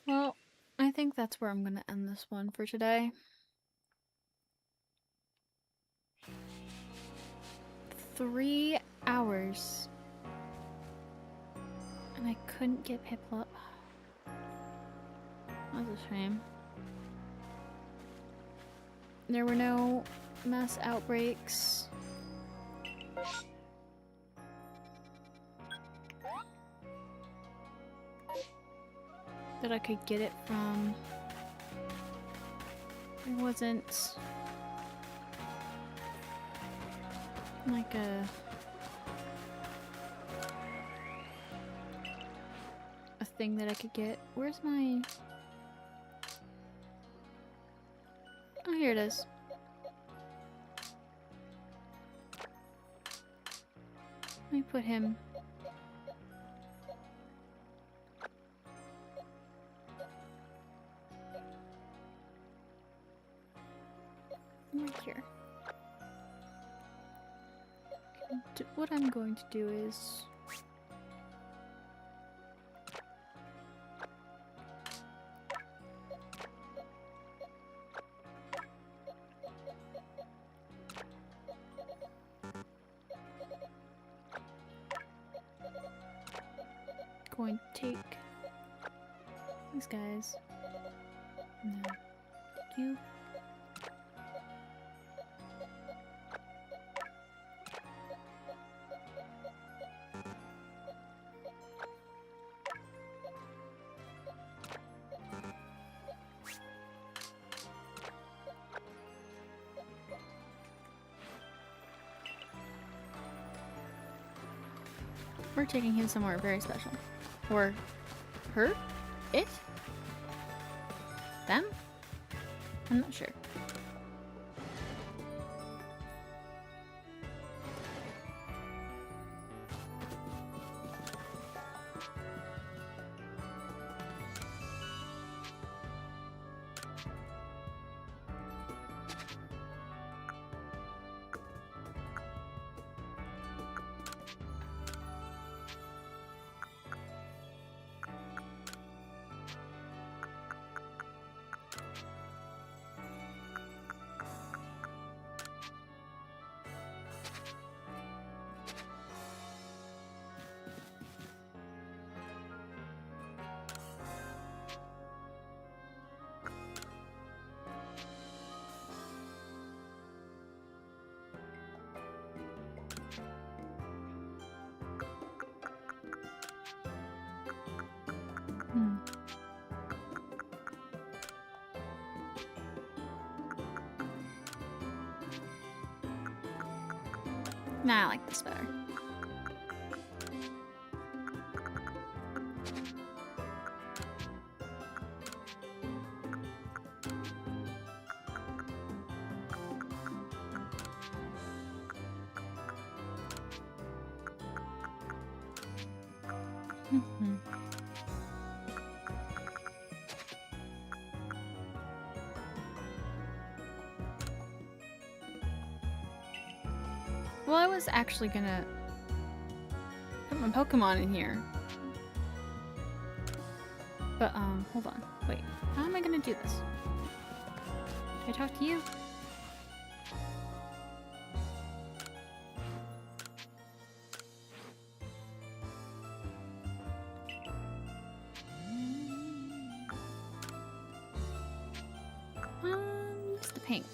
Well, I think that's where I'm going to end this one for today. Three hours. And I couldn't get Piplup. That's a shame. There were no mass outbreaks. That I could get it from. There wasn't like a thing that I could get. Where's my... Oh, here it is. Let me put him... right here. What I'm going to do is... going to take these guys. No. Thank you. We're taking him somewhere very special. Or her? It? Them? I'm not sure. Nah, I like this better. Well, I was actually gonna put my Pokemon in here. But, hold on. Wait, how am I gonna do this? Can I talk to you? Use the pink.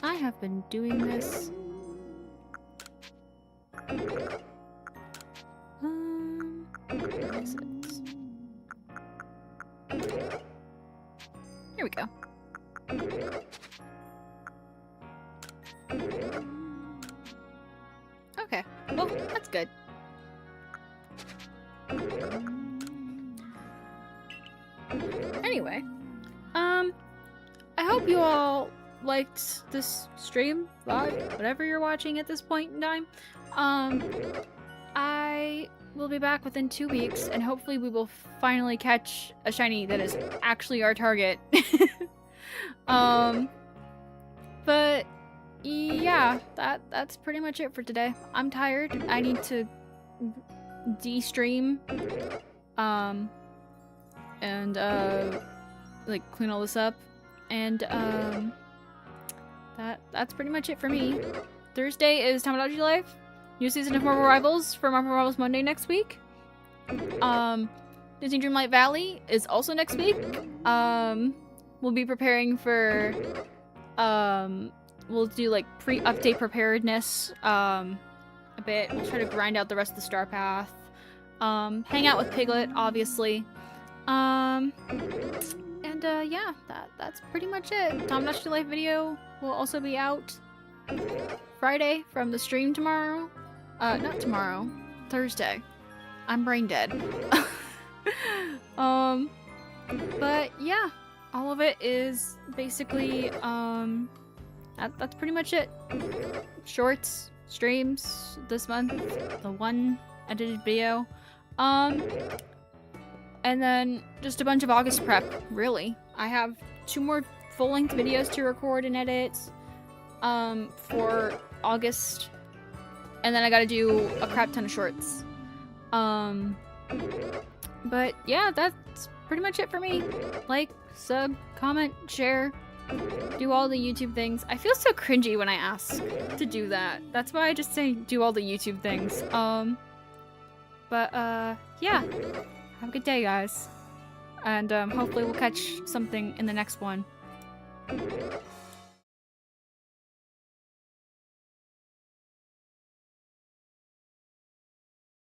I have been doing this. What is it? Here we go. Okay, well, that's good. Anyway, I hope you all liked this stream, vlog, whatever you're watching at this point in time. I will be back within 2 weeks, and hopefully we will finally catch a shiny that is actually our target. But yeah, that's pretty much it for today. I'm tired. I need to de-stream, and like clean all this up, and that's pretty much it for me. Thursday is Tamagotchi Life. New season of Marvel Rivals for Marvel Rivals Monday next week. Disney Dreamlight Valley is also next week. We'll be preparing for, we'll do like pre-update preparedness, a bit. We'll try to grind out the rest of the Star Path. Hang out with Piglet, obviously. And yeah, that's pretty much it. Tamagotchi Life video will also be out Friday from the stream tomorrow. Not tomorrow. Thursday. I'm brain dead. But yeah, all of it is basically, that's pretty much it. Shorts, streams this month, the one edited video, and then just a bunch of August prep, really. I have 2 more full-length videos to record and edit, for August, and then I gotta do a crap ton of shorts. But yeah, that's pretty much it for me. Like, sub, comment, share, do all the YouTube things. I feel so cringy when I ask to do that. That's why I just say do all the YouTube things. But yeah. Have a good day, guys. And hopefully we'll catch something in the next one.